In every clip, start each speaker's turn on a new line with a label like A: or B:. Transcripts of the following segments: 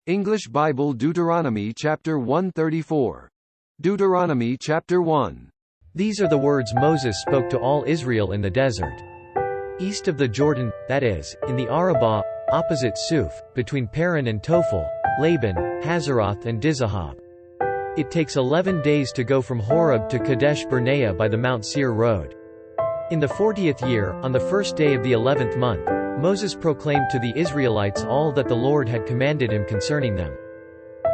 A: English Bible Deuteronomy chapter 134. Deuteronomy chapter 1.
B: These are the words Moses spoke to all Israel in the desert. East of the Jordan, that is, in the Arabah, opposite Suf, between Paran and Tophel, Laban, Hazeroth and Dizahab. It takes 11 days to go from Horeb to Kadesh Barnea by the Mount Seir road. In the 40th year, on the first day of the 11th month, Moses proclaimed to the Israelites all that the Lord had commanded him concerning them.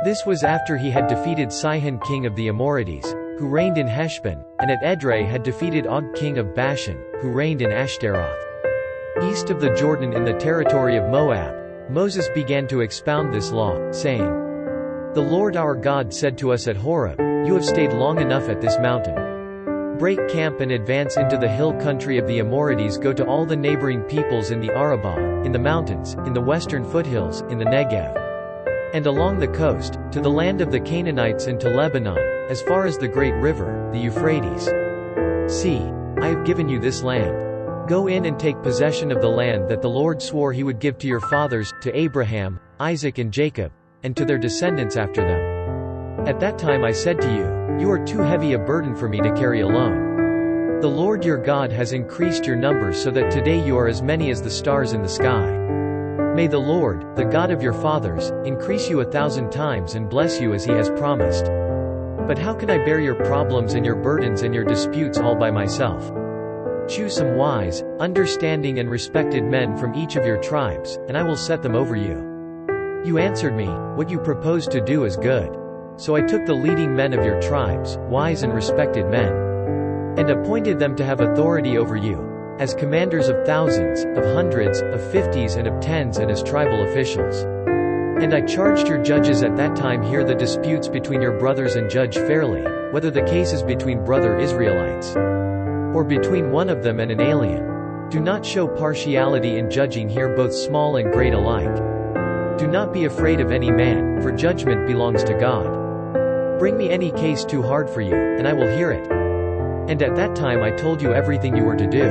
B: This was after he had defeated Sihon king of the Amorites, who reigned in Heshbon, and at Edrei had defeated Og king of Bashan, who reigned in Ashtaroth. East of the Jordan in the territory of Moab, Moses began to expound this law, saying, "The Lord our God said to us at Horeb, You have stayed long enough at this mountain. Break camp and advance into the hill country of the Amorites. Go to all the neighboring peoples in the Arabah, in the mountains, in the western foothills, in the Negev, and along the coast, to the land of the Canaanites and to Lebanon, as far as the great river, the Euphrates. See, I have given you this land. Go in and take possession of the land that the Lord swore he would give to your fathers, to Abraham, Isaac and Jacob, and to their descendants after them. At that time I said to you, You are too heavy a burden for me to carry alone. The Lord your God has increased your numbers so that today you are as many as the stars in the sky. May the Lord, the God of your fathers, increase you 1,000 times and bless you as he has promised. But how can I bear your problems and your burdens and your disputes all by myself? Choose some wise, understanding and respected men from each of your tribes, and I will set them over you." You answered me, "What you propose to do is good." So I took the leading men of your tribes, wise and respected men, and appointed them to have authority over you, as commanders of thousands, of hundreds, of fifties and of tens and as tribal officials. And I charged your judges at that time, hear the disputes between your brothers and judge fairly, whether the case is between brother Israelites, or between one of them and an alien. Do not show partiality in judging here, both small and great alike. Do not be afraid of any man, for judgment belongs to God. Bring me any case too hard for you, and I will hear it. And at that time I told you everything you were to do.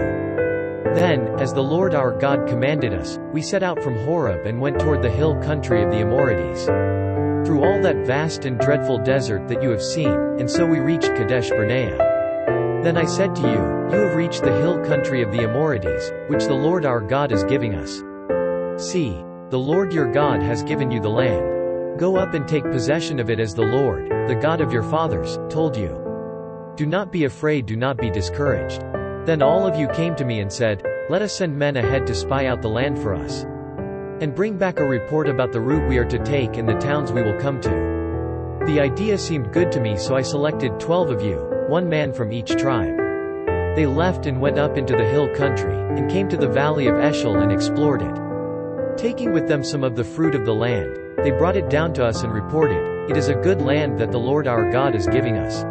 B: Then, as the Lord our God commanded us, we set out from Horeb and went toward the hill country of the Amorites, through all that vast and dreadful desert that you have seen, and so we reached Kadesh Barnea. Then I said to you, You have reached the hill country of the Amorites, which the Lord our God is giving us. See, the Lord your God has given you the land. Go up and take possession of it as the Lord, the God of your fathers, told you. Do not be afraid, do not be discouraged. Then all of you came to me and said, Let us send men ahead to spy out the land for us, and bring back a report about the route we are to take and the towns we will come to. The idea seemed good to me, so I selected 12 of you, one man from each tribe. They left and went up into the hill country, and came to the valley of Eshel and explored it. Taking with them some of the fruit of the land, they brought it down to us and reported, It is a good land that the Lord our God is giving us.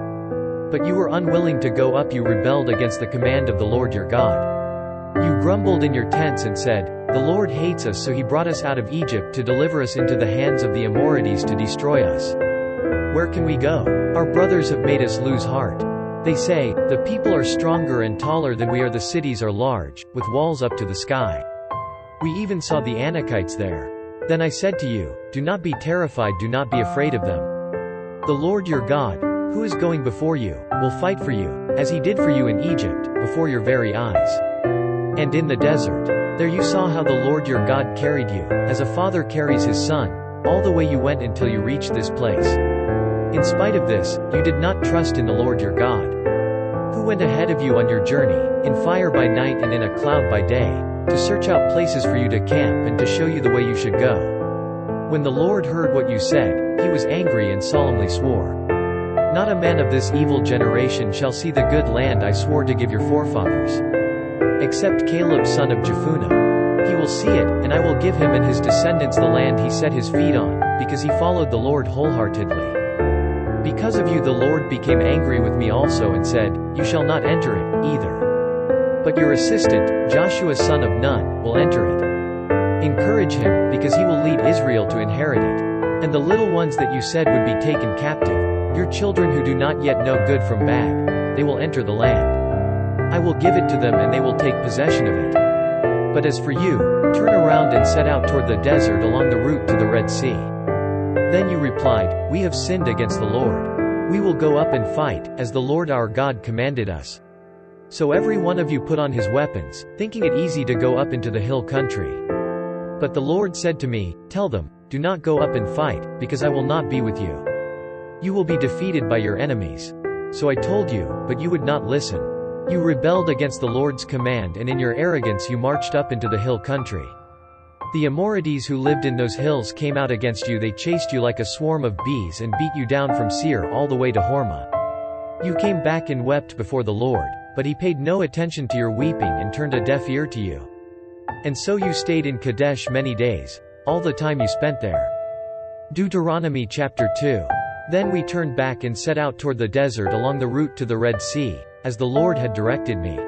B: But you were unwilling to go up, you rebelled against the command of the Lord your God. You grumbled in your tents and said, The Lord hates us, so he brought us out of Egypt to deliver us into the hands of the Amorites to destroy us. Where can we go? Our brothers have made us lose heart. They say, The people are stronger and taller than we are, the cities are large, with walls up to the sky. We even saw the Anakites there. Then I said to you, Do not be terrified, do not be afraid of them. The Lord your God, who is going before you, will fight for you, as he did for you in Egypt, before your very eyes. And in the desert, there you saw how the Lord your God carried you, as a father carries his son, all the way you went until you reached this place. In spite of this, you did not trust in the Lord your God, who went ahead of you on your journey, in fire by night and in a cloud by day, to search out places for you to camp and to show you the way you should go. When the Lord heard what you said, he was angry and solemnly swore, Not a man of this evil generation shall see the good land I swore to give your forefathers, except Caleb son of Jephunneh. He will see it, and I will give him and his descendants the land he set his feet on, because he followed the Lord wholeheartedly. Because of you the Lord became angry with me also and said, You shall not enter it, either. But your assistant, Joshua son of Nun, will enter it. Encourage him, because he will lead Israel to inherit it. And the little ones that you said would be taken captive, your children who do not yet know good from bad, they will enter the land. I will give it to them and they will take possession of it. But as for you, turn around and set out toward the desert along the route to the Red Sea. Then you replied, "We have sinned against the Lord. We will go up and fight, as the Lord our God commanded us." So every one of you put on his weapons, thinking it easy to go up into the hill country. But the Lord said to me, "Tell them, do not go up and fight, because I will not be with you. You will be defeated by your enemies." So I told you, but you would not listen. You rebelled against the Lord's command, and in your arrogance you marched up into the hill country. The Amorites who lived in those hills came out against you. They chased you like a swarm of bees and beat you down from Seir all the way to Hormah. You came back and wept before the Lord, but he paid no attention to your weeping and turned a deaf ear to you. And so you stayed in Kadesh many days, all the time you spent there. Deuteronomy chapter 2. Then we turned back and set out toward the desert along the route to the Red Sea, as the Lord had directed me.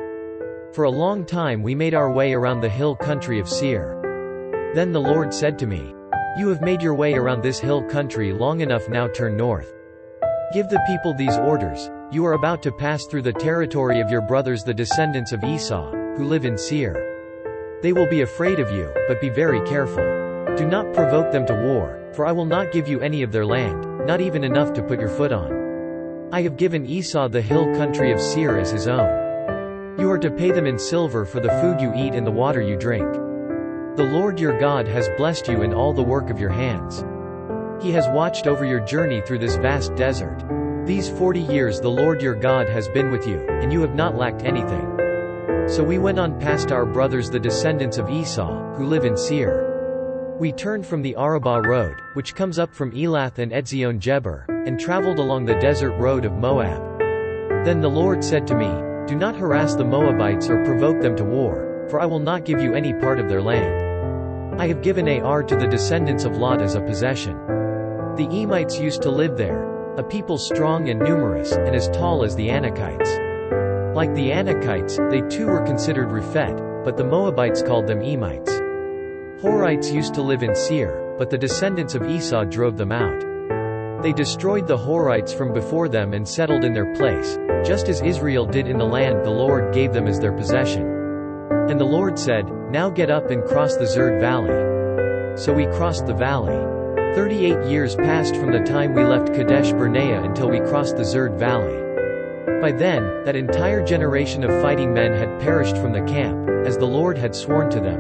B: For a long time we made our way around the hill country of Seir. Then the Lord said to me, "You have made your way around this hill country long enough, now turn north. Give the people these orders. You are about to pass through the territory of your brothers, the descendants of Esau, who live in Seir. They will be afraid of you, but be very careful. Do not provoke them to war, for I will not give you any of their land, not even enough to put your foot on. I have given Esau the hill country of Seir as his own. You are to pay them in silver for the food you eat and the water you drink. The Lord your God has blessed you in all the work of your hands. He has watched over your journey through this vast desert. These 40 years the Lord your God has been with you, and you have not lacked anything." So we went on past our brothers the descendants of Esau, who live in Seir. We turned from the Arabah road, which comes up from Elath and Etzion-Geber, and traveled along the desert road of Moab. Then the Lord said to me, "Do not harass the Moabites or provoke them to war, for I will not give you any part of their land. I have given Ar to the descendants of Lot as a possession." The Emites used to live there, a people strong and numerous, and as tall as the Anakites. Like the Anakites, they too were considered Rephet, but the Moabites called them Emites. Horites used to live in Seir, but the descendants of Esau drove them out. They destroyed the Horites from before them and settled in their place, just as Israel did in the land the Lord gave them as their possession. And the Lord said, "Now get up and cross the Zerd Valley." So we crossed the valley. 38 years passed from the time we left Kadesh Barnea until we crossed the Zerd Valley. By then, that entire generation of fighting men had perished from the camp, as the Lord had sworn to them.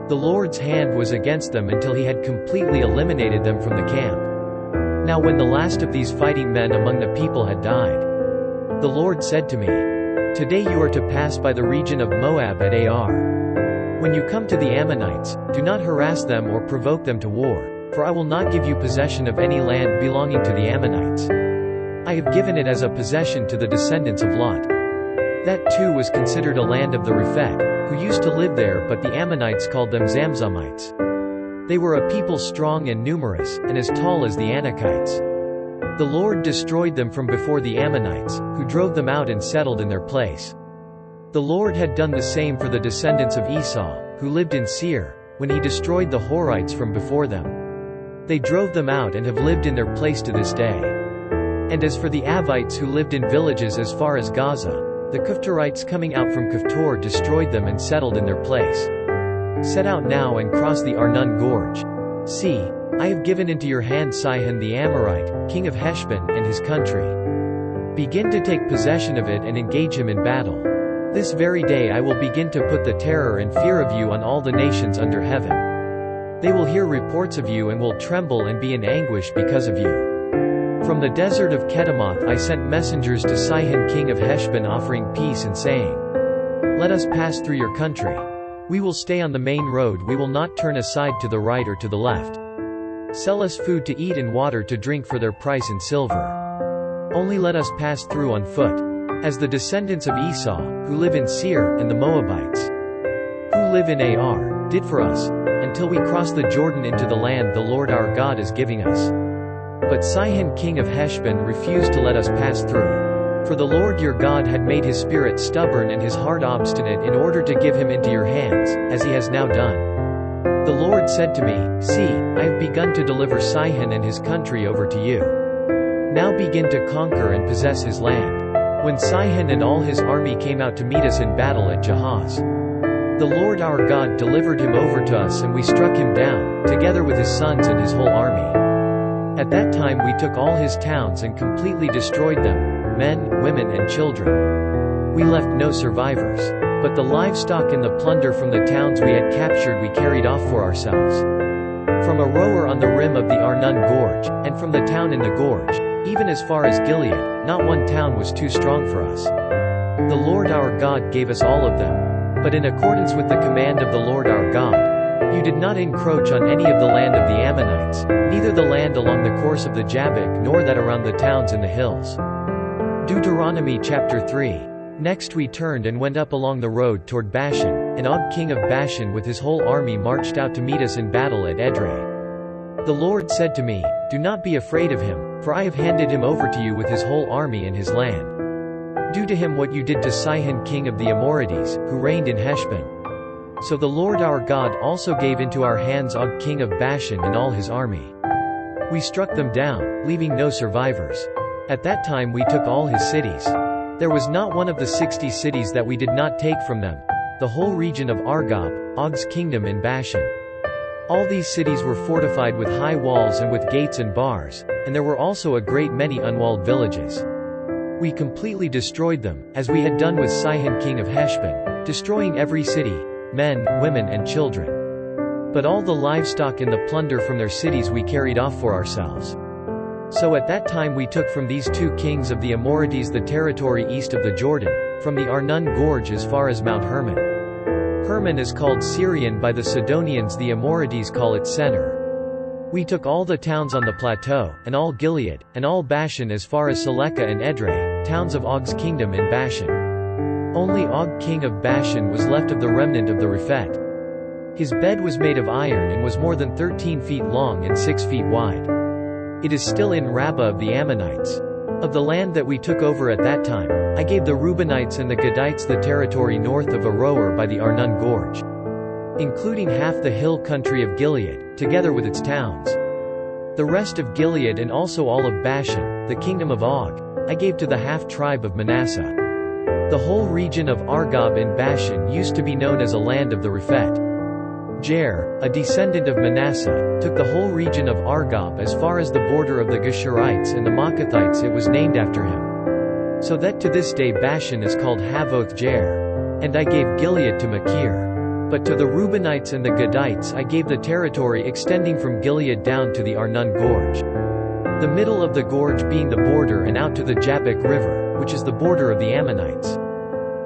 B: The Lord's hand was against them until he had completely eliminated them from the camp. Now when the last of these fighting men among the people had died, the Lord said to me, "Today you are to pass by the region of Moab at Ar. When you come to the Ammonites, do not harass them or provoke them to war, for I will not give you possession of any land belonging to the Ammonites. I have given it as a possession to the descendants of Lot." That too was considered a land of the Rephet, who used to live there, but the Ammonites called them Zamzumites. They were a people strong and numerous, and as tall as the Anakites. The Lord destroyed them from before the Ammonites, who drove them out and settled in their place. The Lord had done the same for the descendants of Esau, who lived in Seir, when he destroyed the Horites from before them. They drove them out and have lived in their place to this day. And as for the Avites who lived in villages as far as Gaza, the Kuftorites coming out from Kuftor destroyed them and settled in their place. Set out now and cross the Arnon Gorge. See, I have given into your hand Sihon the Amorite, king of Heshbon, and his country. Begin to take possession of it and engage him in battle. This very day I will begin to put the terror and fear of you on all the nations under heaven. They will hear reports of you and will tremble and be in anguish because of you. From the desert of Kedemoth I sent messengers to Sihon king of Heshbon offering peace and saying, "Let us pass through your country. We will stay on the main road, we will not turn aside to the right or to the left. Sell us food to eat and water to drink for their price in silver. Only let us pass through on foot, as the descendants of Esau, who live in Seir, and the Moabites, who live in Ar, did for us, until we cross the Jordan into the land the Lord our God is giving us." But Sihon king of Heshbon refused to let us pass through. For the Lord your God had made his spirit stubborn and his heart obstinate in order to give him into your hands, as he has now done. The Lord said to me, "See, I have begun to deliver Sihon and his country over to you. Now begin to conquer and possess his land." When Sihon and all his army came out to meet us in battle at Jahaz, the Lord our God delivered him over to us and we struck him down, together with his sons and his whole army. At that time we took all his towns and completely destroyed them, men, women and children. We left no survivors. But the livestock and the plunder from the towns we had captured we carried off for ourselves. From Aroer on the rim of the Arnon Gorge, and from the town in the gorge, even as far as Gilead, not one town was too strong for us. The Lord our God gave us all of them. But in accordance with the command of the Lord our God, you did not encroach on any of the land of the Ammonites, neither the land along the course of the Jabbok nor that around the towns in the hills. Deuteronomy chapter 3. Next we turned and went up along the road toward Bashan, and Og king of Bashan with his whole army marched out to meet us in battle at Edrei. The Lord said to me, "Do not be afraid of him, for I have handed him over to you with his whole army and his land. Do to him what you did to Sihon king of the Amorites, who reigned in Heshbon." So the Lord our God also gave into our hands Og king of Bashan and all his army. We struck them down, leaving no survivors. At that time we took all his cities. There was not one of the 60 cities that we did not take from them, the whole region of Argob, Og's kingdom in Bashan. All these cities were fortified with high walls and with gates and bars, and there were also a great many unwalled villages. We completely destroyed them, as we had done with Sihon king of Heshbon, destroying every city, men, women and children. But all the livestock and the plunder from their cities we carried off for ourselves. So at that time we took from these two kings of the Amorites the territory east of the Jordan, from the Arnon Gorge as far as Mount Hermon. Hermon is called Syrian by the Sidonians, the Amorites call it Senir. We took all the towns on the plateau, and all Gilead, and all Bashan as far as Seleka and Edrei, towns of Og's kingdom in Bashan. Only Og king of Bashan was left of the remnant of the Rephet. His bed was made of iron and was more than 13 feet long and 6 feet wide. It is still in Rabbah of the Ammonites. Of the land that we took over at that time, I gave the Reubenites and the Gadites the territory north of Aroer by the Arnon Gorge, including half the hill country of Gilead, together with its towns. The rest of Gilead and also all of Bashan, the kingdom of Og, I gave to the half-tribe of Manasseh. The whole region of Argob in Bashan used to be known as a land of the Rephet. Jair, a descendant of Manasseh, took the whole region of Argob as far as the border of the Geshurites and the Maacathites. It was named after him. So that to this day Bashan is called Havoth Jair. And I gave Gilead to Machir. But to the Reubenites and the Gadites I gave the territory extending from Gilead down to the Arnon Gorge, the middle of the gorge being the border, and out to the Jabbok River, which is the border of the Ammonites.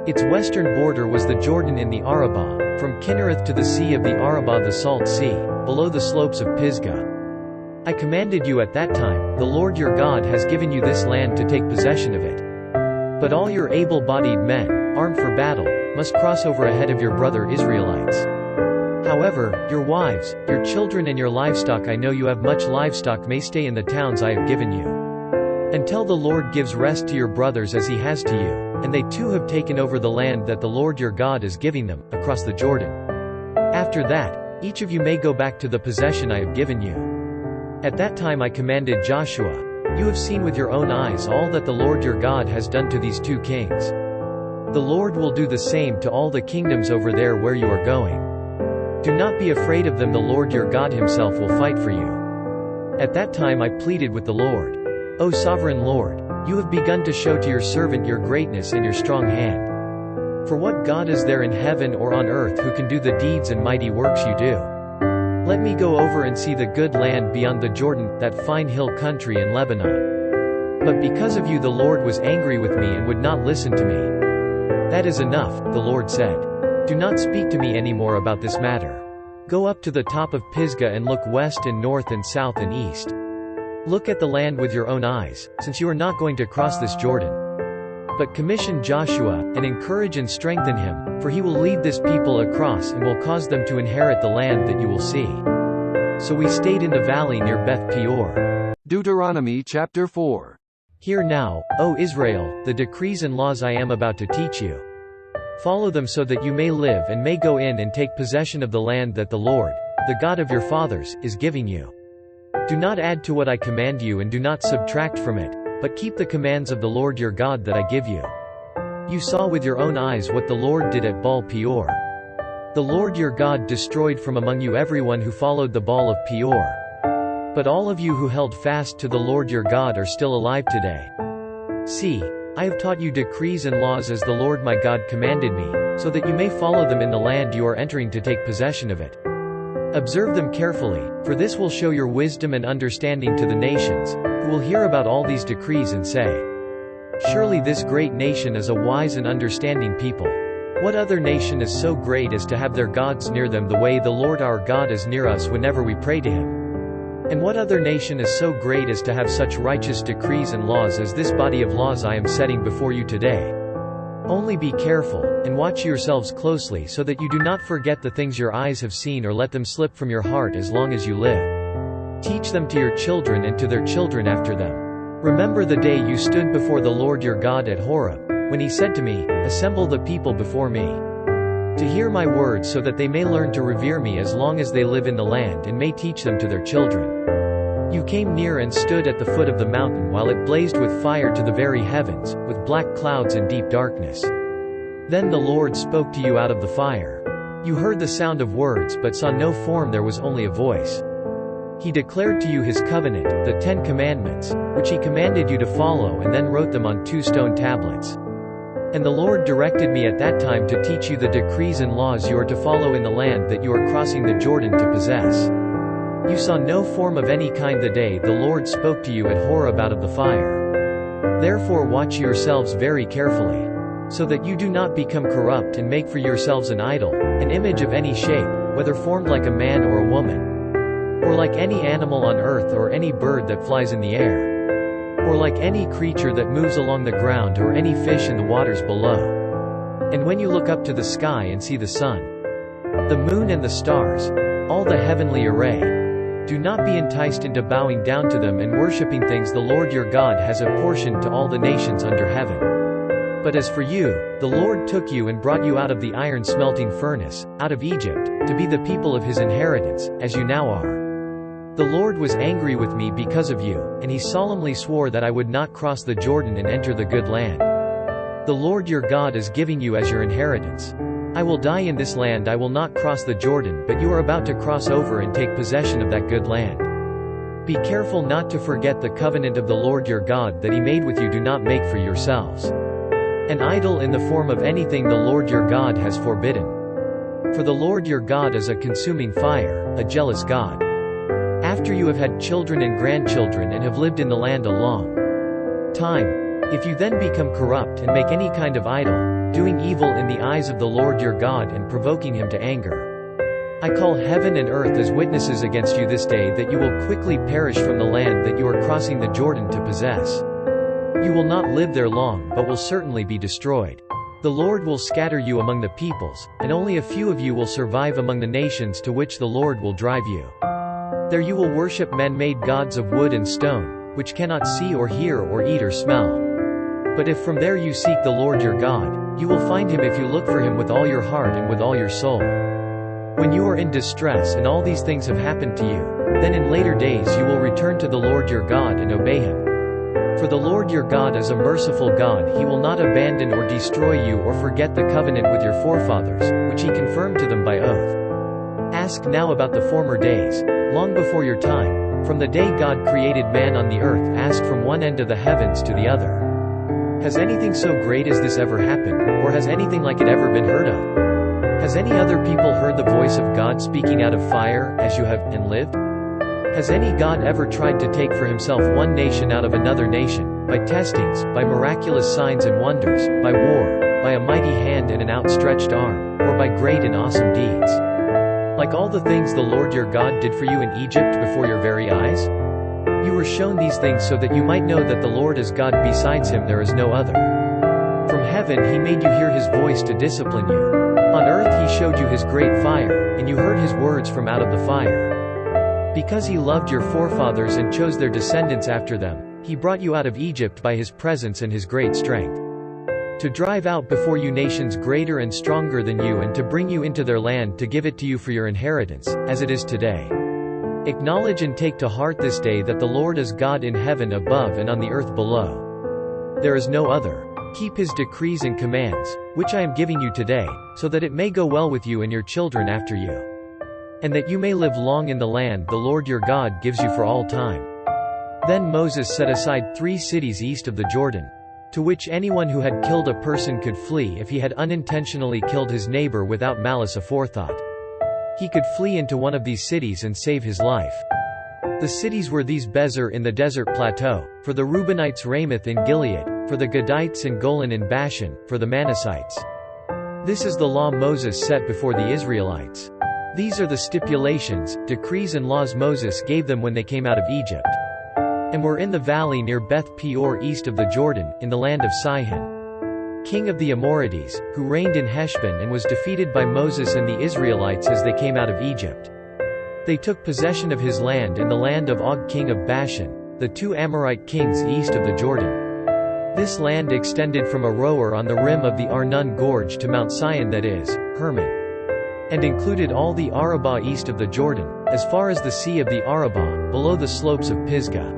B: Its western border was the Jordan in the Arabah, from Kinnereth to the sea of the Arabah, the Salt Sea, below the slopes of Pisgah. I commanded you at that time, the Lord your God has given you this land to take possession of it. But all your able-bodied men, armed for battle, must cross over ahead of your brother Israelites. However, your wives, your children and your livestock, I know you have much livestock, may stay in the towns I have given you, until the Lord gives rest to your brothers as he has to you, and they too have taken over the land that the Lord your God is giving them, across the Jordan. After that, each of you may go back to the possession I have given you. At that time I commanded Joshua, you have seen with your own eyes all that the Lord your God has done to these two kings. The Lord will do the same to all the kingdoms over there where you are going. Do not be afraid of them, the Lord your God himself will fight for you. At that time I pleaded with the Lord, O sovereign Lord, you have begun to show to your servant your greatness and your strong hand. For what God is there in heaven or on earth who can do the deeds and mighty works you do? Let me go over and see the good land beyond the Jordan, that fine hill country in Lebanon. But because of you the Lord was angry with me and would not listen to me. That is enough, the Lord said. Do not speak to me anymore about this matter. Go up to the top of Pisgah and look west and north and south and east. Look at the land with your own eyes, since you are not going to cross this Jordan. But commission Joshua, and encourage and strengthen him, for he will lead this people across and will cause them to inherit the land that you will see. So we stayed in the valley near Beth Peor.
A: Deuteronomy chapter 4.
B: Hear now, O Israel, the decrees and laws I am about to teach you. Follow them so that you may live and may go in and take possession of the land that the Lord, the God of your fathers, is giving you. Do not add to what I command you and do not subtract from it, but keep the commands of the Lord your God that I give you. You saw with your own eyes what the Lord did at Baal Peor. The Lord your God destroyed from among you everyone who followed the Baal of Peor. But all of you who held fast to the Lord your God are still alive today. See, I have taught you decrees and laws as the Lord my God commanded me, so that you may follow them in the land you are entering to take possession of it. Observe them carefully, for this will show your wisdom and understanding to the nations, who will hear about all these decrees and say, "Surely this great nation is a wise and understanding people." What other nation is so great as to have their gods near them the way the Lord our God is near us whenever we pray to Him? And what other nation is so great as to have such righteous decrees and laws as this body of laws I am setting before you today? Only be careful, and watch yourselves closely so that you do not forget the things your eyes have seen or let them slip from your heart as long as you live. Teach them to your children and to their children after them. Remember the day you stood before the Lord your God at Horeb, when He said to me, "Assemble the people before me, to hear my words so that they may learn to revere me as long as they live in the land and may teach them to their children." You came near and stood at the foot of the mountain while it blazed with fire to the very heavens, with black clouds and deep darkness. Then the Lord spoke to you out of the fire. You heard the sound of words but saw no form, there was only a voice. He declared to you His covenant, the 10 Commandments, which He commanded you to follow, and then wrote them on 2 stone tablets. And the Lord directed me at that time to teach you the decrees and laws you are to follow in the land that you are crossing the Jordan to possess. You saw no form of any kind the day the Lord spoke to you at Horeb out of the fire. Therefore watch yourselves very carefully, so that you do not become corrupt and make for yourselves an idol, an image of any shape, whether formed like a man or a woman, or like any animal on earth or any bird that flies in the air, or like any creature that moves along the ground or any fish in the waters below. And when you look up to the sky and see the sun, the moon and the stars, all the heavenly array, do not be enticed into bowing down to them and worshipping things the Lord your God has apportioned to all the nations under heaven. But as for you, the Lord took you and brought you out of the iron smelting furnace, out of Egypt, to be the people of His inheritance, as you now are. The Lord was angry with me because of you, and He solemnly swore that I would not cross the Jordan and enter the good land the Lord your God is giving you as your inheritance. I will die in this land, I will not cross the Jordan, but you are about to cross over and take possession of that good land. Be careful not to forget the covenant of the Lord your God that He made with you. Do not make for yourselves an idol in the form of anything the Lord your God has forbidden. For the Lord your God is a consuming fire, a jealous God. After you have had children and grandchildren and have lived in the land a long time, if you then become corrupt and make any kind of idol, doing evil in the eyes of the Lord your God and provoking Him to anger, I call heaven and earth as witnesses against you this day that you will quickly perish from the land that you are crossing the Jordan to possess. You will not live there long, but will certainly be destroyed. The Lord will scatter you among the peoples, and only a few of you will survive among the nations to which the Lord will drive you. There you will worship man-made gods of wood and stone, which cannot see or hear or eat or smell. But if from there you seek the Lord your God, you will find Him if you look for Him with all your heart and with all your soul. When you are in distress and all these things have happened to you, then in later days you will return to the Lord your God and obey Him. For the Lord your God is a merciful God, He will not abandon or destroy you or forget the covenant with your forefathers, which He confirmed to them by oath. Ask now about the former days, long before your time, from the day God created man on the earth. Ask from one end of the heavens to the other. Has anything so great as this ever happened, or has anything like it ever been heard of? Has any other people heard the voice of God speaking out of fire, as you have, and lived? Has any God ever tried to take for himself one nation out of another nation, by testings, by miraculous signs and wonders, by war, by a mighty hand and an outstretched arm, or by great and awesome deeds? Like all the things the Lord your God did for you in Egypt before your very eyes? You were shown these things so that you might know that the Lord is God, besides Him there is no other. From heaven He made you hear His voice to discipline you. On earth He showed you His great fire, and you heard His words from out of the fire. Because He loved your forefathers and chose their descendants after them, He brought you out of Egypt by His presence and His great strength, to drive out before you nations greater and stronger than you, and to bring you into their land to give it to you for your inheritance, as it is today. Acknowledge and take to heart this day that the Lord is God in heaven above and on the earth below. There is no other. Keep His decrees and commands, which I am giving you today, so that it may go well with you and your children after you. and that you may live long in the land the Lord your God gives you for all time. Then Moses set aside 3 cities east of the Jordan, to which anyone who had killed a person could flee if he had unintentionally killed his neighbor without malice aforethought. He could flee into one of these cities and save his life. The cities were these: Bezer in the desert plateau, for the Reubenites, Ramoth in Gilead, for the Gadites, and Golan in Bashan, for the Manassites. This is the law Moses set before the Israelites. These are the stipulations, decrees and laws Moses gave them when they came out of Egypt, and were in the valley near Beth Peor east of the Jordan, in the land of Sihon, king of the Amorites, who reigned in Heshbon and was defeated by Moses and the Israelites as they came out of Egypt. They took possession of his land and the land of Og king of Bashan, the 2 Amorite kings east of the Jordan. This land extended from Aroer on the rim of the Arnon Gorge to Mount Sion, that is, Hermon, and included all the Arabah east of the Jordan, as far as the Sea of the Arabah, below the slopes of Pisgah.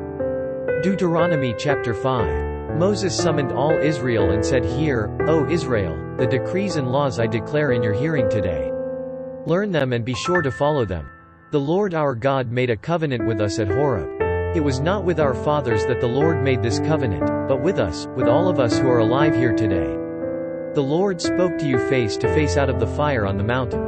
B: Deuteronomy chapter 5. Moses summoned all Israel and said, "Hear, O Israel, the decrees and laws I declare in your hearing today. Learn them and be sure to follow them. The Lord our God made a covenant with us at Horeb. It was not with our fathers that the Lord made this covenant, but with us, with all of us who are alive here today. The Lord spoke to you face to face out of the fire on the mountain.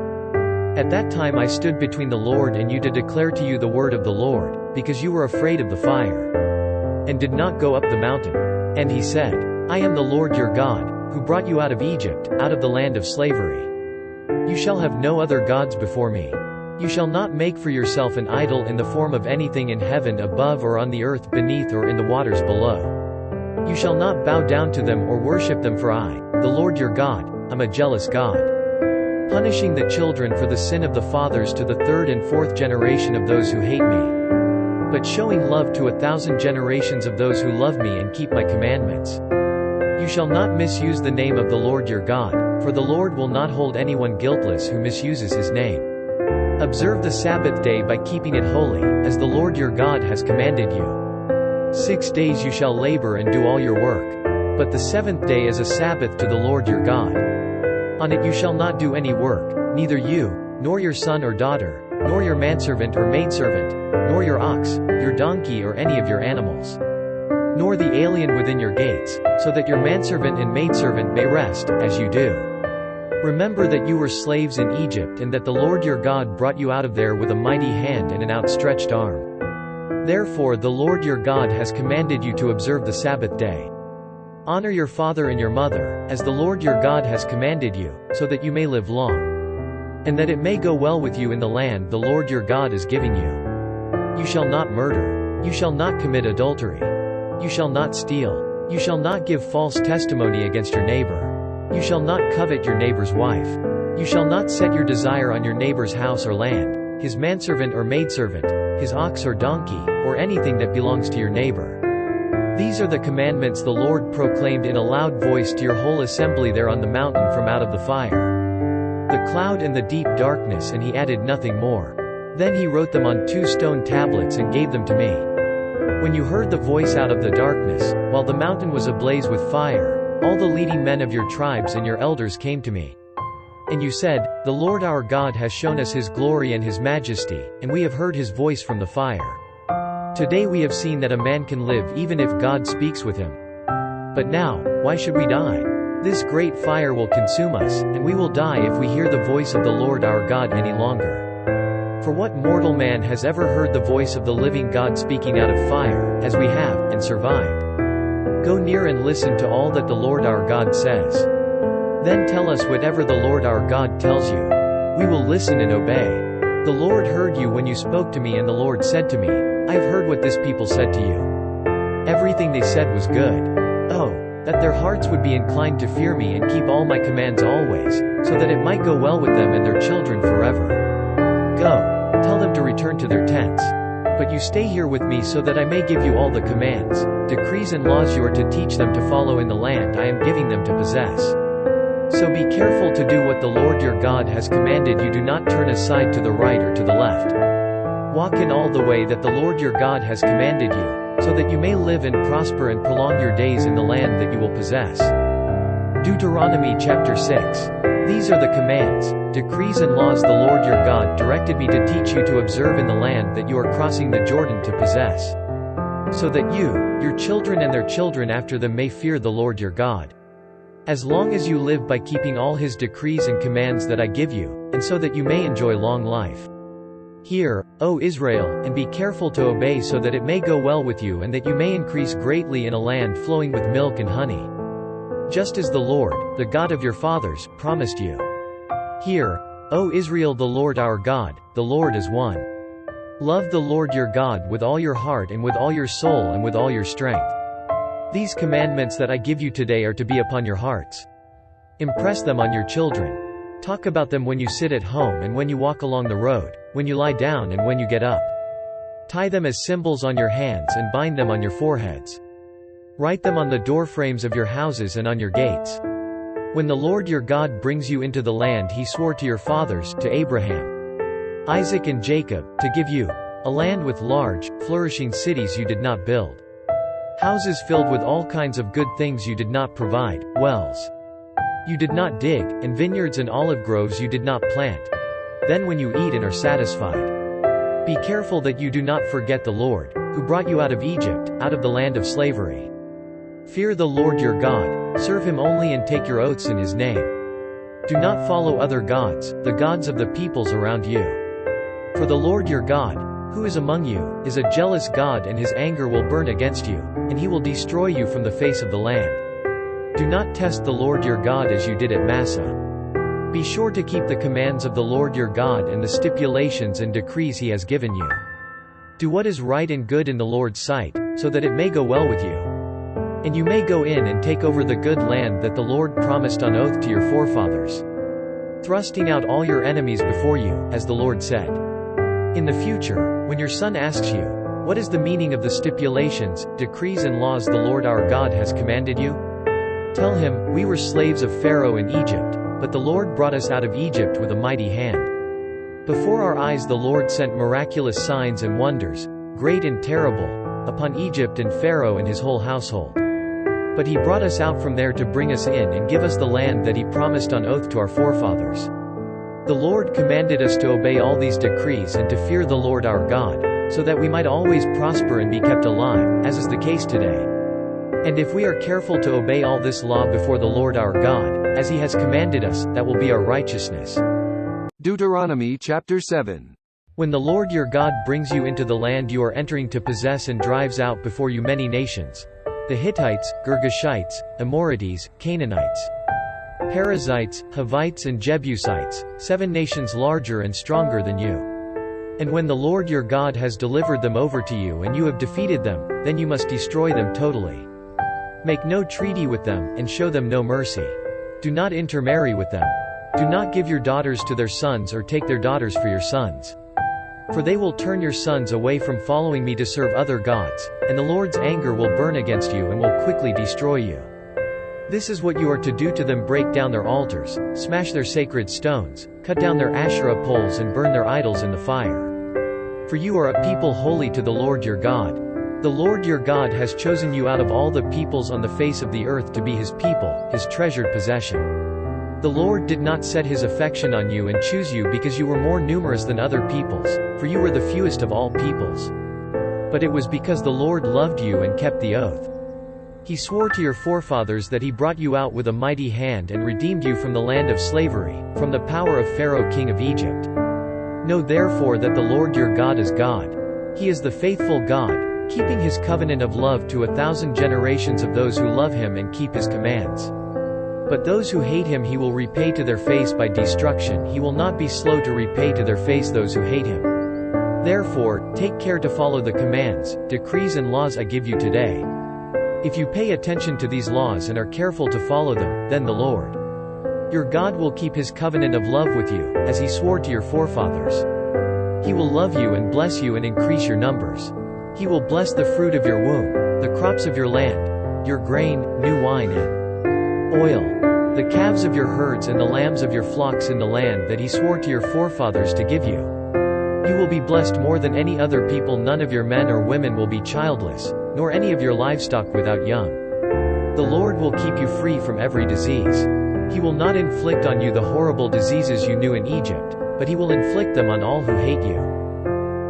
B: At that time I stood between the Lord and you to declare to you the word of the Lord, because you were afraid of the fire, and did not go up the mountain. And he said, I am the Lord your God, who brought you out of Egypt, out of the land of slavery. You shall have no other gods before me. You shall not make for yourself an idol in the form of anything in heaven above or on the earth beneath or in the waters below. You shall not bow down to them or worship them, for I, the Lord your God, am a jealous God, punishing the children for the sin of the fathers to the 3rd and 4th generation of those who hate me, but showing love to 1,000 generations of those who love me and keep my commandments. You shall not misuse the name of the Lord your God, for the Lord will not hold anyone guiltless who misuses his name. Observe the Sabbath day by keeping it holy, as the Lord your God has commanded you. 6 days you shall labor and do all your work, but the 7th day is a Sabbath to the Lord your God. On it you shall not do any work, neither you, nor your son or daughter, nor your manservant or maidservant, nor your ox, your donkey or any of your animals, nor the alien within your gates, so that your manservant and maidservant may rest, as you do. Remember that you were slaves in Egypt and that the Lord your God brought you out of there with a mighty hand and an outstretched arm. Therefore the Lord your God has commanded you to observe the Sabbath day. Honor your father and your mother, as the Lord your God has commanded you, so that you may live long, and that it may go well with you in the land the Lord your God is giving you. You shall not murder. You shall not commit adultery. You shall not steal. You shall not give false testimony against your neighbor. You shall not covet your neighbor's wife. You shall not set your desire on your neighbor's house or land, his manservant or maidservant, his ox or donkey, or anything that belongs to your neighbor. These are the commandments the Lord proclaimed in a loud voice to your whole assembly there on the mountain from out of the fire, the cloud and the deep darkness, and he added nothing more. Then he wrote them on 2 stone tablets and gave them to me. When you heard the voice out of the darkness, while the mountain was ablaze with fire, all the leading men of your tribes and your elders came to me. And you said, The Lord our God has shown us his glory and his majesty, and we have heard his voice from the fire. Today we have seen that a man can live even if God speaks with him. But now, why should we die? This great fire will consume us, and we will die if we hear the voice of the Lord our God any longer. For what mortal man has ever heard the voice of the living God speaking out of fire, as we have, and survived? Go near and listen to all that the Lord our God says. Then tell us whatever the Lord our God tells you. We will listen and obey. The Lord heard you when you spoke to me, and the Lord said to me, I have heard what this people said to you. Everything they said was good. Oh, that their hearts would be inclined to fear me and keep all my commands always, so that it might go well with them and their children forever. Go, tell them to return to their tents. But you stay here with me so that I may give you all the commands, decrees and laws you are to teach them to follow in the land I am giving them to possess. So be careful to do what the Lord your God has commanded you. Do not turn aside to the right or to the left. Walk in all the way that the Lord your God has commanded you, so that you may live and prosper and prolong your days in the land that you will possess. Deuteronomy chapter 6. These are the commands, decrees and laws the Lord your God directed me to teach you to observe in the land that you are crossing the Jordan to possess, so that you, your children and their children after them may fear the Lord your God, as long as you live by keeping all his decrees and commands that I give you, and so that you may enjoy long life. Hear, O Israel, and be careful to obey so that it may go well with you and that you may increase greatly in a land flowing with milk and honey, just as the Lord, the God of your fathers, promised you. Hear, O Israel, the Lord our God, the Lord is one. Love the Lord your God with all your heart and with all your soul and with all your strength. These commandments that I give you today are to be upon your hearts. Impress them on your children. Talk about them when you sit at home and when you walk along the road, when you lie down and when you get up. Tie them as symbols on your hands and bind them on your foreheads. Write them on the doorframes of your houses and on your gates. When the Lord your God brings you into the land he swore to your fathers, to Abraham, Isaac and Jacob, to give you, a land with large, flourishing cities you did not build, houses filled with all kinds of good things you did not provide, wells you did not dig, and vineyards and olive groves you did not plant. Then when you eat and are satisfied, be careful that you do not forget the Lord, who brought you out of Egypt, out of the land of slavery. Fear the Lord your God, serve him only and take your oaths in his name. Do not follow other gods, the gods of the peoples around you. For the Lord your God, who is among you, is a jealous God and his anger will burn against you, and he will destroy you from the face of the land. Do not test the Lord your God as you did at Massah. Be sure to keep the commands of the Lord your God and the stipulations and decrees he has given you. Do what is right and good in the Lord's sight, so that it may go well with you, and you may go in and take over the good land that the Lord promised on oath to your forefathers, thrusting out all your enemies before you, as the Lord said. In the future, when your son asks you, what is the meaning of the stipulations, decrees and laws the Lord our God has commanded you? Tell him, we were slaves of Pharaoh in Egypt, but the Lord brought us out of Egypt with a mighty hand. Before our eyes the Lord sent miraculous signs and wonders, great and terrible, upon Egypt and Pharaoh and his whole household. But he brought us out from there to bring us in and give us the land that he promised on oath to our forefathers. The Lord commanded us to obey all these decrees and to fear the Lord our God, so that we might always prosper and be kept alive, as is the case today. And if we are careful to obey all this law before the Lord our God, as he has commanded us, that will be our righteousness.
A: Deuteronomy chapter 7.
B: When the Lord your God brings you into the land you are entering to possess and drives out before you many nations, the Hittites, Girgashites, Amorites, Canaanites, Perizzites, Hivites and Jebusites, 7 nations larger and stronger than you. And when the Lord your God has delivered them over to you and you have defeated them, then you must destroy them totally. Make no treaty with them, and show them no mercy. Do not intermarry with them. Do not give your daughters to their sons or take their daughters for your sons. For they will turn your sons away from following me to serve other gods, and the Lord's anger will burn against you and will quickly destroy you. This is what you are to do to them: break down their altars, smash their sacred stones, cut down their Asherah poles and burn their idols in the fire. For you are a people holy to the Lord your God. The Lord your God has chosen you out of all the peoples on the face of the earth to be his people, his treasured possession. The Lord did not set his affection on you and choose you because you were more numerous than other peoples, for you were the fewest of all peoples. But it was because the Lord loved you and kept the oath. He swore to your forefathers that he brought you out with a mighty hand and redeemed you from the land of slavery, from the power of Pharaoh king of Egypt. Know therefore that the Lord your God is God. He is the faithful God, keeping his covenant of love to 1,000 generations of those who love him and keep his commands. But those who hate him he will repay to their face by destruction. He will not be slow to repay to their face those who hate him. Therefore, take care to follow the commands, decrees and laws I give you today. If you pay attention to these laws and are careful to follow them, then the Lord your God will keep his covenant of love with you, as he swore to your forefathers. He will love you and bless you and increase your numbers. He will bless the fruit of your womb, the crops of your land, your grain, new wine and oil, the calves of your herds and the lambs of your flocks in the land that he swore to your forefathers to give you. You will be blessed more than any other people. None of your men or women will be childless, nor any of your livestock without young. The Lord will keep you free from every disease. He will not inflict on you the horrible diseases you knew in Egypt, but he will inflict them on all who hate you.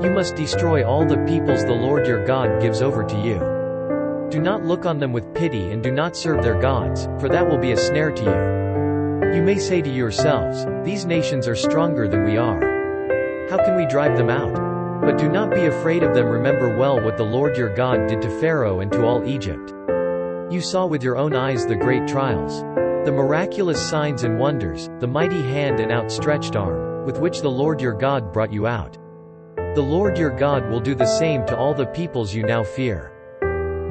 B: You must destroy all the peoples the Lord your God gives over to you. Do not look on them with pity and do not serve their gods, for that will be a snare to you. You may say to yourselves, these nations are stronger than we are. How can we drive them out? But do not be afraid of them. Remember well what the Lord your God did to Pharaoh and to all Egypt. You saw with your own eyes the great trials, the miraculous signs and wonders, the mighty hand and outstretched arm, with which the Lord your God brought you out. The Lord your God will do the same to all the peoples you now fear.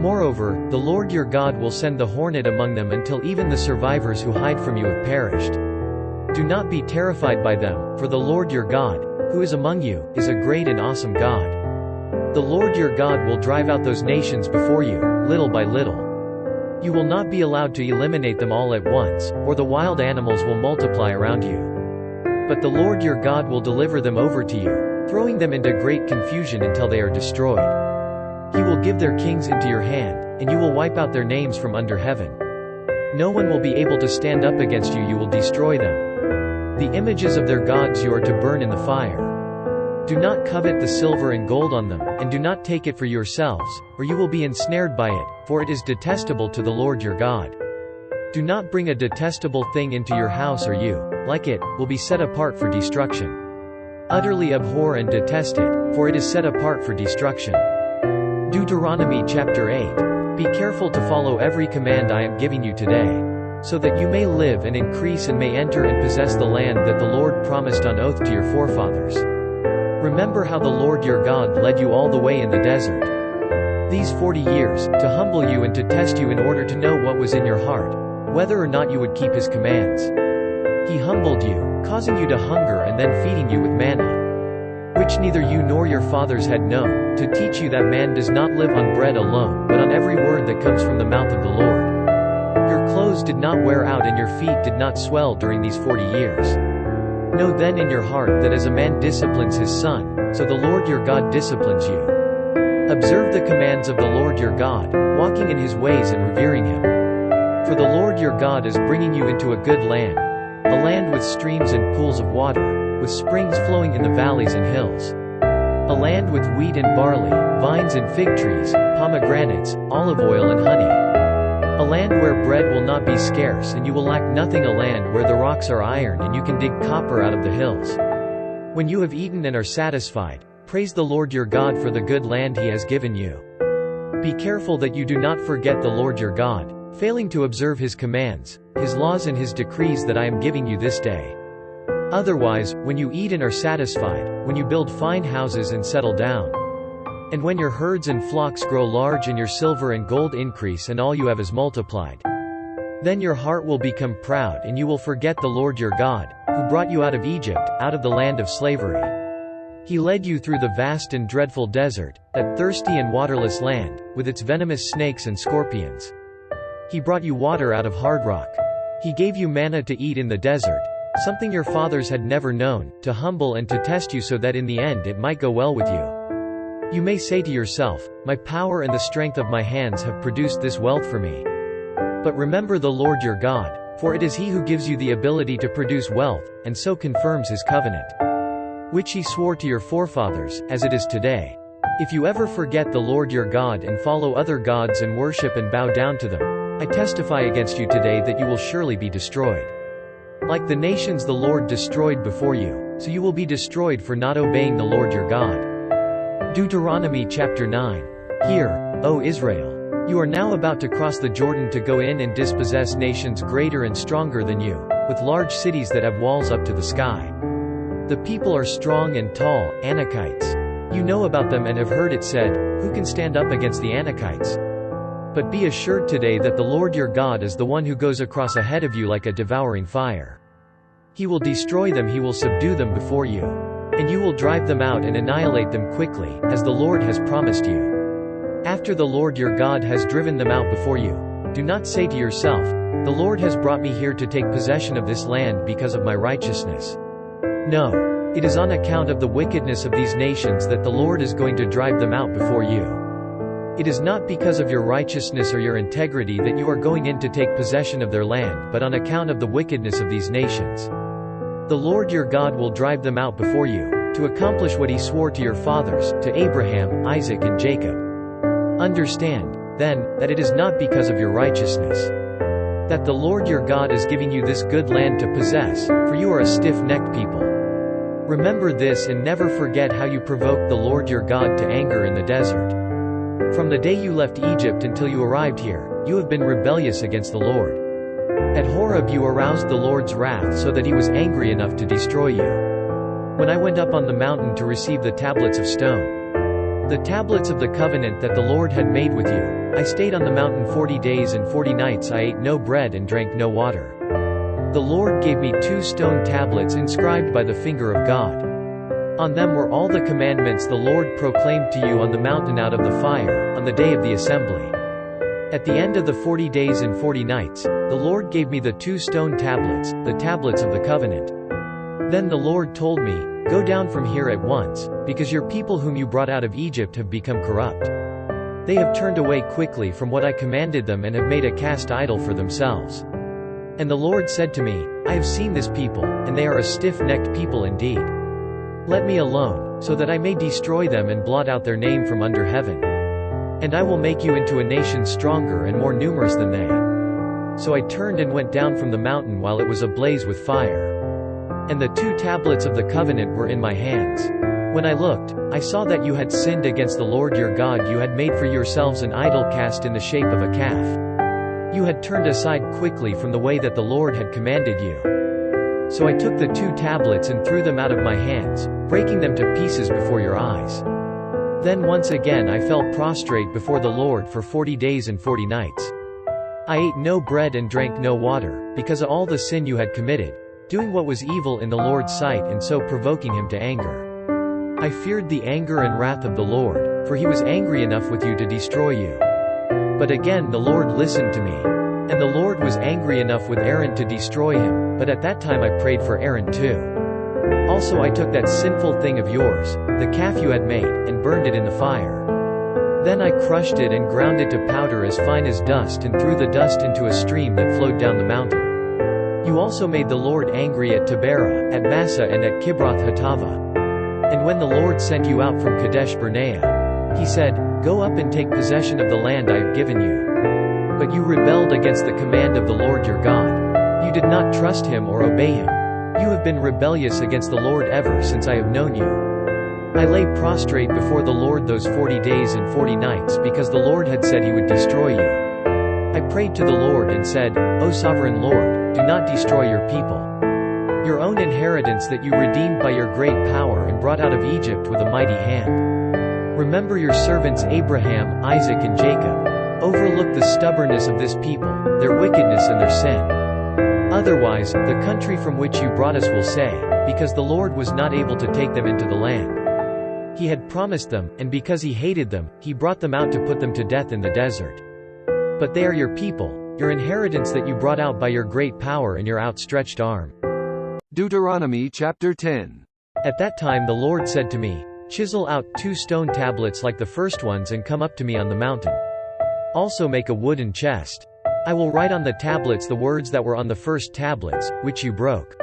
B: Moreover, the Lord your God will send the hornet among them until even the survivors who hide from you have perished. Do not be terrified by them, for the Lord your God, who is among you, is a great and awesome God. The Lord your God will drive out those nations before you, little by little. You will not be allowed to eliminate them all at once, or the wild animals will multiply around you. But the Lord your God will deliver them over to you, throwing them into great confusion until they are destroyed. He will give their kings into your hand, and you will wipe out their names from under heaven. No one will be able to stand up against you. You will destroy them. The images of their gods you are to burn in the fire. Do not covet the silver and gold on them, and do not take it for yourselves, or you will be ensnared by it, for it is detestable to the Lord your God. Do not bring a detestable thing into your house, or you, like it, will be set apart for destruction. Utterly abhor and detest it, for it is set apart for destruction. Deuteronomy chapter 8. Be careful to follow every command I am giving you today, so that you may live and increase and may enter and possess the land that the Lord promised on oath to your forefathers. Remember how the Lord your God led you all the way in the desert. These 40 years, to humble you and to test you in order to know what was in your heart, whether or not you would keep his commands. He humbled you, causing you to hunger and then feeding you with manna, which neither you nor your fathers had known, to teach you that man does not live on bread alone, but on every word that comes from the mouth of the Lord. Your clothes did not wear out and your feet did not swell during these 40 years. Know then in your heart that as a man disciplines his son, so the Lord your God disciplines you. Observe the commands of the Lord your God, walking in his ways and revering him. For the Lord your God is bringing you into a good land, a land with streams and pools of water, with springs flowing in the valleys and hills. A land with wheat and barley, vines and fig trees, pomegranates, olive oil and honey. A land where bread will not be scarce and you will lack nothing, a land where the rocks are iron and you can dig copper out of the hills. When you have eaten and are satisfied, praise the Lord your God for the good land he has given you. Be careful that you do not forget the Lord your God, failing to observe his commands, his laws and his decrees that I am giving you this day. Otherwise, when you eat and are satisfied, when you build fine houses and settle down, and when your herds and flocks grow large and your silver and gold increase and all you have is multiplied, then your heart will become proud and you will forget the Lord your God, who brought you out of Egypt, out of the land of slavery. He led you through the vast and dreadful desert, that thirsty and waterless land, with its venomous snakes and scorpions. He brought you water out of hard rock. He gave you manna to eat in the desert, something your fathers had never known, to humble and to test you so that in the end it might go well with you. You may say to yourself, my power and the strength of my hands have produced this wealth for me. But remember the Lord your God, for it is he who gives you the ability to produce wealth, and so confirms his covenant, which he swore to your forefathers, as it is today. If you ever forget the Lord your God and follow other gods and worship and bow down to them, I testify against you today that you will surely be destroyed. Like the nations the Lord destroyed before you, so you will be destroyed for not obeying the Lord your God. Deuteronomy chapter 9. Hear, O Israel. You are now about to cross the Jordan to go in and dispossess nations greater and stronger than you, with large cities that have walls up to the sky. The people are strong and tall, Anakites. You know about them and have heard it said, who can stand up against the Anakites? But be assured today that the Lord your God is the one who goes across ahead of you like a devouring fire. He will destroy them, he will subdue them before you. And you will drive them out and annihilate them quickly, as the Lord has promised you. After the Lord your God has driven them out before you, do not say to yourself, the Lord has brought me here to take possession of this land because of my righteousness. No, it is on account of the wickedness of these nations that the Lord is going to drive them out before you. It is not because of your righteousness or your integrity that you are going in to take possession of their land, but on account of the wickedness of these nations. The Lord your God will drive them out before you, to accomplish what he swore to your fathers, to Abraham, Isaac and Jacob. Understand, then, that it is not because of your righteousness that the Lord your God is giving you this good land to possess, for you are a stiff-necked people. Remember this and never forget how you provoked the Lord your God to anger in the desert. From the day you left Egypt until you arrived here, you have been rebellious against the Lord. At Horeb you aroused the Lord's wrath so that he was angry enough to destroy you. When I went up on the mountain to receive the tablets of stone, the tablets of the covenant that the Lord had made with you, I stayed on the mountain 40 days and 40 nights. I ate no bread and drank no water. The Lord gave me 2 stone tablets inscribed by the finger of God. On them were all the commandments the Lord proclaimed to you on the mountain out of the fire, on the day of the assembly. At the end of the 40 days and 40 nights, the Lord gave me the 2 stone tablets, the tablets of the covenant. Then the Lord told me, "Go down from here at once, because your people whom you brought out of Egypt have become corrupt. They have turned away quickly from what I commanded them and have made a cast idol for themselves." And the Lord said to me, "I have seen this people, and they are a stiff-necked people indeed. Let me alone, so that I may destroy them and blot out their name from under heaven. And I will make you into a nation stronger and more numerous than they." So I turned and went down from the mountain while it was ablaze with fire. And the 2 tablets of the covenant were in my hands. When I looked, I saw that you had sinned against the Lord your God. You had made for yourselves an idol cast in the shape of a calf. You had turned aside quickly from the way that the Lord had commanded you. So I took the 2 tablets and threw them out of my hands, breaking them to pieces before your eyes. Then once again I fell prostrate before the Lord for 40 days and 40 nights. I ate no bread and drank no water, because of all the sin you had committed, doing what was evil in the Lord's sight and so provoking him to anger. I feared the anger and wrath of the Lord, for he was angry enough with you to destroy you. But again the Lord listened to me. And the Lord was angry enough with Aaron to destroy him, but at that time I prayed for Aaron too. Also I took that sinful thing of yours, the calf you had made, and burned it in the fire. Then I crushed it and ground it to powder as fine as dust and threw the dust into a stream that flowed down the mountain. You also made the Lord angry at Taberah, at Massa and at Kibroth-Hattaavah. And when the Lord sent you out from Kadesh Barnea, he said, "Go up and take possession of the land I have given you." But you rebelled against the command of the Lord your God. You did not trust him or obey him. You have been rebellious against the Lord ever since I have known you. I lay prostrate before the Lord those 40 days and 40 nights because the Lord had said he would destroy you. I prayed to the Lord and said, "O sovereign Lord, do not destroy your people, your own inheritance that you redeemed by your great power and brought out of Egypt with a mighty hand. Remember your servants Abraham, Isaac and Jacob. Overlook the stubbornness of this people, their wickedness and their sin. Otherwise, the country from which you brought us will say, because the Lord was not able to take them into the land he had promised them, and because he hated them, he brought them out to put them to death in the desert. But they are your people, your inheritance that you brought out by your great power and your outstretched arm."
A: Deuteronomy chapter 10.
B: At that time the Lord said to me, "Chisel out 2 stone tablets like the first ones and come up to me on the mountain. Also make a wooden chest. I will write on the tablets the words that were on the first tablets, which you broke.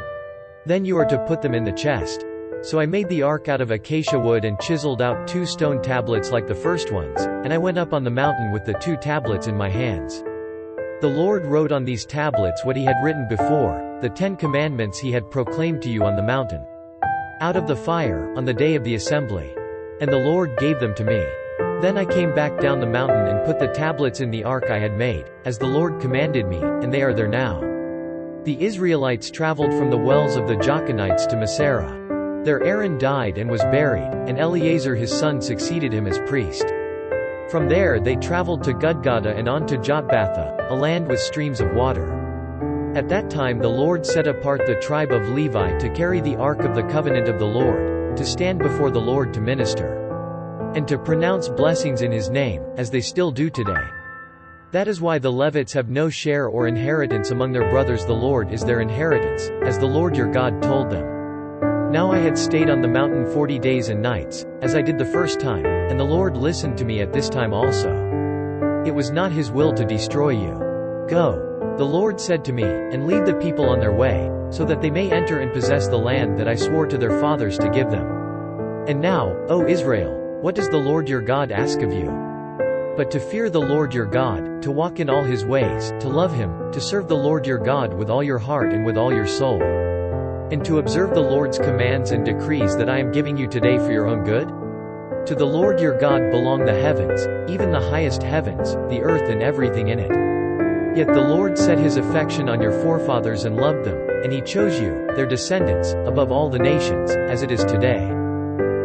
B: Then you are to put them in the chest." So I made the ark out of acacia wood and chiseled out 2 stone tablets like the first ones, and I went up on the mountain with the 2 tablets in my hands. The Lord wrote on these tablets what he had written before, the 10 commandments he had proclaimed to you on the mountain out of the fire, on the day of the assembly. And the Lord gave them to me. Then I came back down the mountain and put the tablets in the ark I had made, as the Lord commanded me, and they are there now. The Israelites traveled from the wells of the Jochenites to Masera. There Aaron died and was buried, and Eleazar his son succeeded him as priest. From there they traveled to Gudgodah and on to Jotbatha, a land with streams of water. At that time the Lord set apart the tribe of Levi to carry the ark of the covenant of the Lord, to stand before the Lord to minister, and to pronounce blessings in his name, as they still do today. That is why the Levites have no share or inheritance among their brothers. The Lord is their inheritance, as the Lord your God told them. Now I had stayed on the mountain 40 days and nights, as I did the first time, and the Lord listened to me at this time also. It was not his will to destroy you. Go, the Lord said to me, and lead the people on their way, so that they may enter and possess the land that I swore to their fathers to give them. And now, O Israel, what does the Lord your God ask of you? But to fear the Lord your God, to walk in all his ways, to love him, to serve the Lord your God with all your heart and with all your soul, and to observe the Lord's commands and decrees that I am giving you today for your own good? To the Lord your God belong the heavens, even the highest heavens, the earth and everything in it. Yet the Lord set his affection on your forefathers and loved them, and he chose you, their descendants, above all the nations, as it is today.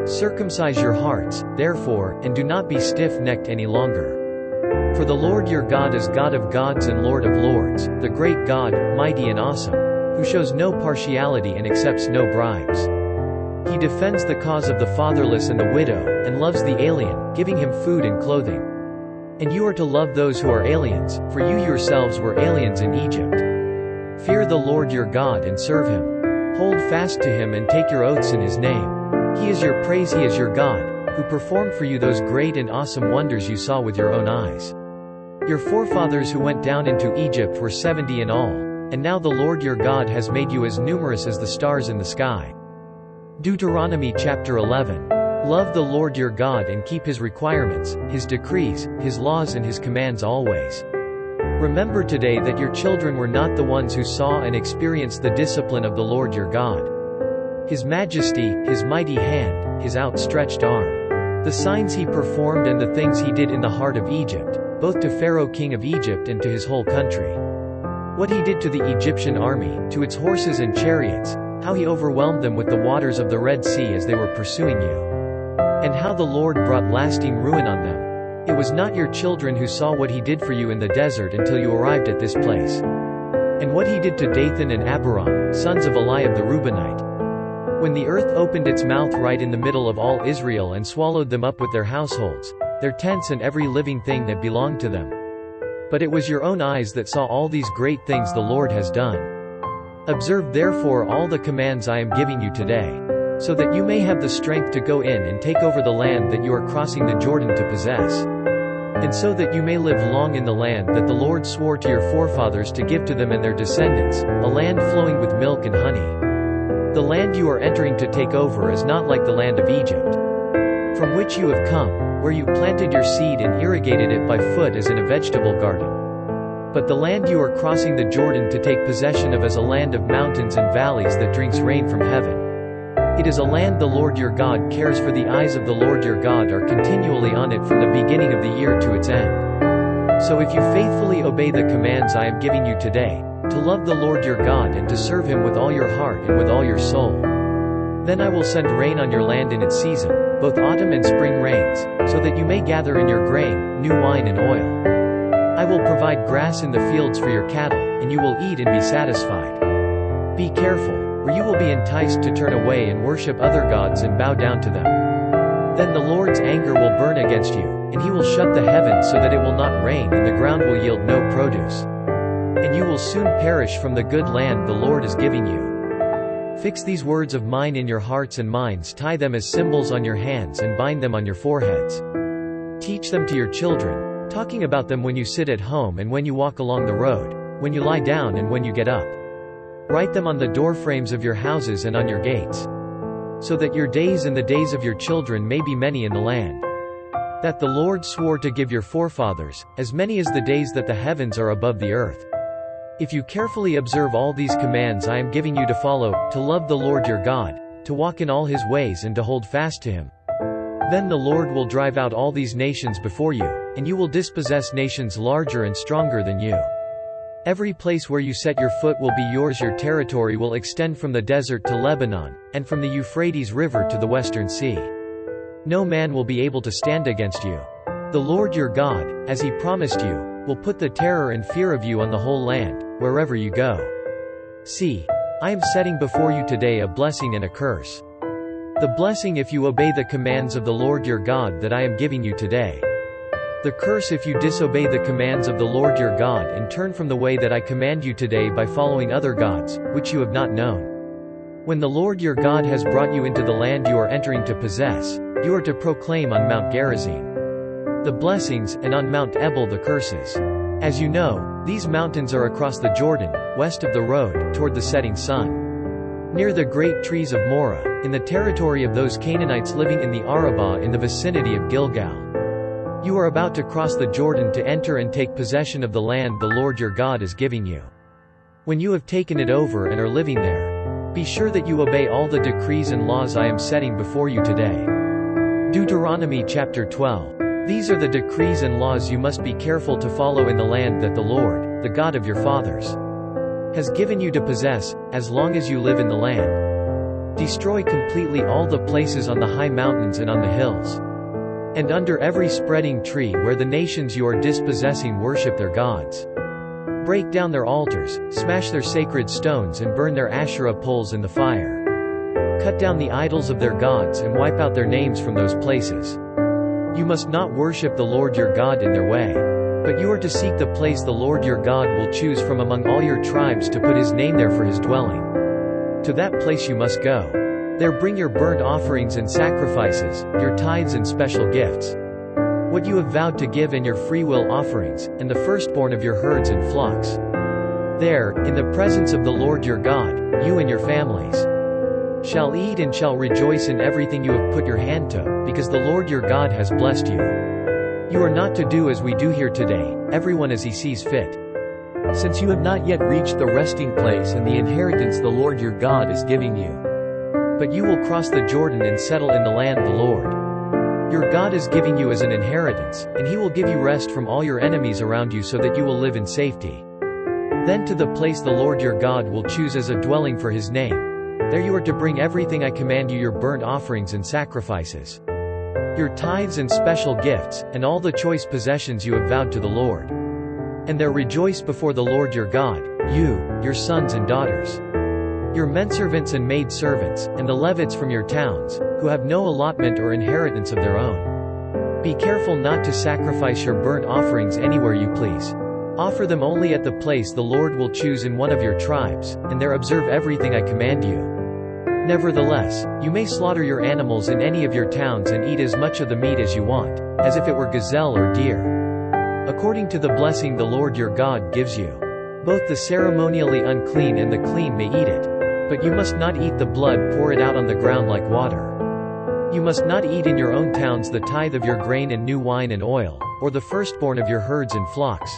B: Circumcise your hearts, therefore, and do not be stiff-necked any longer. For the Lord your God is God of gods and Lord of lords, the great God, mighty and awesome, who shows no partiality and accepts no bribes. He defends the cause of the fatherless and the widow, and loves the alien, giving him food and clothing. And you are to love those who are aliens, for you yourselves were aliens in Egypt. Fear the Lord your God and serve him. Hold fast to him and take your oaths in his name. He is your praise, he is your God, who performed for you those great and awesome wonders you saw with your own eyes. Your forefathers who went down into Egypt were 70 in all, and now the Lord your God has made you as numerous as the stars in the sky. Deuteronomy chapter 11. Love the Lord your God and keep his requirements, his decrees, his laws and his commands always. Remember today that your children were not the ones who saw and experienced the discipline of the Lord your God. His majesty, his mighty hand, his outstretched arm, the signs he performed and the things he did in the heart of Egypt, both to Pharaoh king of Egypt and to his whole country. What he did to the Egyptian army, to its horses and chariots, how he overwhelmed them with the waters of the Red Sea as they were pursuing you. And how the Lord brought lasting ruin on them. It was not your children who saw what he did for you in the desert until you arrived at this place. And what he did to Dathan and Abiram, sons of Eliab the Reubenite. When the earth opened its mouth right in the middle of all Israel and swallowed them up with their households, their tents and every living thing that belonged to them. But it was your own eyes that saw all these great things the Lord has done. Observe therefore all the commands I am giving you today, so that you may have the strength to go in and take over the land that you are crossing the Jordan to possess. And so that you may live long in the land that the Lord swore to your forefathers to give to them and their descendants, a land flowing with milk and honey. The land you are entering to take over is not like the land of Egypt, from which you have come, where you planted your seed and irrigated it by foot as in a vegetable garden. But the land you are crossing the Jordan to take possession of is a land of mountains and valleys that drinks rain from heaven. It is a land the Lord your God cares for. The eyes of the Lord your God are continually on it from the beginning of the year to its end. So if you faithfully obey the commands I am giving you today, to love the Lord your God and to serve him with all your heart and with all your soul, then I will send rain on your land in its season, both autumn and spring rains, so that you may gather in your grain, new wine and oil. I will provide grass in the fields for your cattle, and you will eat and be satisfied. Be careful, or you will be enticed to turn away and worship other gods and bow down to them. Then the Lord's anger will burn against you, and he will shut the heavens so that it will not rain and the ground will yield no produce. And you will soon perish from the good land the Lord is giving you. Fix these words of mine in your hearts and minds, tie them as symbols on your hands and bind them on your foreheads. Teach them to your children, talking about them when you sit at home and when you walk along the road, when you lie down and when you get up. Write them on the doorframes of your houses and on your gates, so that your days and the days of your children may be many in the land that the Lord swore to give your forefathers, as many as the days that the heavens are above the earth. If you carefully observe all these commands I am giving you to follow, to love the Lord your God, to walk in all his ways and to hold fast to him, then the Lord will drive out all these nations before you, and you will dispossess nations larger and stronger than you. Every place where you set your foot will be yours. Your territory will extend from the desert to Lebanon, and from the Euphrates River to the western sea. No man will be able to stand against you. The Lord your God, as he promised you, will put the terror and fear of you on the whole land, wherever you go. See, I am setting before you today a blessing and a curse. The blessing if you obey the commands of the Lord your God that I am giving you today. The curse if you disobey the commands of the Lord your God and turn from the way that I command you today by following other gods, which you have not known. When the Lord your God has brought you into the land you are entering to possess, you are to proclaim on Mount Gerizim the blessings, and on Mount Ebal the curses. As you know, these mountains are across the Jordan, west of the road, toward the setting sun. Near the great trees of Morah, in the territory of those Canaanites living in the Arabah in the vicinity of Gilgal. You are about to cross the Jordan to enter and take possession of the land the Lord your God is giving you. When you have taken it over and are living there, be sure that you obey all the decrees and laws I am setting before you today. Deuteronomy chapter 12. These are the decrees and laws you must be careful to follow in the land that the Lord, the God of your fathers, has given you to possess, as long as you live in the land. Destroy completely all the places on the high mountains and on the hills, and under every spreading tree where the nations you are dispossessing worship their gods. Break down their altars, smash their sacred stones and burn their Asherah poles in the fire. Cut down the idols of their gods and wipe out their names from those places. You must not worship the Lord your God in their way, but you are to seek the place the Lord your God will choose from among all your tribes to put his name there for his dwelling. To that place you must go. There bring your burnt offerings and sacrifices, your tithes and special gifts, what you have vowed to give and your freewill offerings, and the firstborn of your herds and flocks. There, in the presence of the Lord your God, you and your families shall eat and shall rejoice in everything you have put your hand to, because the Lord your God has blessed you. You are not to do as we do here today, everyone as he sees fit, since you have not yet reached the resting place and the inheritance the Lord your God is giving you. But you will cross the Jordan and settle in the land the Lord your God is giving you as an inheritance, and he will give you rest from all your enemies around you so that you will live in safety. Then to the place the Lord your God will choose as a dwelling for his name, there you are to bring everything I command you, your burnt offerings and sacrifices, your tithes and special gifts, and all the choice possessions you have vowed to the Lord. And there rejoice before the Lord your God, you, your sons and daughters, your menservants and maidservants, and the Levites from your towns, who have no allotment or inheritance of their own. Be careful not to sacrifice your burnt offerings anywhere you please. Offer them only at the place the Lord will choose in one of your tribes, and there observe everything I command you. Nevertheless, you may slaughter your animals in any of your towns and eat as much of the meat as you want, as if it were gazelle or deer, according to the blessing the Lord your God gives you. Both the ceremonially unclean and the clean may eat it, but you must not eat the blood, pour it out on the ground like water. You must not eat in your own towns the tithe of your grain and new wine and oil, or the firstborn of your herds and flocks,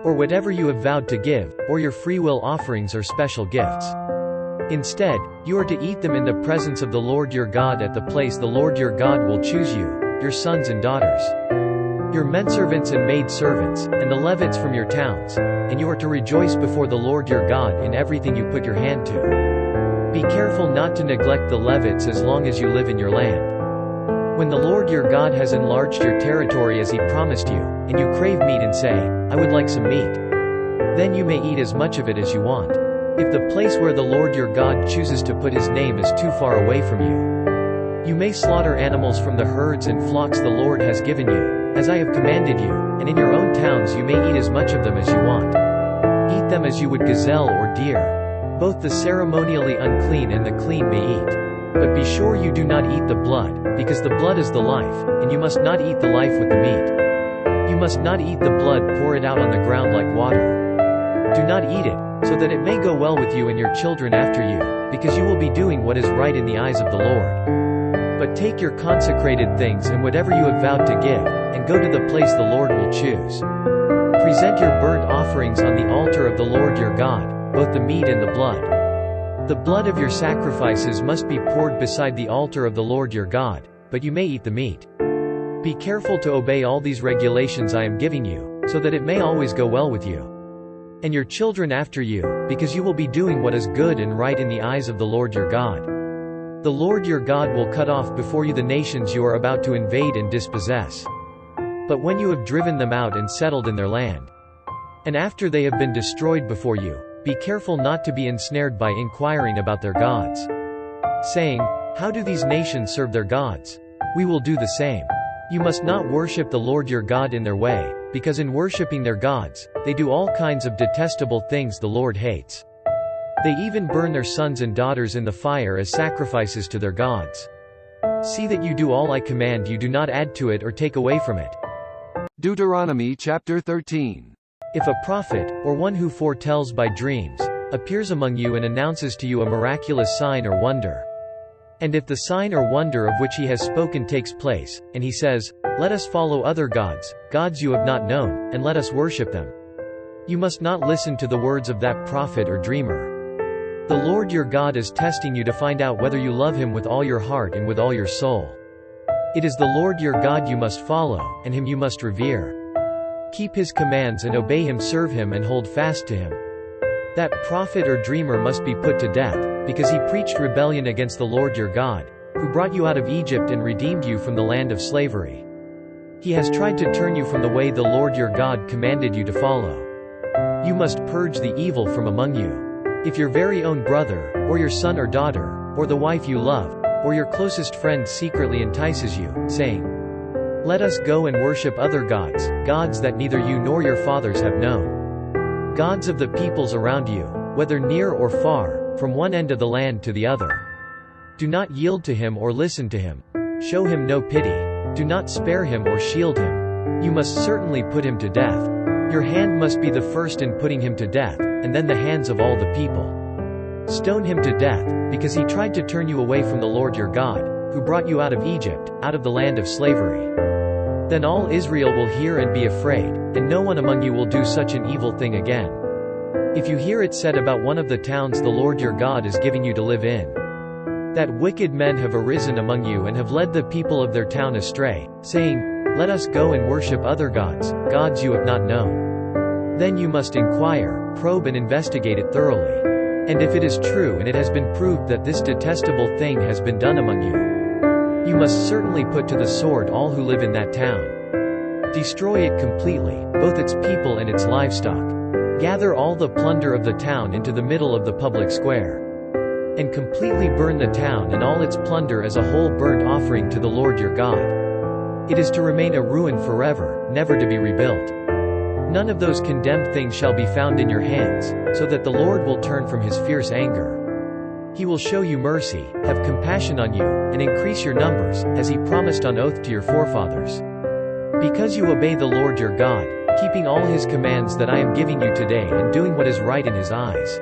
B: or whatever you have vowed to give, or your freewill offerings or special gifts. Instead, you are to eat them in the presence of the Lord your God at the place the Lord your God will choose you, your sons and daughters, your menservants and maidservants, and the Levites from your towns, and you are to rejoice before the Lord your God in everything you put your hand to. Be careful not to neglect the Levites as long as you live in your land. When the Lord your God has enlarged your territory as he promised you, and you crave meat and say, I would like some meat, then you may eat as much of it as you want. If the place where the Lord your God chooses to put his name is too far away from you, you may slaughter animals from the herds and flocks the Lord has given you, as I have commanded you, and in your own towns you may eat as much of them as you want. Eat them as you would gazelle or deer. Both the ceremonially unclean and the clean may eat. But be sure you do not eat the blood, because the blood is the life, and you must not eat the life with the meat. You must not eat the blood, pour it out on the ground like water. Do not eat it, so that it may go well with you and your children after you, because you will be doing what is right in the eyes of the Lord. But take your consecrated things and whatever you have vowed to give, and go to the place the Lord will choose. Present your burnt offerings on the altar of the Lord your God, both the meat and the blood. The blood of your sacrifices must be poured beside the altar of the Lord your God, but you may eat the meat. Be careful to obey all these regulations I am giving you, so that it may always go well with you and your children after you, because you will be doing what is good and right in the eyes of the Lord your God. The Lord your God will cut off before you the nations you are about to invade and dispossess. But when you have driven them out and settled in their land, and after they have been destroyed before you, be careful not to be ensnared by inquiring about their gods, saying, how do these nations serve their gods? We will do the same. You must not worship the Lord your God in their way, because in worshiping their gods, they do all kinds of detestable things the Lord hates. They even burn their sons and daughters in the fire as sacrifices to their gods. See that you do all I command you, do not add to it or take away from it.
A: Deuteronomy chapter 13.
B: If a prophet, or one who foretells by dreams, appears among you and announces to you a miraculous sign or wonder, and if the sign or wonder of which he has spoken takes place, and he says, "Let us follow other gods, gods you have not known, and let us worship them," you must not listen to the words of that prophet or dreamer. The Lord your God is testing you to find out whether you love him with all your heart and with all your soul. It is the Lord your God you must follow, and him you must revere. Keep his commands and obey him, serve him and hold fast to him. That prophet or dreamer must be put to death, because he preached rebellion against the Lord your God, who brought you out of Egypt and redeemed you from the land of slavery. He has tried to turn you from the way the Lord your God commanded you to follow. You must purge the evil from among you. If your very own brother, or your son or daughter, or the wife you love, or your closest friend secretly entices you, saying, "Let us go and worship other gods, gods that neither you nor your fathers have known, gods of the peoples around you, whether near or far, from one end of the land to the other," do not yield to him or listen to him. Show him no pity. Do not spare him or shield him. You must certainly put him to death. Your hand must be the first in putting him to death, and then the hands of all the people. Stone him to death, because he tried to turn you away from the Lord your God, who brought you out of Egypt, out of the land of slavery. Then all Israel will hear and be afraid, and no one among you will do such an evil thing again. If you hear it said about one of the towns the Lord your God is giving you to live in, that wicked men have arisen among you and have led the people of their town astray, saying, "Let us go and worship other gods, gods you have not known," then you must inquire, probe and investigate it thoroughly. And if it is true and it has been proved that this detestable thing has been done among you, you must certainly put to the sword all who live in that town. Destroy it completely, both its people and its livestock. Gather all the plunder of the town into the middle of the public square, and completely burn the town and all its plunder as a whole burnt offering to the Lord your God. It is to remain a ruin forever, never to be rebuilt. None of those condemned things shall be found in your hands, so that the Lord will turn from his fierce anger. He will show you mercy, have compassion on you, and increase your numbers, as he promised on oath to your forefathers. Because you obey the Lord your God, keeping all his commands that I am giving you today and doing what is right in his eyes.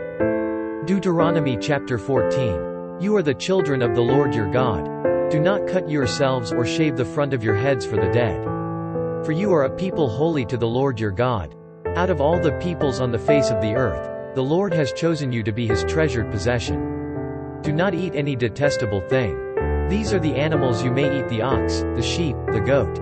B: Deuteronomy chapter 14. You are the children of the Lord your God. Do not cut yourselves or shave the front of your heads for the dead. For you are a people holy to the Lord your God. Out of all the peoples on the face of the earth, the Lord has chosen you to be his treasured possession. Do not eat any detestable thing. These are the animals you may eat: the ox, the sheep, the goat,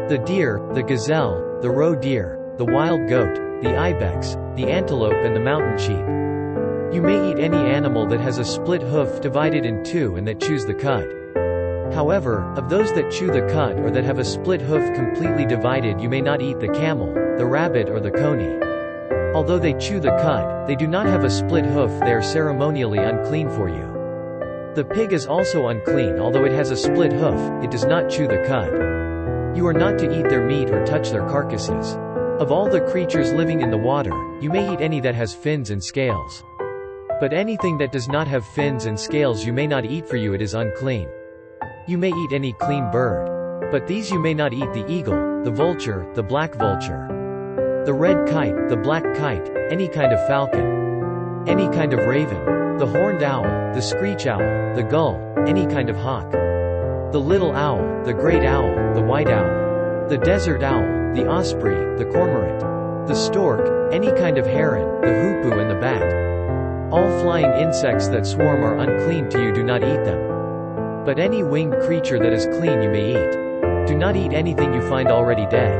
B: the deer, the gazelle, the roe deer, the wild goat, the ibex, the antelope and the mountain sheep. You may eat any animal that has a split hoof divided in two and that chews the cud. However, of those that chew the cud or that have a split hoof completely divided, you may not eat the camel, the rabbit or the coney. Although they chew the cud, they do not have a split hoof, they are ceremonially unclean for you. The pig is also unclean, although it has a split hoof, it does not chew the cud. You are not to eat their meat or touch their carcasses. Of all the creatures living in the water, you may eat any that has fins and scales. But anything that does not have fins and scales you may not eat, for you it is unclean. You may eat any clean bird. But these you may not eat: the eagle, the vulture, the black vulture, the red kite, the black kite, any kind of falcon, any kind of raven, the horned owl, the screech owl, the gull, any kind of hawk, the little owl, the great owl, the white owl, the desert owl, the osprey, the cormorant, the stork, any kind of heron, the hoopoe and the bat. All flying insects that swarm are unclean to you, do not eat them. But any winged creature that is clean you may eat. Do not eat anything you find already dead.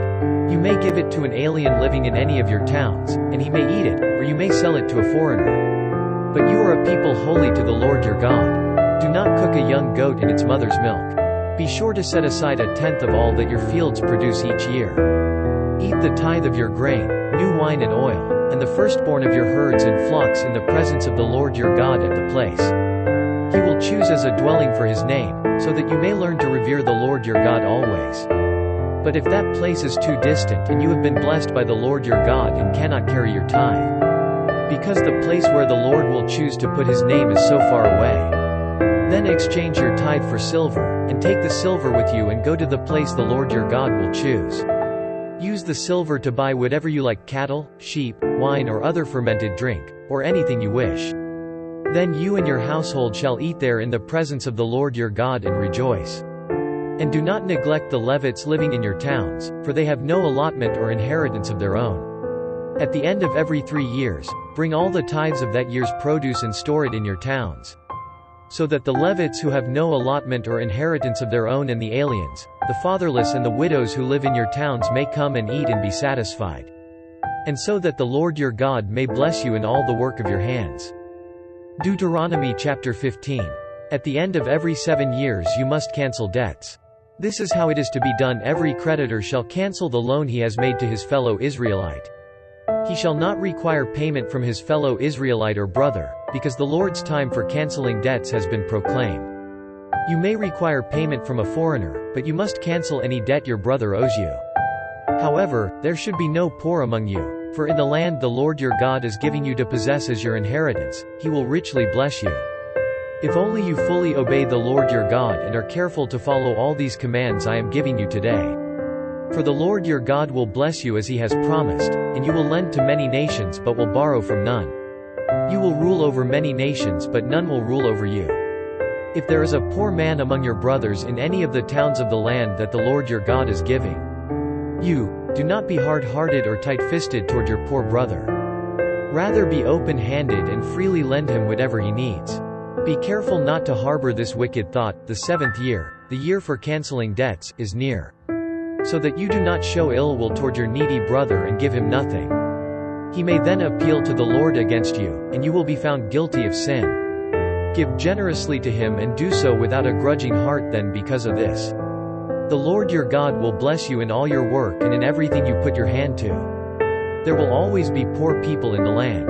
B: You may give it to an alien living in any of your towns, and he may eat it, or you may sell it to a foreigner. But you are a people holy to the Lord your God. Do not cook a young goat in its mother's milk. Be sure to set aside 1/10 of all that your fields produce each year. Eat the tithe of your grain, new wine and oil, and the firstborn of your herds and flocks in the presence of the Lord your God at the place he will choose as a dwelling for his name, so that you may learn to revere the Lord your God always. But if that place is too distant and you have been blessed by the Lord your God and cannot carry your tithe, because the place where the Lord will choose to put his name is so far away. Then exchange your tithe for silver, and take the silver with you and go to the place the Lord your God will choose. Use the silver to buy whatever you like: cattle, sheep, wine or other fermented drink, or anything you wish. Then you and your household shall eat there in the presence of the Lord your God and rejoice. And do not neglect the Levites living in your towns, for they have no allotment or inheritance of their own. At the end of every 3 years, bring all the tithes of that year's produce and store it in your towns. So that the Levites who have no allotment or inheritance of their own, and the aliens, the fatherless and the widows who live in your towns may come and eat and be satisfied. And so that the Lord your God may bless you in all the work of your hands. Deuteronomy chapter 15. At the end of every 7 years you must cancel debts. This is how it is to be done: every creditor shall cancel the loan he has made to his fellow Israelite. He shall not require payment from his fellow Israelite or brother, because the Lord's time for canceling debts has been proclaimed. You may require payment from a foreigner, but you must cancel any debt your brother owes you. However, there should be no poor among you, for in the land the Lord your God is giving you to possess as your inheritance, he will richly bless you. If only you fully obey the Lord your God and are careful to follow all these commands I am giving you today. For the Lord your God will bless you as he has promised, and you will lend to many nations but will borrow from none. You will rule over many nations but none will rule over you. If there is a poor man among your brothers in any of the towns of the land that the Lord your God is giving you, do not be hard-hearted or tight-fisted toward your poor brother. Rather be open-handed and freely lend him whatever he needs. Be careful not to harbor this wicked thought: the 7th year, the year for canceling debts, is near. So that you do not show ill will toward your needy brother and give him nothing. He may then appeal to the Lord against you, and you will be found guilty of sin. Give generously to him and do so without a grudging heart. Then because of this, the Lord your God will bless you in all your work and in everything you put your hand to. There will always be poor people in the land.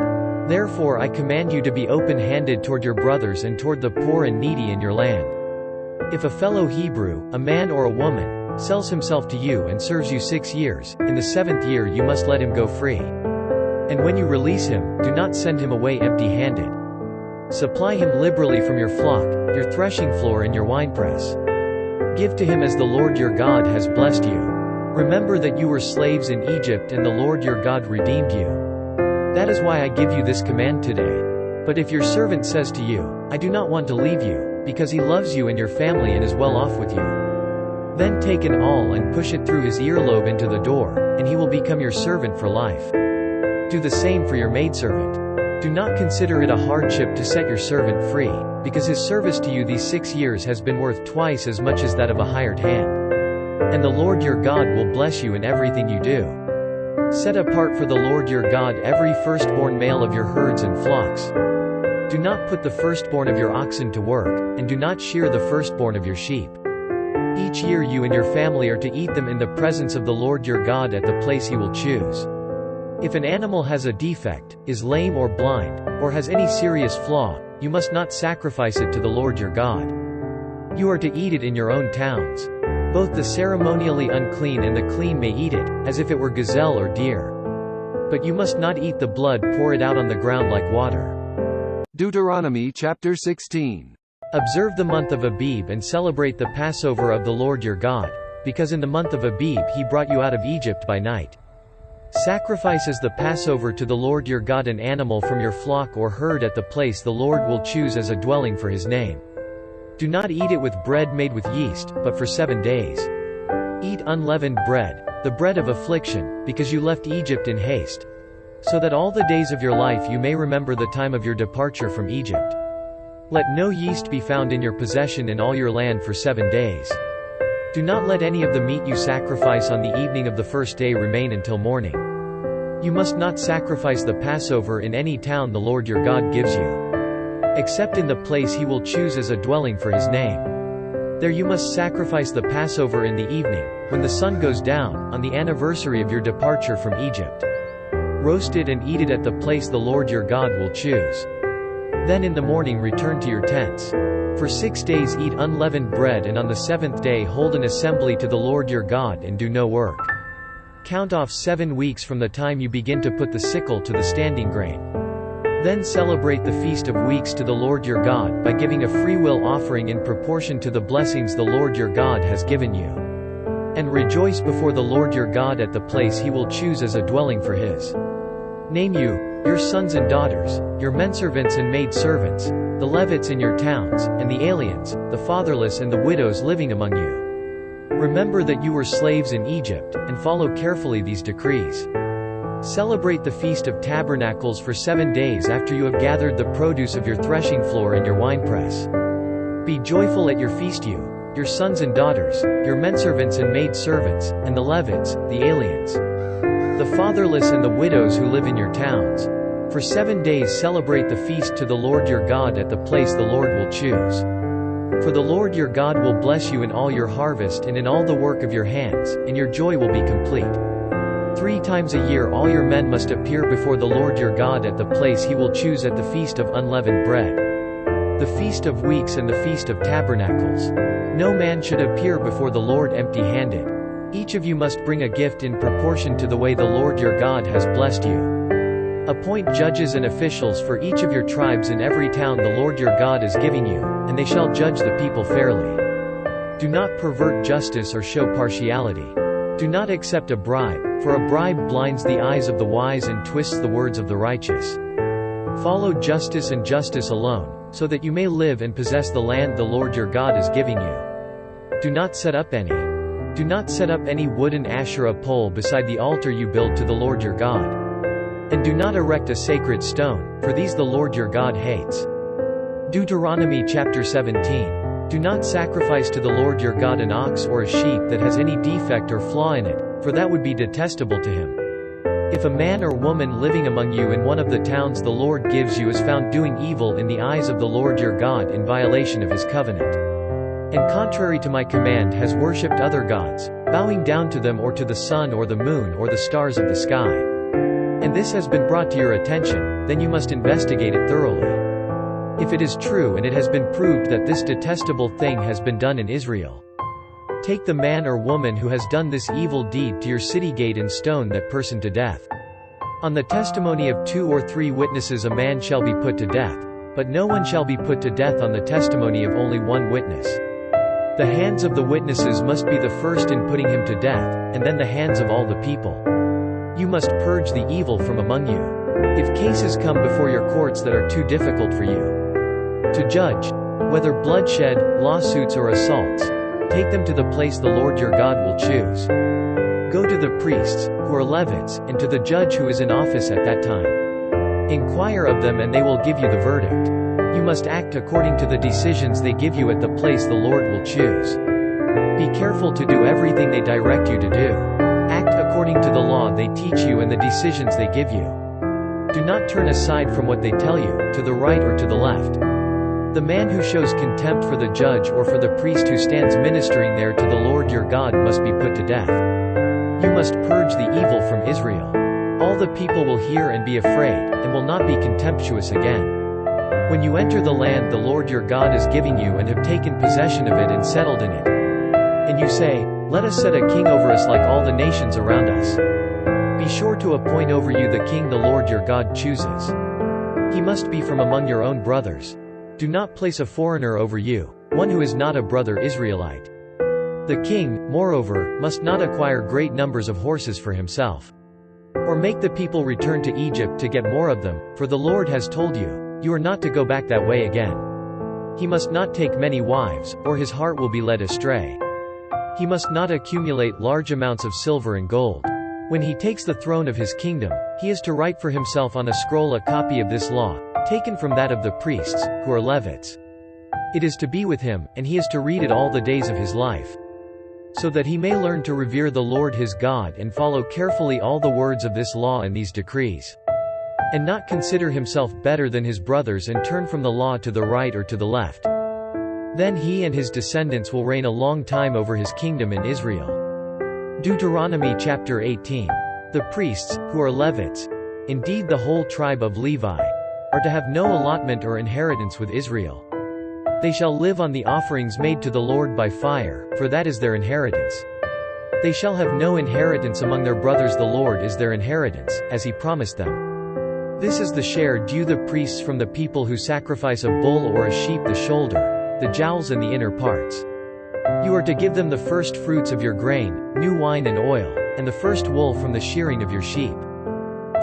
B: Therefore I command you to be open-handed toward your brothers and toward the poor and needy in your land. If a fellow Hebrew, a man or a woman, sells himself to you and serves you 6 years, in the 7th year you must let him go free. And when you release him, do not send him away empty-handed. Supply him liberally from your flock, your threshing floor and your winepress. Give to him as the Lord your God has blessed you. Remember that you were slaves in Egypt and the Lord your God redeemed you. That is why I give you this command today. But if your servant says to you, I do not want to leave you, because he loves you and your family and is well off with you, then take an awl and push it through his earlobe into the door, and he will become your servant for life. Do the same for your maidservant. Do not consider it a hardship to set your servant free, because his service to you these 6 years has been worth twice as much as that of a hired hand. And the Lord your God will bless you in everything you do. Set apart for the Lord your God every firstborn male of your herds and flocks. Do not put the firstborn of your oxen to work, and do not shear the firstborn of your sheep. Each year you and your family are to eat them in the presence of the Lord your God at the place he will choose. If an animal has a defect, is lame or blind, or has any serious flaw, you must not sacrifice it to the Lord your God. You are to eat it in your own towns. Both the ceremonially unclean and the clean may eat it, as if it were gazelle or deer. But you must not eat the blood, pour it out on the ground like water.
A: Deuteronomy chapter 16.
B: Observe the month of Abib and celebrate the Passover of the Lord your God, because in the month of Abib he brought you out of Egypt by night. Sacrifice as the Passover to the Lord your God an animal from your flock or herd at the place the Lord will choose as a dwelling for his name. Do not eat it with bread made with yeast, but for 7 days. Eat unleavened bread, the bread of affliction, because you left Egypt in haste, so that all the days of your life you may remember the time of your departure from Egypt. Let no yeast be found in your possession in all your land for 7 days. Do not let any of the meat you sacrifice on the evening of the first day remain until morning. You must not sacrifice the Passover in any town the Lord your God gives you, except in the place he will choose as a dwelling for his name. There you must sacrifice the Passover in the evening, when the sun goes down, on the anniversary of your departure from Egypt. Roast it and eat it at the place the Lord your God will choose. Then in the morning return to your tents. For 6 days eat unleavened bread, and on the 7th day hold an assembly to the Lord your God and do no work. Count off 7 weeks from the time you begin to put the sickle to the standing grain. Then celebrate the Feast of Weeks to the Lord your God by giving a freewill offering in proportion to the blessings the Lord your God has given you. And rejoice before the Lord your God at the place he will choose as a dwelling for his name, you, your sons and daughters, your menservants and maidservants, the Levites in your towns, and the aliens, the fatherless and the widows living among you. Remember that you were slaves in Egypt, and follow carefully these decrees. Celebrate the Feast of Tabernacles for 7 days after you have gathered the produce of your threshing floor and your winepress. Be joyful at your feast, you, your sons and daughters, your menservants and maidservants, and the Levites, the aliens, the fatherless and the widows who live in your towns. For 7 days celebrate the feast to the Lord your God at the place the Lord will choose. For the Lord your God will bless you in all your harvest and in all the work of your hands, and your joy will be complete. 3 times a year all your men must appear before the Lord your God at the place he will choose at the Feast of Unleavened Bread, the Feast of Weeks and the Feast of Tabernacles. No man should appear before the Lord empty-handed. Each of you must bring a gift in proportion to the way the Lord your God has blessed you. Appoint judges and officials for each of your tribes in every town the Lord your God is giving you, and they shall judge the people fairly. Do not pervert justice or show partiality. Do not accept a bribe, for a bribe blinds the eyes of the wise and twists the words of the righteous. Follow justice and justice alone, so that you may live and possess the land the Lord your God is giving you. Do not set up any wooden Asherah pole beside the altar you build to the Lord your God. And do not erect a sacred stone, for these the Lord your God hates. Deuteronomy chapter 17. Do not sacrifice to the Lord your God an ox or a sheep that has any defect or flaw in it, for that would be detestable to him. If a man or woman living among you in one of the towns the Lord gives you is found doing evil in the eyes of the Lord your God in violation of his covenant, and contrary to my command has worshipped other gods, bowing down to them or to the sun or the moon or the stars of the sky, and this has been brought to your attention, then you must investigate it thoroughly. If it is true and it has been proved that this detestable thing has been done in Israel, take the man or woman who has done this evil deed to your city gate and stone that person to death. On the testimony of 2 or 3 witnesses a man shall be put to death, but no one shall be put to death on the testimony of only one witness. The hands of the witnesses must be the first in putting him to death, and then the hands of all the people. You must purge the evil from among you. If cases come before your courts that are too difficult for you to judge, whether bloodshed, lawsuits or assaults, take them to the place the Lord your God will choose. Go to the priests, who are Levites, and to the judge who is in office at that time. Inquire of them and they will give you the verdict. You must act according to the decisions they give you at the place the Lord will choose. Be careful to do everything they direct you to do. Act according to the law they teach you and the decisions they give you. Do not turn aside from what they tell you, to the right or to the left. The man who shows contempt for the judge or for the priest who stands ministering there to the Lord your God must be put to death. You must purge the evil from Israel. All the people will hear and be afraid, and will not be contemptuous again. When you enter the land the Lord your God is giving you and have taken possession of it and settled in it, and you say, "Let us set a king over us like all the nations around us," be sure to appoint over you the king the Lord your God chooses. He must be from among your own brothers. Do not place a foreigner over you, one who is not a brother Israelite. The king, moreover, must not acquire great numbers of horses for himself, or make the people return to Egypt to get more of them, for the Lord has told you, you are not to go back that way again. He must not take many wives, or his heart will be led astray. He must not accumulate large amounts of silver and gold. When he takes the throne of his kingdom, he is to write for himself on a scroll a copy of this law, taken from that of the priests, who are Levites. It is to be with him, and he is to read it all the days of his life, so that he may learn to revere the Lord his God and follow carefully all the words of this law and these decrees, and not consider himself better than his brothers and turn from the law to the right or to the left. Then he and his descendants will reign a long time over his kingdom in Israel. Deuteronomy chapter 18. The priests, who are Levites, indeed the whole tribe of Levi, are to have no allotment or inheritance with Israel. They shall live on the offerings made to the Lord by fire, for that is their inheritance. They shall have no inheritance among their brothers. The Lord is their inheritance, as he promised them. This is the share due the priests from the people who sacrifice a bull or a sheep: the shoulder, the jowls and the inner parts. You are to give them the first fruits of your grain, new wine and oil, and the first wool from the shearing of your sheep.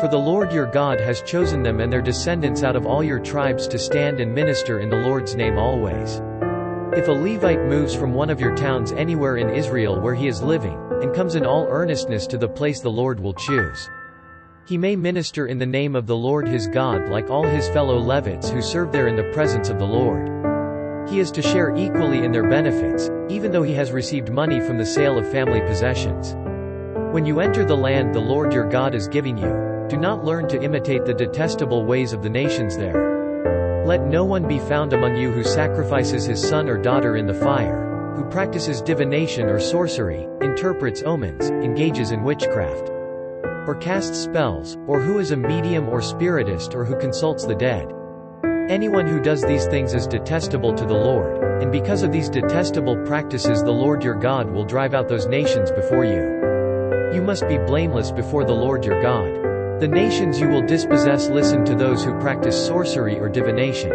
B: For the Lord your God has chosen them and their descendants out of all your tribes to stand and minister in the Lord's name always. If a Levite moves from one of your towns anywhere in Israel where he is living, and comes in all earnestness to the place the Lord will choose, he may minister in the name of the Lord his God like all his fellow Levites who serve there in the presence of the Lord. He is to share equally in their benefits, even though he has received money from the sale of family possessions. When you enter the land the Lord your God is giving you, do not learn to imitate the detestable ways of the nations there. Let no one be found among you who sacrifices his son or daughter in the fire, who practices divination or sorcery, interprets omens, engages in witchcraft, or casts spells, or who is a medium or spiritist, or who consults the dead. Anyone who does these things is detestable to the Lord, and because of these detestable practices the Lord your God will drive out those nations before you. You must be blameless before the Lord your God. The nations you will dispossess listen to those who practice sorcery or divination.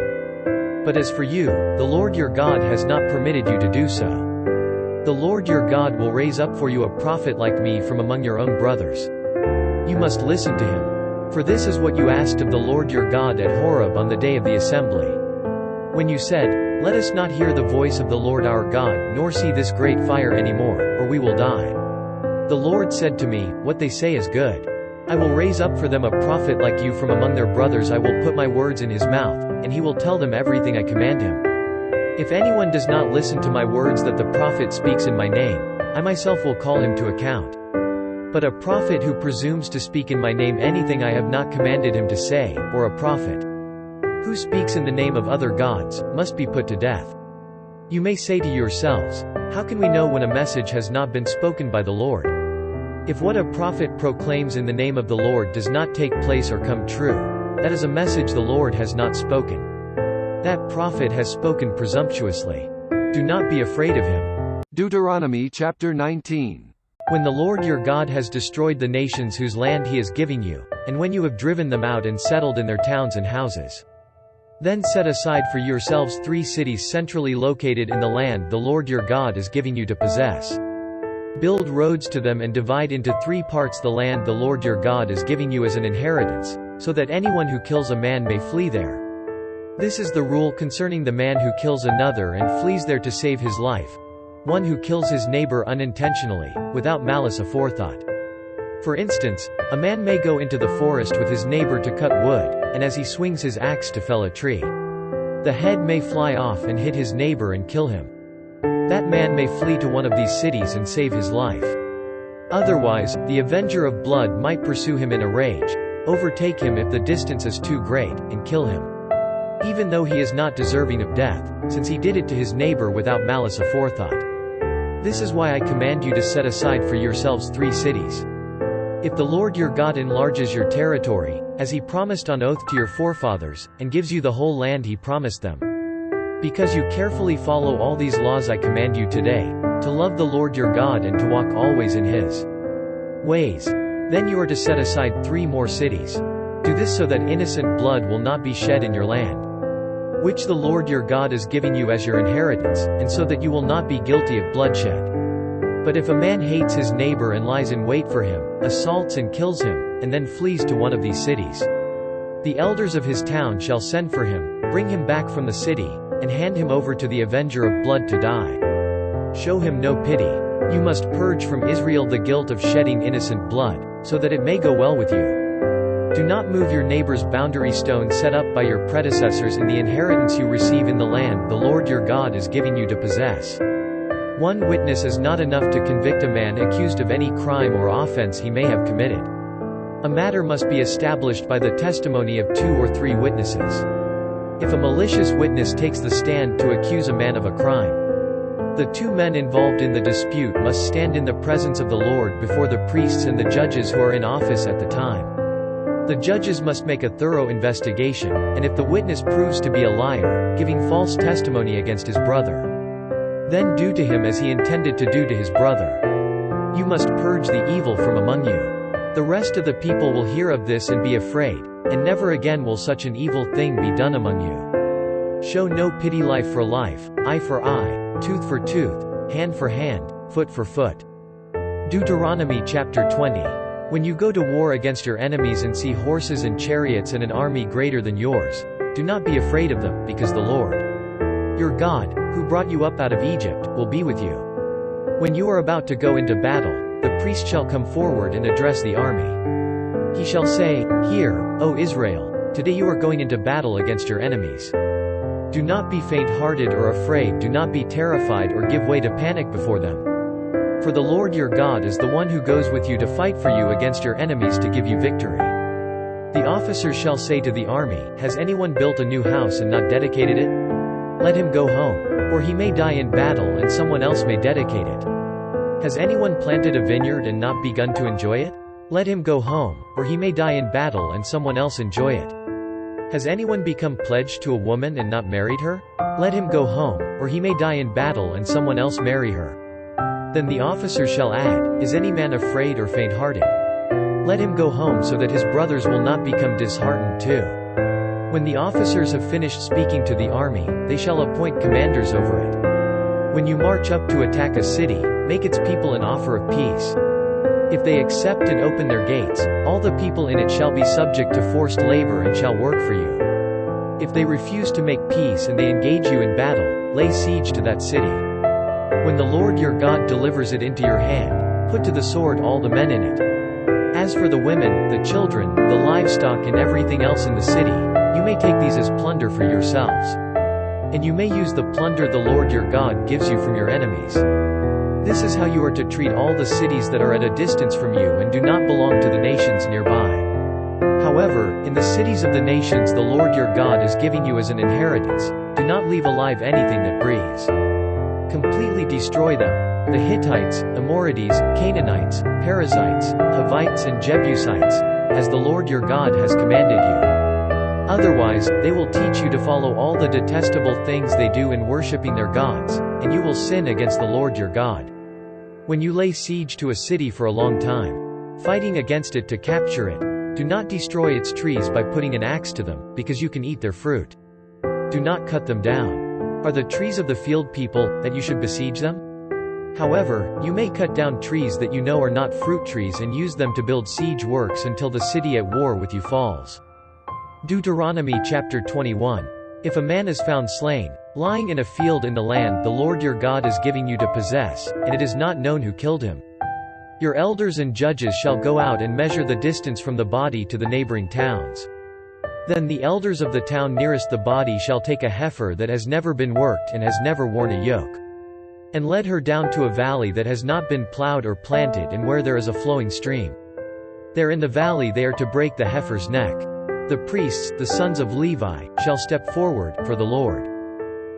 B: But as for you, the Lord your God has not permitted you to do so. The Lord your God will raise up for you a prophet like me from among your own brothers. You must listen to him. For this is what you asked of the Lord your God at Horeb on the day of the assembly. When you said, "Let us not hear the voice of the Lord our God, nor see this great fire anymore, or we will die." The Lord said to me, "What they say is good. I will raise up for them a prophet like you from among their brothers. I will put my words in his mouth, and he will tell them everything I command him. If anyone does not listen to my words that the prophet speaks in my name, I myself will call him to account. But a prophet who presumes to speak in my name anything I have not commanded him to say, or a prophet who speaks in the name of other gods, must be put to death." You may say to yourselves, "How can we know when a message has not been spoken by the Lord? If what a prophet proclaims in the name of the Lord does not take place or come true, that is a message the Lord has not spoken. That prophet has spoken presumptuously. Do not be afraid of him."
A: Deuteronomy chapter 19.
B: When the Lord your God has destroyed the nations whose land he is giving you, and when you have driven them out and settled in their towns and houses, then set aside for yourselves 3 cities centrally located in the land the Lord your God is giving you to possess. Build roads to them and divide into 3 parts the land the Lord your God is giving you as an inheritance, so that anyone who kills a man may flee there. This is the rule concerning the man who kills another and flees there to save his life: one who kills his neighbor unintentionally, without malice aforethought. For instance, a man may go into the forest with his neighbor to cut wood, and as he swings his axe to fell a tree, the head may fly off and hit his neighbor and kill him. That man may flee to one of these cities and save his life. Otherwise, the avenger of blood might pursue him in a rage, overtake him if the distance is too great, and kill him, even though he is not deserving of death, since he did it to his neighbor without malice aforethought. This is why I command you to set aside for yourselves 3 cities. If the Lord your God enlarges your territory, as he promised on oath to your forefathers, and gives you the whole land he promised them, because you carefully follow all these laws I command you today, to love the Lord your God and to walk always in his ways, then you are to set aside 3 more cities. Do this so that innocent blood will not be shed in your land, which the Lord your God is giving you as your inheritance, and so that you will not be guilty of bloodshed. But if a man hates his neighbor and lies in wait for him, assaults and kills him, and then flees to one of these cities, the elders of his town shall send for him, bring him back from the city, and hand him over to the avenger of blood to die. Show him no pity. You must purge from Israel the guilt of shedding innocent blood, so that it may go well with you. Do not move your neighbor's boundary stone set up by your predecessors in the inheritance you receive in the land the Lord your God is giving you to possess. 1 witness is not enough to convict a man accused of any crime or offense he may have committed. A matter must be established by the testimony of 2 or 3 witnesses. If a malicious witness takes the stand to accuse a man of a crime, the 2 men involved in the dispute must stand in the presence of the Lord before the priests and the judges who are in office at the time. The judges must make a thorough investigation, and if the witness proves to be a liar, giving false testimony against his brother, then do to him as he intended to do to his brother. You must purge the evil from among you. The rest of the people will hear of this and be afraid, and never again will such an evil thing be done among you. Show no pity, life for life, eye for eye, tooth for tooth, hand for hand, foot for foot. Deuteronomy chapter 20. When you go to war against your enemies and see horses and chariots and an army greater than yours, do not be afraid of them, because the Lord, your God, who brought you up out of Egypt, will be with you. When you are about to go into battle, the priest shall come forward and address the army. He shall say, Hear, O Israel, today you are going into battle against your enemies. Do not be faint-hearted or afraid, do not be terrified or give way to panic before them. For the Lord your God is the one who goes with you to fight for you against your enemies to give you victory. The officers shall say to the army, Has anyone built a new house and not dedicated it? Let him go home, or he may die in battle and someone else may dedicate it. Has anyone planted a vineyard and not begun to enjoy it? Let him go home, or he may die in battle and someone else enjoy it. Has anyone become pledged to a woman and not married her? Let him go home, or he may die in battle and someone else marry her. Then the officer shall add, Is any man afraid or faint-hearted? Let him go home so that his brothers will not become disheartened too. When the officers have finished speaking to the army, they shall appoint commanders over it. When you march up to attack a city, make its people an offer of peace. If they accept and open their gates, all the people in it shall be subject to forced labor and shall work for you. If they refuse to make peace and they engage you in battle, lay siege to that city. When the Lord your God delivers it into your hand, put to the sword all the men in it. As for the women, the children, the livestock and everything else in the city, you may take these as plunder for yourselves. And you may use the plunder the Lord your God gives you from your enemies. This is how you are to treat all the cities that are at a distance from you and do not belong to the nations nearby. However, in the cities of the nations the Lord your God is giving you as an inheritance, do not leave alive anything that breathes. Completely destroy them: the Hittites, Amorites, Canaanites, Perizzites, Hivites and Jebusites, as the Lord your God has commanded you. Otherwise, they will teach you to follow all the detestable things they do in worshipping their gods, and you will sin against the Lord your God. When you lay siege to a city for a long time, fighting against it to capture it, do not destroy its trees by putting an axe to them, because you can eat their fruit. Do not cut them down. Are the trees of the field people, that you should besiege them? However, you may cut down trees that you know are not fruit trees and use them to build siege works until the city at war with you falls. Deuteronomy chapter 21. If a man is found slain, lying in a field in the land the Lord your God is giving you to possess, and it is not known who killed him, your elders and judges shall go out and measure the distance from the body to the neighboring towns. Then the elders of the town nearest the body shall take a heifer that has never been worked and has never worn a yoke, and lead her down to a valley that has not been plowed or planted and where there is a flowing stream. There in the valley they are to break the heifer's neck. The priests, the sons of Levi, shall step forward, for the Lord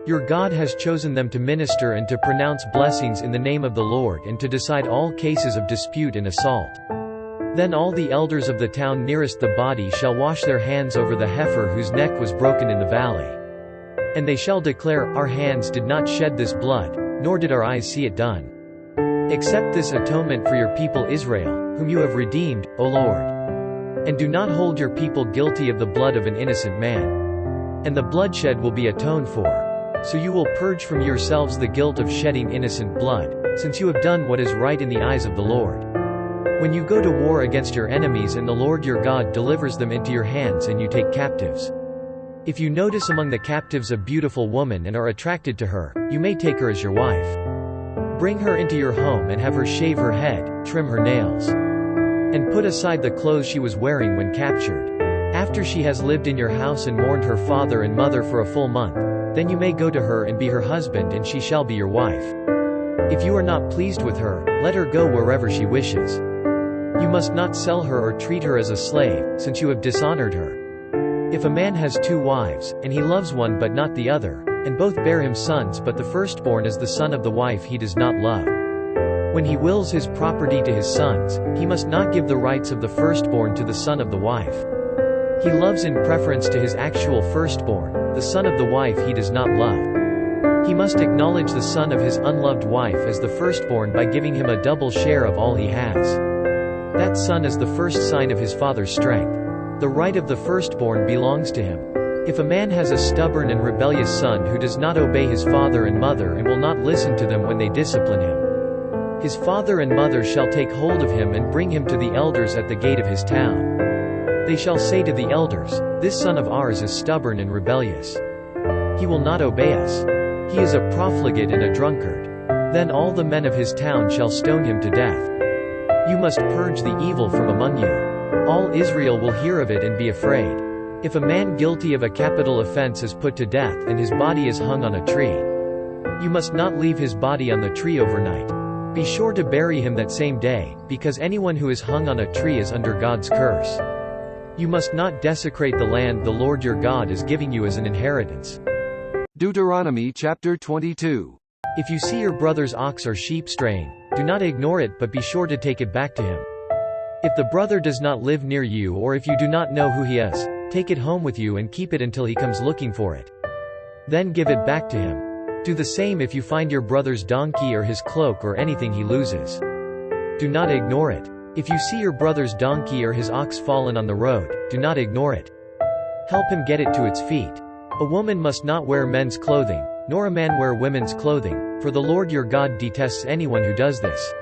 B: your God has chosen them to minister and to pronounce blessings in the name of the Lord and to decide all cases of dispute and assault. Then all the elders of the town nearest the body shall wash their hands over the heifer whose neck was broken in the valley. And they shall declare, Our hands did not shed this blood, nor did our eyes see it done. Accept this atonement for your people Israel, whom you have redeemed, O Lord. And do not hold your people guilty of the blood of an innocent man. And the bloodshed will be atoned for. So you will purge from yourselves the guilt of shedding innocent blood, since you have done what is right in the eyes of the Lord. When you go to war against your enemies and the Lord your God delivers them into your hands and you take captives. If you notice among the captives a beautiful woman and are attracted to her, you may take her as your wife. Bring her into your home and have her shave her head, trim her nails, and put aside the clothes she was wearing when captured. After she has lived in your house and mourned her father and mother for a full month, then you may go to her and be her husband and she shall be your wife. If you are not pleased with her, let her go wherever she wishes. You must not sell her or treat her as a slave, since you have dishonored her. If a man has 2 wives, and he loves one but not the other, and both bear him sons but the firstborn is the son of the wife he does not love, when he wills his property to his sons, he must not give the rights of the firstborn to the son of the wife he loves in preference to his actual firstborn, the son of the wife he does not love. He must acknowledge the son of his unloved wife as the firstborn by giving him a double share of all he has. That son is the first sign of his father's strength. The right of the firstborn belongs to him. If a man has a stubborn and rebellious son who does not obey his father and mother and will not listen to them when they discipline him, his father and mother shall take hold of him and bring him to the elders at the gate of his town. They shall say to the elders, "This son of ours is stubborn and rebellious. He will not obey us. He is a profligate and a drunkard." Then all the men of his town shall stone him to death. You must purge the evil from among you. All Israel will hear of it and be afraid. If a man guilty of a capital offense is put to death and his body is hung on a tree, you must not leave his body on the tree overnight. Be sure to bury him that same day, because anyone who is hung on a tree is under God's curse. You must not desecrate the land the Lord your God is giving you as an inheritance.
A: Deuteronomy chapter 22.
B: If you see your brother's ox or sheep straying, do not ignore it but be sure to take it back to him. If the brother does not live near you or if you do not know who he is, take it home with you and keep it until he comes looking for it. Then give it back to him. Do the same if you find your brother's donkey or his cloak or anything he loses. Do not ignore it. If you see your brother's donkey or his ox fallen on the road, do not ignore it. Help him get it to its feet. A woman must not wear men's clothing, nor a man wear women's clothing, for the Lord your God detests anyone who does this.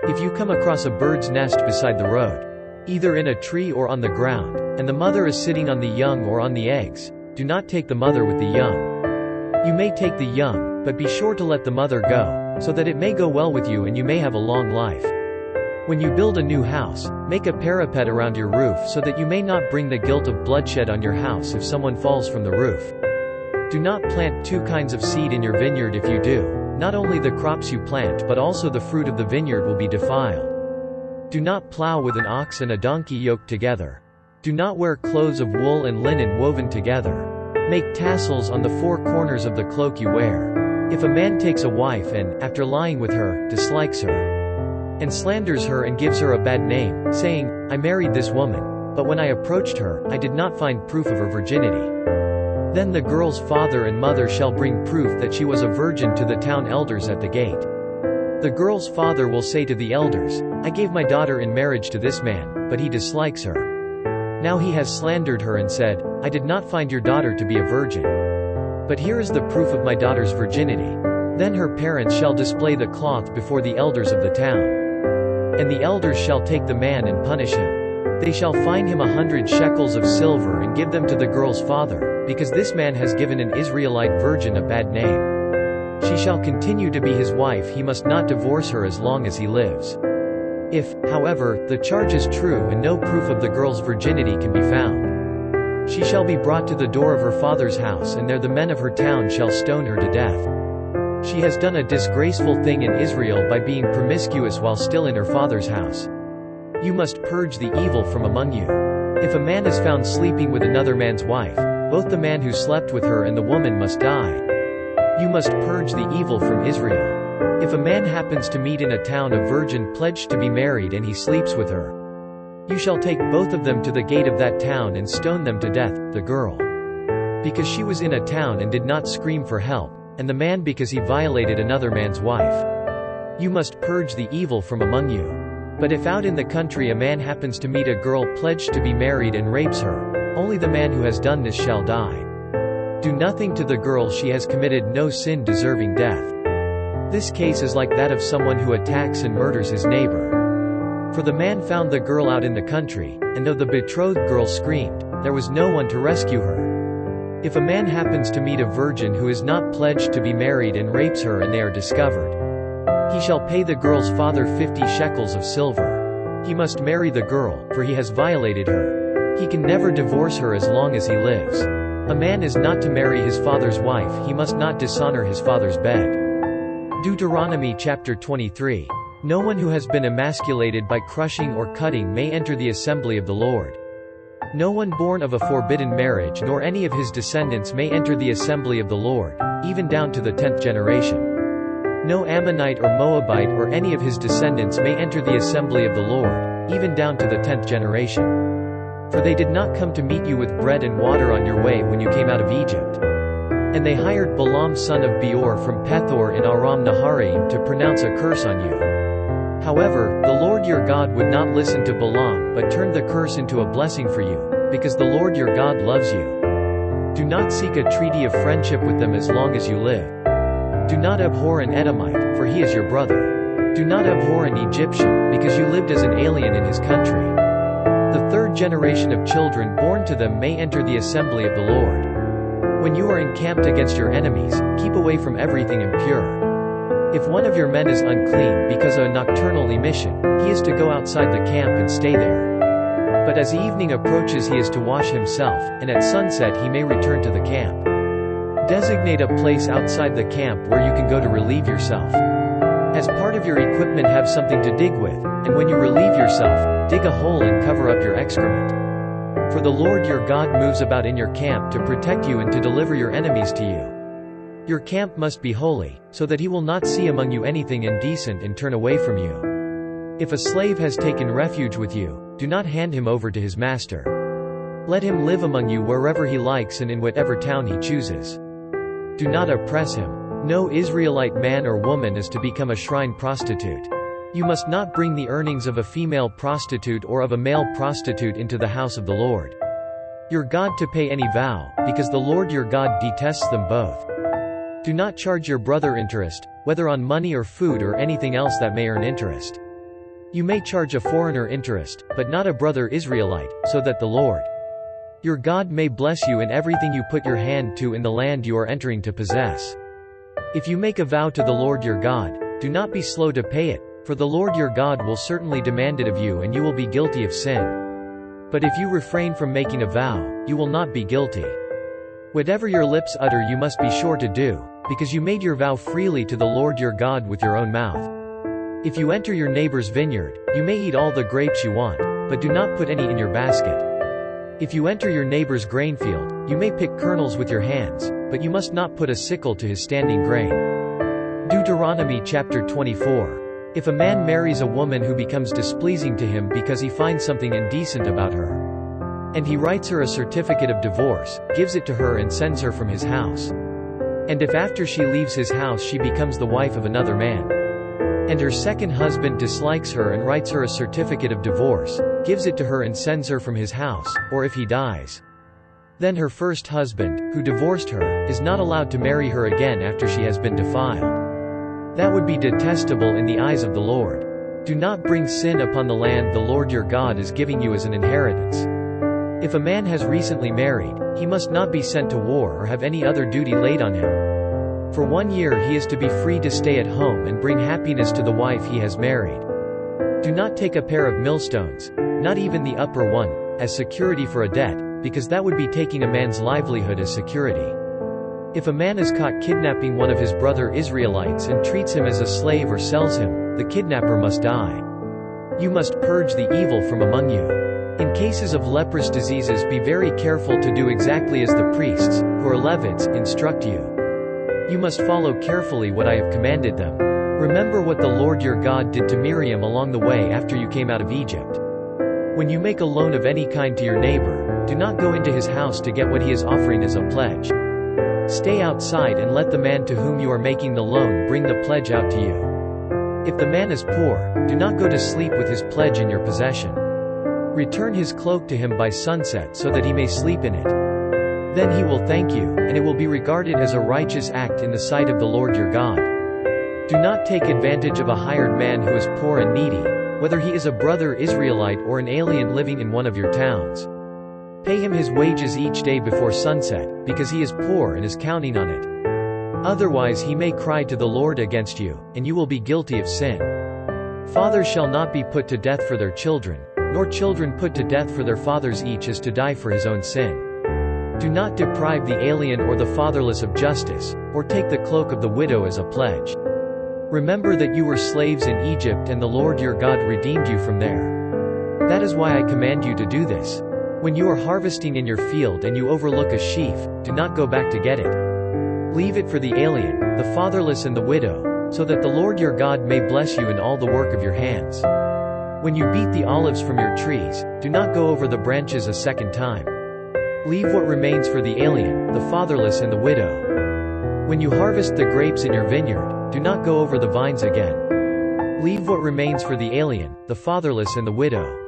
B: If you come across a bird's nest beside the road, either in a tree or on the ground, and the mother is sitting on the young or on the eggs, do not take the mother with the young. You may take the young, but be sure to let the mother go, so that it may go well with you and you may have a long life. When you build a new house, make a parapet around your roof so that you may not bring the guilt of bloodshed on your house if someone falls from the roof. Do not plant two kinds of seed in your vineyard. If you do, not only the crops you plant but also the fruit of the vineyard will be defiled. Do not plow with an ox and a donkey yoked together. Do not wear clothes of wool and linen woven together. Make tassels on the four corners of the cloak you wear. If a man takes a wife and, after lying with her, dislikes her, and slanders her and gives her a bad name, saying, "I married this woman, but when I approached her, I did not find proof of her virginity," then the girl's father and mother shall bring proof that she was a virgin to the town elders at the gate. The girl's father will say to the elders, "I gave my daughter in marriage to this man, but he dislikes her. Now he has slandered her and said, 'I did not find your daughter to be a virgin. But here is the proof of my daughter's virginity.' Then her parents shall display the cloth before the elders of the town. And the elders shall take the man and punish him. They shall fine him 100 shekels of silver and give them to the girl's father, because this man has given an Israelite virgin a bad name. She shall continue to be his wife. He must not divorce her as long as he lives. If, however, the charge is true and no proof of the girl's virginity can be found, she shall be brought to the door of her father's house, and there the men of her town shall stone her to death. She has done a disgraceful thing in Israel by being promiscuous while still in her father's house. You must purge the evil from among you. If a man is found sleeping with another man's wife, both the man who slept with her and the woman must die. You must purge the evil from Israel. If a man happens to meet in a town a virgin pledged to be married and he sleeps with her, you shall take both of them to the gate of that town and stone them to death, the girl because she was in a town and did not scream for help, and the man because he violated another man's wife. You must purge the evil from among you. But if out in the country a man happens to meet a girl pledged to be married and rapes her, only the man who has done this shall die. Do nothing to the girl. She has committed no sin deserving death. This case is like that of someone who attacks and murders his neighbor. For the man found the girl out in the country, and though the betrothed girl screamed, there was no one to rescue her. If a man happens to meet a virgin who is not pledged to be married and rapes her and they are discovered, he shall pay the girl's father 50 shekels of silver. He must marry the girl, for he has violated her. He can never divorce her as long as he lives. A man is not to marry his father's wife. He must not dishonor his father's bed. Deuteronomy chapter 23. No one who has been emasculated by crushing or cutting may enter the assembly of the Lord. No one born of a forbidden marriage nor any of his descendants may enter the assembly of the Lord, even down to the 10th generation. No Ammonite or Moabite or any of his descendants may enter the assembly of the Lord, even down to the 10th generation. For they did not come to meet you with bread and water on your way when you came out of Egypt. And they hired Balaam son of Beor from Pethor in Aram Naharaim to pronounce a curse on you. However, the Lord your God would not listen to Balaam but turned the curse into a blessing for you, because the Lord your God loves you. Do not seek a treaty of friendship with them as long as you live. Do not abhor an Edomite, for he is your brother. Do not abhor an Egyptian, because you lived as an alien in his country. The third generation of children born to them may enter the assembly of the Lord. When you are encamped against your enemies, keep away from everything impure. If one of your men is unclean because of a nocturnal emission, he is to go outside the camp and stay there. But as evening approaches he is to wash himself, and at sunset he may return to the camp. Designate a place outside the camp where you can go to relieve yourself. As part of your equipment, have something to dig with, and when you relieve yourself, dig a hole and cover up your excrement. For the Lord your God moves about in your camp to protect you and to deliver your enemies to you. Your camp must be holy, so that he will not see among you anything indecent and turn away from you. If a slave has taken refuge with you, do not hand him over to his master. Let him live among you wherever he likes and in whatever town he chooses. Do not oppress him. No Israelite man or woman is to become a shrine prostitute. You must not bring the earnings of a female prostitute or of a male prostitute into the house of the Lord your God to pay any vow, because the Lord your God detests them both. Do not charge your brother interest, whether on money or food or anything else that may earn interest. You may charge a foreigner interest, but not a brother Israelite, so that the Lord your God may bless you in everything you put your hand to in the land you are entering to possess. If you make a vow to the Lord your God, do not be slow to pay it, for the Lord your God will certainly demand it of you and you will be guilty of sin. But if you refrain from making a vow, you will not be guilty. Whatever your lips utter you must be sure to do, because you made your vow freely to the Lord your God with your own mouth. If you enter your neighbor's vineyard, you may eat all the grapes you want, but do not put any in your basket. If you enter your neighbor's grain field, you may pick kernels with your hands, but you must not put a sickle to his standing grain. Deuteronomy chapter 24. If a man marries a woman who becomes displeasing to him because he finds something indecent about her, and he writes her a certificate of divorce, gives it to her and sends her from his house, and if after she leaves his house she becomes the wife of another man, and her second husband dislikes her and writes her a certificate of divorce, gives it to her and sends her from his house, or if he dies, then her first husband, who divorced her, is not allowed to marry her again after she has been defiled. That would be detestable in the eyes of the Lord. Do not bring sin upon the land the Lord your God is giving you as an inheritance. If a man has recently married, he must not be sent to war or have any other duty laid on him. For 1 year he is to be free to stay at home and bring happiness to the wife he has married. Do not take a pair of millstones, not even the upper one, as security for a debt, because that would be taking a man's livelihood as security. If a man is caught kidnapping one of his brother Israelites and treats him as a slave or sells him, the kidnapper must die. You must purge the evil from among you. In cases of leprous diseases, be very careful to do exactly as the priests, who are Levites, instruct you. You must follow carefully what I have commanded them. Remember what the Lord your God did to Miriam along the way after you came out of Egypt. When you make a loan of any kind to your neighbor, do not go into his house to get what he is offering as a pledge. Stay outside and let the man to whom you are making the loan bring the pledge out to you. If the man is poor, do not go to sleep with his pledge in your possession. Return his cloak to him by sunset so that he may sleep in it. Then he will thank you, and it will be regarded as a righteous act in the sight of the Lord your God. Do not take advantage of a hired man who is poor and needy, whether he is a brother Israelite or an alien living in one of your towns. Pay him his wages each day before sunset, because he is poor and is counting on it. Otherwise he may cry to the Lord against you, and you will be guilty of sin. Fathers shall not be put to death for their children, nor children put to death for their fathers, each is to die for his own sin. Do not deprive the alien or the fatherless of justice, or take the cloak of the widow as a pledge. Remember that you were slaves in Egypt and the Lord your God redeemed you from there. That is why I command you to do this. When you are harvesting in your field and you overlook a sheaf, do not go back to get it. Leave it for the alien, the fatherless and the widow, so that the Lord your God may bless you in all the work of your hands. When you beat the olives from your trees, do not go over the branches a second time. Leave what remains for the alien, the fatherless and the widow. When you harvest the grapes in your vineyard, do not go over the vines again. Leave what remains for the alien, the fatherless and the widow.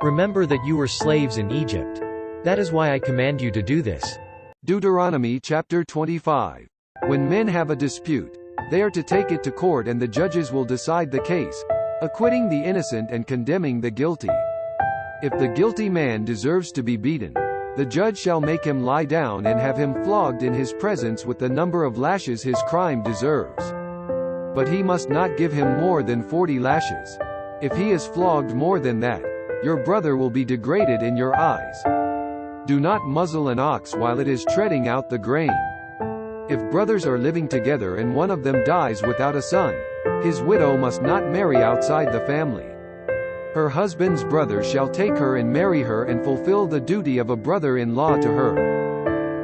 B: Remember that you were slaves in Egypt. That is why I command you to do this.
A: Deuteronomy chapter 25. When men have a dispute, they are to take it to court and the judges will decide the case, acquitting the innocent and condemning the guilty. If the guilty man deserves to be beaten, the judge shall make him lie down and have him flogged in his presence with the number of lashes his crime deserves. But he must not give him more than 40 lashes. If he is flogged more than that, your brother will be degraded in your eyes. Do not muzzle an ox while it is treading out the grain. If brothers are living together and one of them dies without a son, his widow must not marry outside the family. Her husband's brother shall take her and marry her and fulfill the duty of a brother-in-law to her.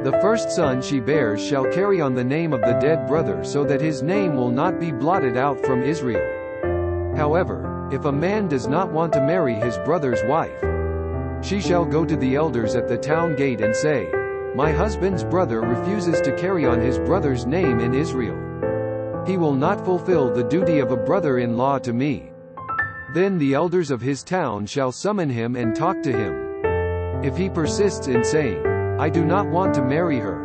A: The first son she bears shall carry on the name of the dead brother so that his name will not be blotted out from Israel. However, if a man does not want to marry his brother's wife, she shall go to the elders at the town gate and say, "My husband's brother refuses to carry on his brother's name in Israel. He will not fulfill the duty of a brother-in-law to me." Then the elders of his town shall summon him and talk to him. If he persists in saying, "I do not want to marry her,"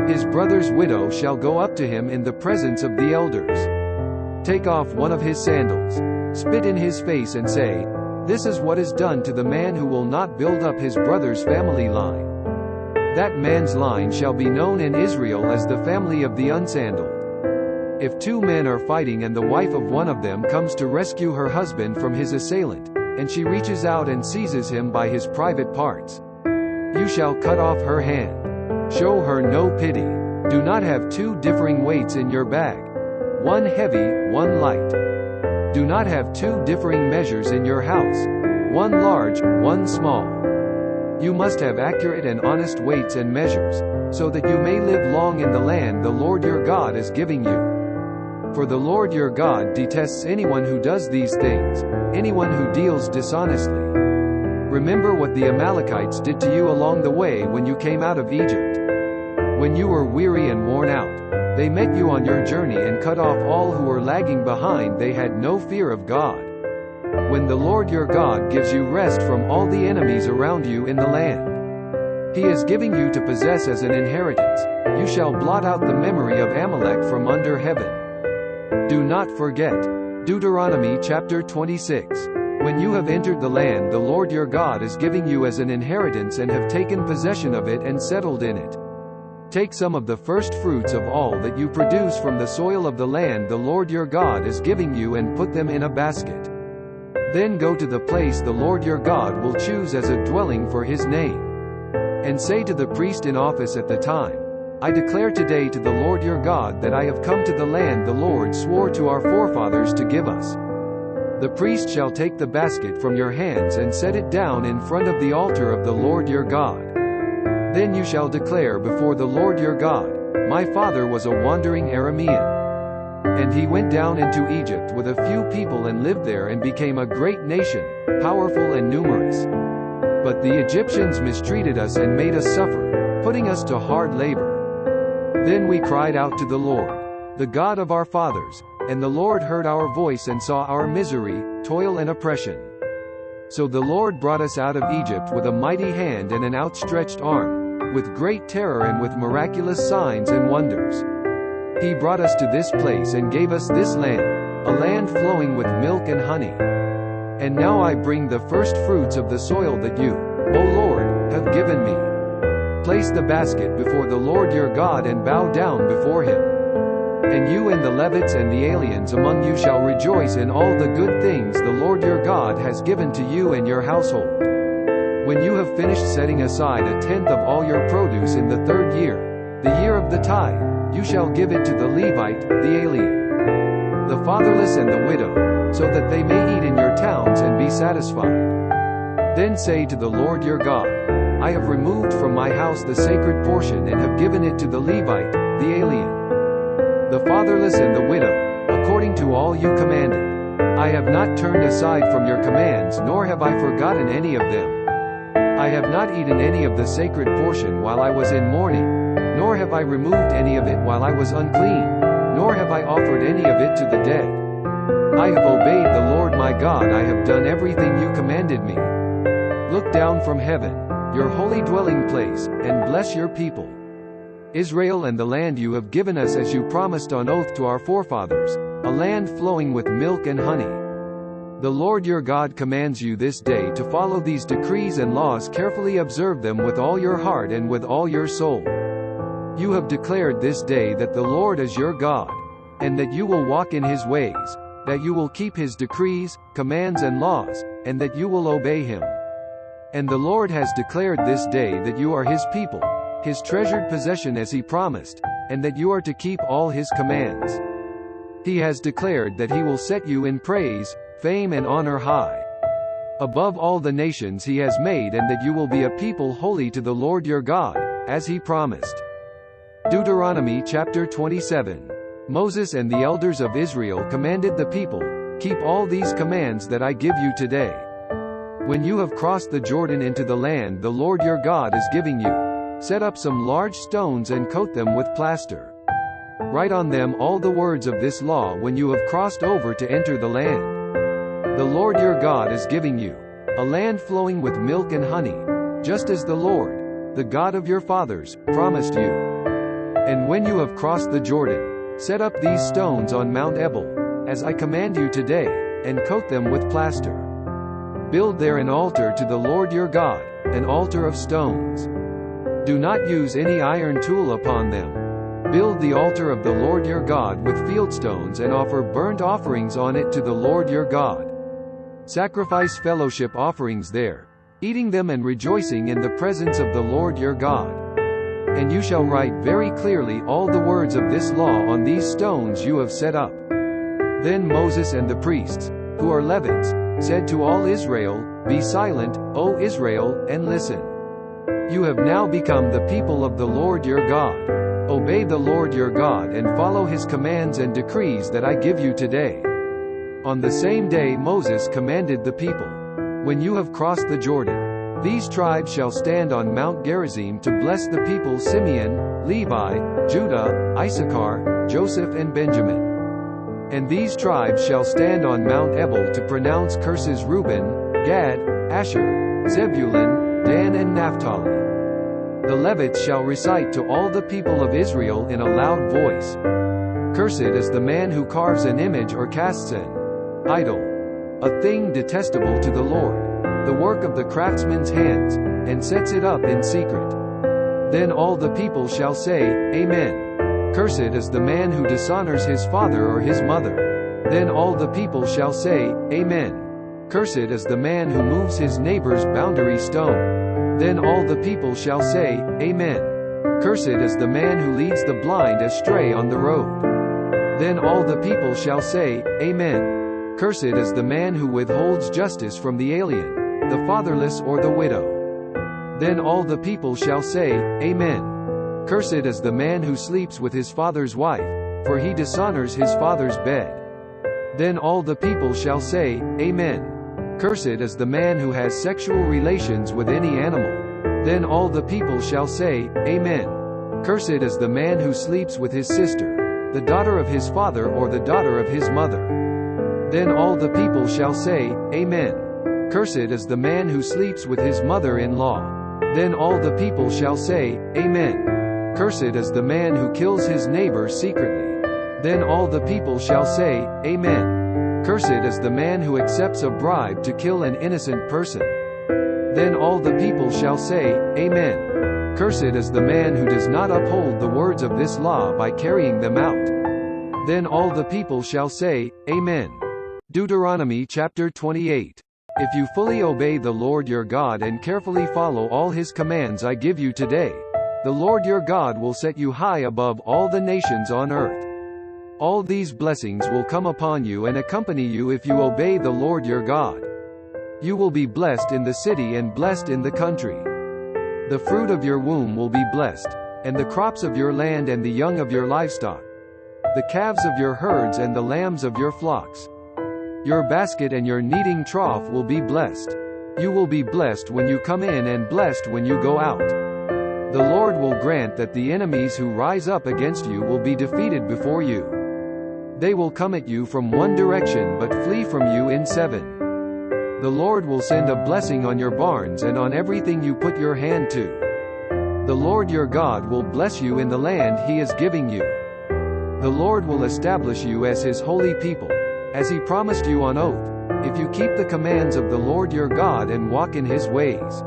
A: his brother's widow shall go up to him in the presence of the elders. Take off one of his sandals, spit in his face and say, "This is what is done to the man who will not build up his brother's family line." That man's line shall be known in Israel as the family of the unsandaled. If two men are fighting and the wife of one of them comes to rescue her husband from his assailant, and she reaches out and seizes him by his private parts, you shall cut off her hand. Show her no pity. Do not have two differing weights in your bag, one heavy, one light. Do not have two differing measures in your house, one large, one small. You must have accurate and honest weights and measures, so that you may live long in the land the Lord your God is giving you. For the Lord your God detests anyone who does these things, anyone who deals dishonestly. Remember what the Amalekites did to you along the way when you came out of Egypt. When you were weary and worn out, they met you on your journey and cut off all who were lagging behind. They had no fear of God. When the Lord your God gives you rest from all the enemies around you in the land He is giving you to possess as an inheritance, you shall blot out the memory of Amalek from under heaven. Do not forget. Deuteronomy chapter 26. When you have entered the land the Lord your God is giving you as an inheritance and have taken possession of it and settled in it, take some of the first fruits of all that you produce from the soil of the land the Lord your God is giving you and put them in a basket. Then go to the place the Lord your God will choose as a dwelling for His name, and say to the priest in office at the time, I declare today to the Lord your God that I have come to the land the Lord swore to our forefathers to give us. The priest shall take the basket from your hands and set it down in front of the altar of the Lord your God. Then you shall declare before the Lord your God, My father was a wandering Aramean, and he went down into Egypt with a few people and lived there and became a great nation, powerful and numerous. But the Egyptians mistreated us and made us suffer, putting us to hard labor. Then we cried out to the Lord, the God of our fathers, and the Lord heard our voice and saw our misery, toil and oppression. So the Lord brought us out of Egypt with a mighty hand and an outstretched arm, with great terror and with miraculous signs and wonders. He brought us to this place and gave us this land, a land flowing with milk and honey. And now I bring the first fruits of the soil that you, O Lord, have given me. Place the basket before the Lord your God and bow down before Him. And you and the Levites and the aliens among you shall rejoice in all the good things the Lord your God has given to you and your household. When you have finished setting aside a tenth of all your produce in the 3rd year, the year of the tithe, you shall give it to the Levite, the alien, the fatherless and the widow, so that they may eat in your towns and be satisfied. Then say to the Lord your God, I have removed from my house the sacred portion and have given it to the Levite, the alien, the fatherless and the widow, according to all you commanded. I have not turned aside from your commands nor have I forgotten any of them. I have not eaten any of the sacred portion while I was in mourning, nor have I removed any of it while I was unclean, nor have I offered any of it to the dead. I have obeyed the Lord my God. I have done everything you commanded me. Look down from heaven, your holy dwelling place, and bless your people, Israel, and the land you have given us as you promised on oath to our forefathers, a land flowing with milk and honey. The Lord your God commands you this day to follow these decrees and laws, carefully observe them with all your heart and with all your soul. You have declared this day that the Lord is your God, and that you will walk in his ways, that you will keep his decrees, commands and laws, and that you will obey him. And the Lord has declared this day that you are his people, his treasured possession as he promised, and that you are to keep all his commands. He has declared that he will set you in praise, fame and honor high, above all the nations he has made, and that you will be a people holy to the Lord your God, as he promised. Deuteronomy chapter 27. Moses and the elders of Israel commanded the people, keep all these commands that I give you today. When you have crossed the Jordan into the land the Lord your God is giving you, set up some large stones and coat them with plaster. Write on them all the words of this law when you have crossed over to enter the land the Lord your God is giving you, a land flowing with milk and honey, just as the Lord, the God of your fathers, promised you. And when you have crossed the Jordan, set up these stones on Mount Ebal, as I command you today, and coat them with plaster. Build there an altar to the Lord your God, an altar of stones. Do not use any iron tool upon them. Build the altar of the Lord your God with fieldstones and offer burnt offerings on it to the Lord your God. Sacrifice fellowship offerings there, eating them and rejoicing in the presence of the Lord your God. And you shall write very clearly all the words of this law on these stones you have set up. Then Moses and the priests, who are Levites, said to all Israel, be silent, O Israel, and listen. You have now become the people of the Lord your God. Obey the Lord your God and follow his commands and decrees that I give you today. On the same day Moses commanded the people, when you have crossed the Jordan, these tribes shall stand on Mount Gerizim to bless the people: Simeon, Levi, Judah, Issachar, Joseph and Benjamin. And these tribes shall stand on Mount Ebal to pronounce curses: Reuben, Gad, Asher, Zebulun, Dan and Naphtali. The Levites shall recite to all the people of Israel in a loud voice, Cursed is the man who carves an image or casts an idol, a thing detestable to the Lord, the work of the craftsman's hands, and sets it up in secret. Then all the people shall say, Amen. Cursed is the man who dishonors his father or his mother. Then all the people shall say, Amen. Cursed is the man who moves his neighbor's boundary stone. Then all the people shall say, Amen. Cursed is the man who leads the blind astray on the road. Then all the people shall say, Amen. Cursed is the man who withholds justice from the alien, the fatherless or the widow. Then all the people shall say, Amen. Cursed is the man who sleeps with his father's wife, for he dishonors his father's bed. Then all the people shall say, Amen. Cursed is the man who has sexual relations with any animal. Then all the people shall say, Amen. Cursed is the man who sleeps with his sister, the daughter of his father or the daughter of his mother. Then all the people shall say, Amen. Cursed is the man who sleeps with his mother-in-law. Then all the people shall say, Amen. Cursed is the man who kills his neighbor secretly. Then all the people shall say, Amen. Cursed is the man who accepts a bribe to kill an innocent person. Then all the people shall say, Amen. Cursed is the man who does not uphold the words of this law by carrying them out. Then all the people shall say, Amen. Deuteronomy chapter 28. If you fully obey the Lord your God and carefully follow all his commands I give you today, the Lord your God will set you high above all the nations on earth. All these blessings will come upon you and accompany you if you obey the Lord your God. You will be blessed in the city and blessed in the country. The fruit of your womb will be blessed, and the crops of your land and the young of your livestock, the calves of your herds and the lambs of your flocks. Your basket and your kneading trough will be blessed. You will be blessed when you come in and blessed when you go out. The Lord will grant that the enemies who rise up against you will be defeated before you. They will come at you from one direction but flee from you in 7. The Lord will send a blessing on your barns and on everything you put your hand to. The Lord your God will bless you in the land he is giving you. The Lord will establish you as his holy people, as he promised you on oath, if you keep the commands of the Lord your God and walk in his ways.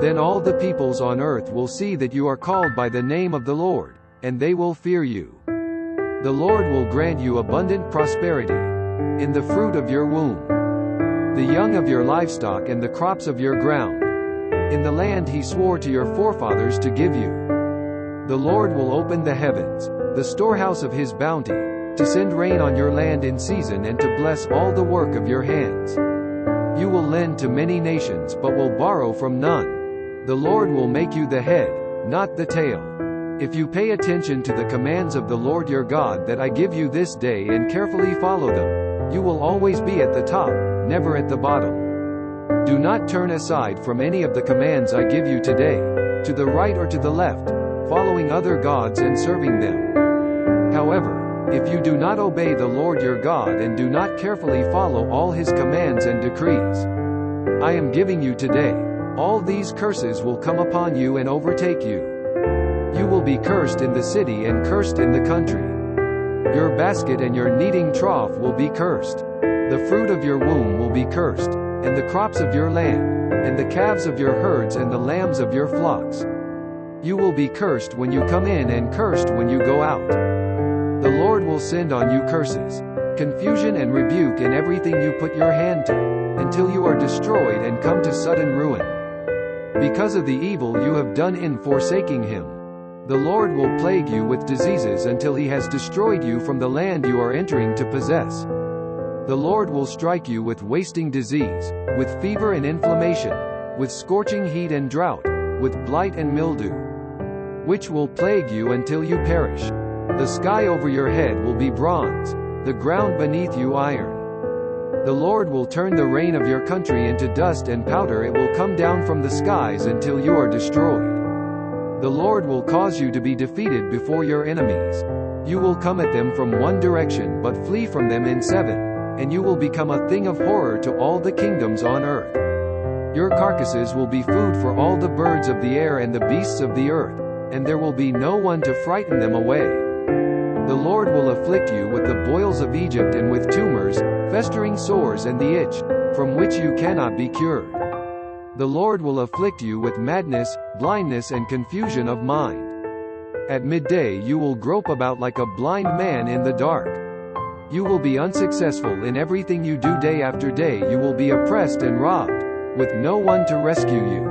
A: Then all the peoples on earth will see that you are called by the name of the Lord, and they will fear you. The Lord will grant you abundant prosperity in the fruit of your womb, the young of your livestock and the crops of your ground, in the land he swore to your forefathers to give you. The Lord will open the heavens, the storehouse of his bounty, to send rain on your land in season and to bless all the work of your hands. You will lend to many nations but will borrow from none. The Lord will make you the head, not the tail. If you pay attention to the commands of the Lord your God that I give you this day and carefully follow them, you will always be at the top, never at the bottom. Do not turn aside from any of the commands I give you today, to the right or to the left, following other gods and serving them. However, if you do not obey the Lord your God and do not carefully follow all his commands and decrees I am giving you today, all these curses will come upon you and overtake you. You will be cursed in the city and cursed in the country. Your basket and your kneading trough will be cursed. The fruit of your womb will be cursed, and the crops of your land, and the calves of your herds and the lambs of your flocks. You will be cursed when you come in and cursed when you go out. The Lord will send on you curses, confusion and rebuke in everything you put your hand to, until you are destroyed and come to sudden ruin. Because of the evil you have done in forsaking him, the Lord will plague you with diseases until he has destroyed you from the land you are entering to possess. The Lord will strike you with wasting disease, with fever and inflammation, with scorching heat and drought, with blight and mildew, which will plague you until you perish. The sky over your head will be bronze, the ground beneath you iron. The Lord will turn the rain of your country into dust and powder. It will come down from the skies until you are destroyed. The Lord will cause you to be defeated before your enemies. You will come at them from one direction but flee from them in 7, and you will become a thing of horror to all the kingdoms on earth. Your carcasses will be food for all the birds of the air and the beasts of the earth, and there will be no one to frighten them away. The Lord will afflict you with the boils of Egypt and with tumors, festering sores and the itch, from which you cannot be cured. The Lord will afflict you with madness, blindness and confusion of mind. At midday you will grope about like a blind man in the dark. You will be unsuccessful in everything you do day after day. You will be oppressed and robbed, with no one to rescue you.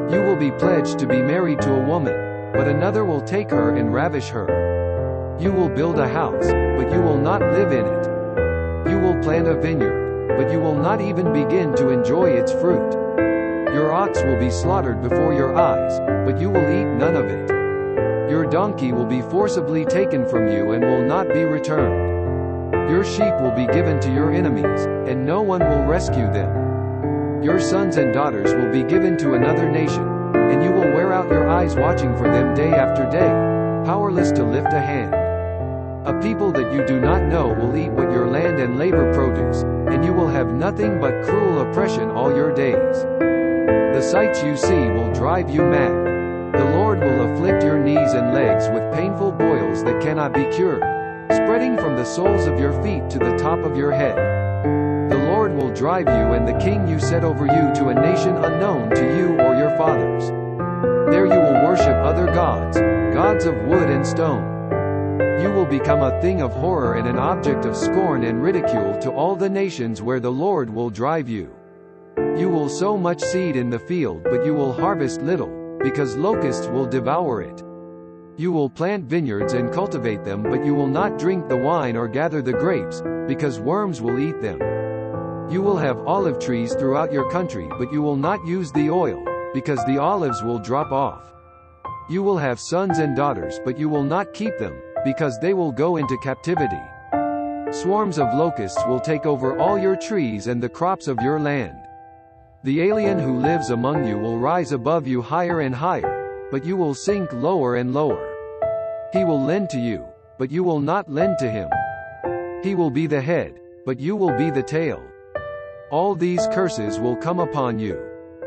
A: You will be pledged to be married to a woman, but another will take her and ravish her. You will build a house, but you will not live in it. You will plant a vineyard, but you will not even begin to enjoy its fruit. Your ox will be slaughtered before your eyes, but you will eat none of it. Your donkey will be forcibly taken from you and will not be returned. Your sheep will be given to your enemies, and no one will rescue them. Your sons and daughters will be given to another nation, and you will wear out your eyes watching for them day after day, powerless to lift a hand. A people that you do not know will eat what your land and labor produce, and you will have nothing but cruel oppression all your days. The sights you see will drive you mad. The Lord will afflict your knees and legs with painful boils that cannot be cured, spreading from the soles of your feet to the top of your head. The Lord will drive you and the king you set over you to a nation unknown to you or your fathers. There you will worship other gods, gods of wood and stone. You will become a thing of horror and an object of scorn and ridicule to all the nations where the Lord will drive you. You will sow much seed in the field but you will harvest little, because locusts will devour it. You will plant vineyards and cultivate them but you will not drink the wine or gather the grapes, because worms will eat them. You will have olive trees throughout your country but you will not use the oil, because the olives will drop off. You will have sons and daughters but you will not keep them, because they will go into captivity. Swarms of locusts will take over all your trees and the crops of your land. The alien who lives among you will rise above you higher and higher, but you will sink lower and lower. He will lend to you, but you will not lend to him. He will be the head, but you will be the tail. All these curses will come upon you.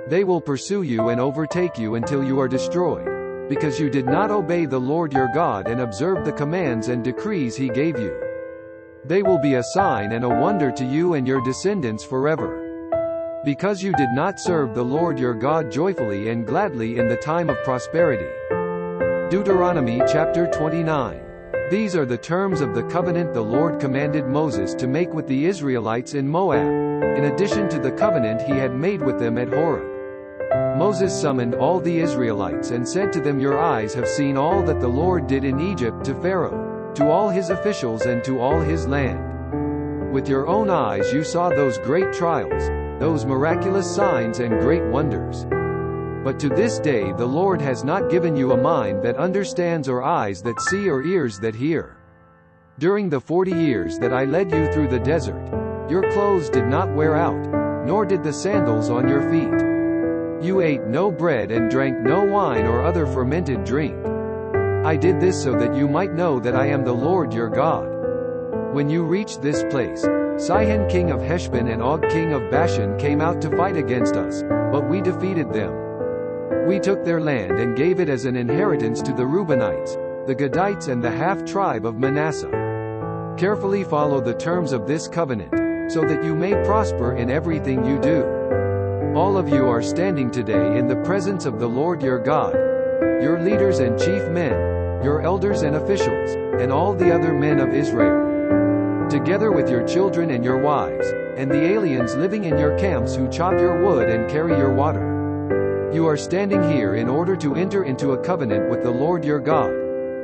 A: They will pursue you and overtake you until you are destroyed, because you did not obey the Lord your God and observe the commands and decrees He gave you. They will be a sign and a wonder to you and your descendants forever. Because you did not serve the Lord your God joyfully and gladly in the time of prosperity. Deuteronomy chapter 29. These are the terms of the covenant the Lord commanded Moses to make with the Israelites in Moab, in addition to the covenant he had made with them at Horeb. Moses summoned all the Israelites and said to them, Your eyes have seen all that the Lord did in Egypt to Pharaoh, to all his officials and to all his land. With your own eyes you saw those great trials, those miraculous signs and great wonders. But to this day the Lord has not given you a mind that understands or eyes that see or ears that hear. During the 40 years that I led you through the desert, your clothes did not wear out, nor did the sandals on your feet. You ate no bread and drank no wine or other fermented drink. I did this so that you might know that I am the Lord your God. When you reached this place, Sihon king of Heshbon and Og king of Bashan came out to fight against us, but we defeated them. We took their land and gave it as an inheritance to the Reubenites, the Gadites and the half-tribe of Manasseh. Carefully follow the terms of this covenant, so that you may prosper in everything you do. All of you are standing today in the presence of the Lord your God, your leaders and chief men, your elders and officials, and all the other men of Israel, together with your children and your wives, and the aliens living in your camps who chop your wood and carry your water. You are standing here in order to enter into a covenant with the Lord your God,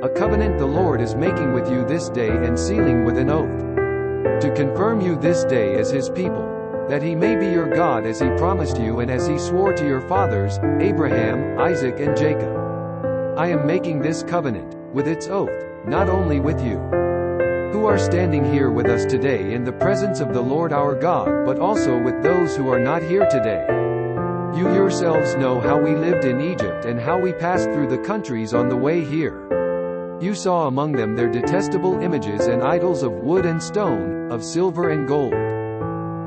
A: a covenant the Lord is making with you this day and sealing with an oath, to confirm you this day as His people, that He may be your God as He promised you and as He swore to your fathers, Abraham, Isaac and Jacob. I am making this covenant, with its oath, not only with you, who are standing here with us today in the presence of the Lord our God, but also with those who are not here today. You yourselves know how we lived in Egypt and how we passed through the countries on the way here. You saw among them their detestable images and idols of wood and stone, of silver and gold.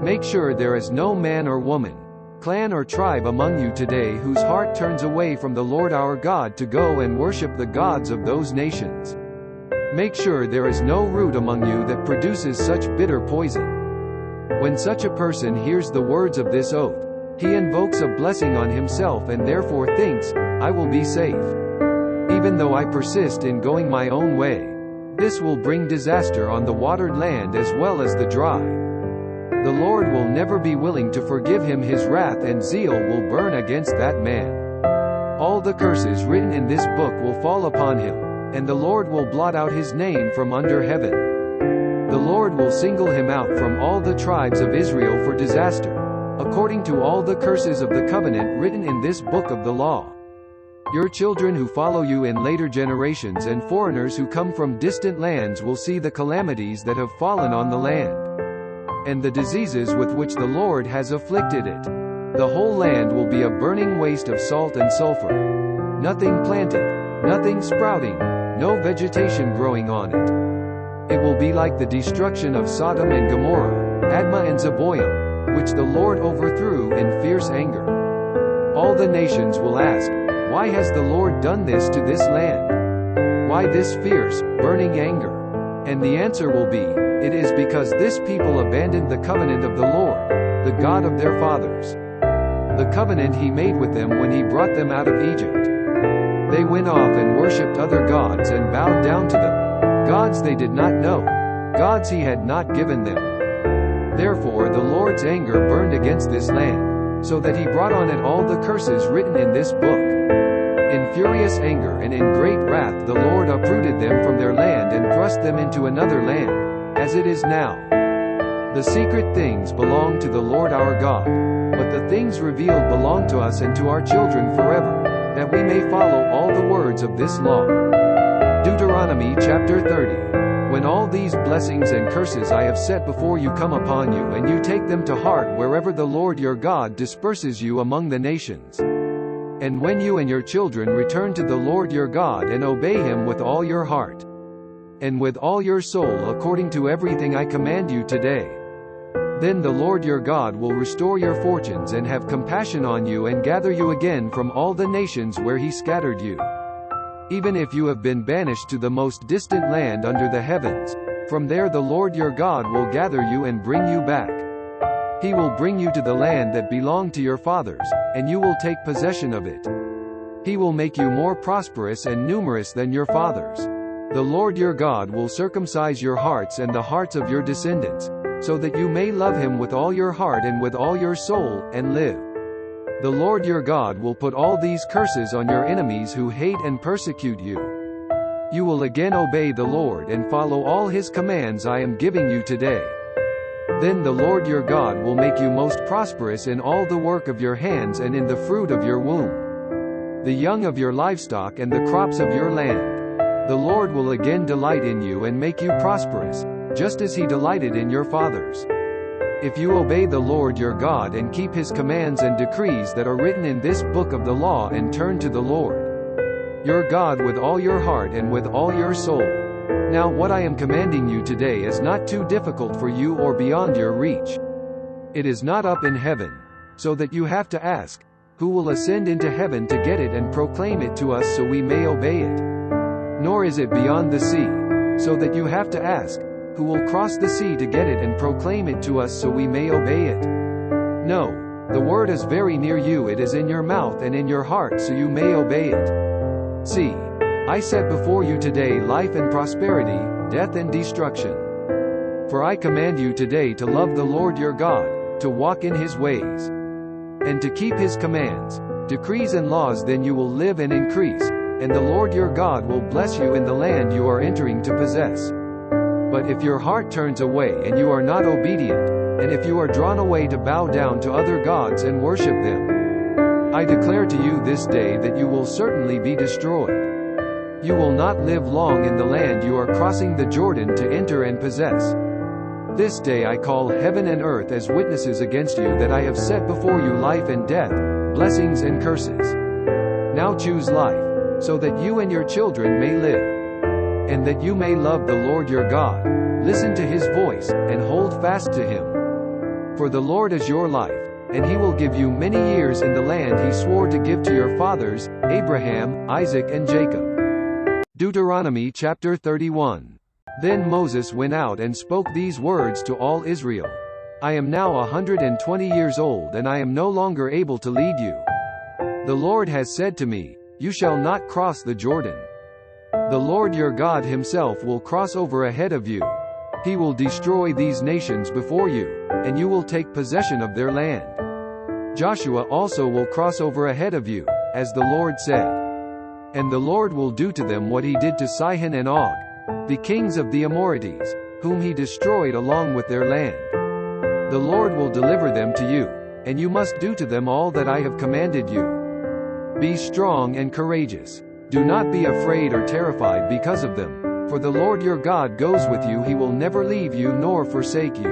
A: Make sure there is no man or woman, clan or tribe among you today whose heart turns away from the Lord our God to go and worship the gods of those nations. Make sure there is no root among you that produces such bitter poison. When such a person hears the words of this oath, he invokes a blessing on himself and therefore thinks, I will be safe. Even though I persist in going my own way, this will bring disaster on the watered land as well as the dry. The Lord will never be willing to forgive him. His wrath and zeal will burn against that man. All the curses written in this book will fall upon him, and the Lord will blot out his name from under heaven. The Lord will single him out from all the tribes of Israel for disaster, according to all the curses of the covenant written in this book of the law. Your children who follow you in later generations and foreigners who come from distant lands will see the calamities that have fallen on the land, and the diseases with which the Lord has afflicted it. The whole land will be a burning waste of salt and sulfur. Nothing planted, nothing sprouting, no vegetation growing on it. It will be like the destruction of Sodom and Gomorrah, Admah and Zeboim, which the Lord overthrew in fierce anger. All the nations will ask, why has the Lord done this to this land? Why this fierce, burning anger? And the answer will be, it is because this people abandoned the covenant of the Lord, the God of their fathers, the covenant He made with them when He brought them out of Egypt. They went off and worshipped other gods and bowed down to them, gods they did not know, gods He had not given them. Therefore the Lord's anger burned against this land, so that He brought on it all the curses written in this book. In furious anger and in great wrath the Lord uprooted them from their land and thrust them into another land, as it is now. The secret things belong to the Lord our God, but the things revealed belong to us and to our children forever, that we may follow all the words of this law. Deuteronomy chapter 30. When all these blessings and curses I have set before you come upon you and you take them to heart wherever the Lord your God disperses you among the nations, and when you and your children return to the Lord your God and obey Him with all your heart, and with all your soul according to everything I command you today. Then the Lord your God will restore your fortunes and have compassion on you and gather you again from all the nations where he scattered you. Even if you have been banished to the most distant land under the heavens, from there the Lord your God will gather you and bring you back. He will bring you to the land that belonged to your fathers, and you will take possession of it. He will make you more prosperous and numerous than your fathers. The Lord your God will circumcise your hearts and the hearts of your descendants, so that you may love him with all your heart and with all your soul, and live. The Lord your God will put all these curses on your enemies who hate and persecute you. You will again obey the Lord and follow all his commands I am giving you today. Then the Lord your God will make you most prosperous in all the work of your hands and in the fruit of your womb, the young of your livestock and the crops of your land. The Lord will again delight in you and make you prosperous, just as he delighted in your fathers. If you obey the Lord your God and keep his commands and decrees that are written in this book of the law and turn to the Lord your God with all your heart and with all your soul. Now what I am commanding you today is not too difficult for you or beyond your reach. It is not up in heaven, so that you have to ask, who will ascend into heaven to get it and proclaim it to us so we may obey it? Nor is it beyond the sea, so that you have to ask, who will cross the sea to get it and proclaim it to us so we may obey it? No, the word is very near you, it is in your mouth and in your heart so you may obey it. See, I set before you today life and prosperity, death and destruction. For I command you today to love the Lord your God, to walk in his ways, and to keep his commands, decrees and laws, then you will live and increase, and the Lord your God will bless you in the land you are entering to possess. But if your heart turns away and you are not obedient, and if you are drawn away to bow down to other gods and worship them, I declare to you this day that you will certainly be destroyed. You will not live long in the land you are crossing the Jordan to enter and possess. This day I call heaven and earth as witnesses against you that I have set before you life and death, blessings and curses. Now choose life, so that you and your children may live, and that you may love the Lord your God, listen to his voice, and hold fast to him. For the Lord is your life, and he will give you many years in the land he swore to give to your fathers, Abraham, Isaac and Jacob. Deuteronomy chapter 31. Then Moses went out and spoke these words to all Israel. I am now 120 years old and I am no longer able to lead you. The Lord has said to me, you shall not cross the Jordan. The Lord your God himself will cross over ahead of you. He will destroy these nations before you, and you will take possession of their land. Joshua also will cross over ahead of you, as the Lord said. And the Lord will do to them what he did to Sihon and Og, the kings of the Amorites, whom he destroyed along with their land. The Lord will deliver them to you, and you must do to them all that I have commanded you. Be strong and courageous. Do not be afraid or terrified because of them, for the Lord your God goes with you, he will never leave you nor forsake you.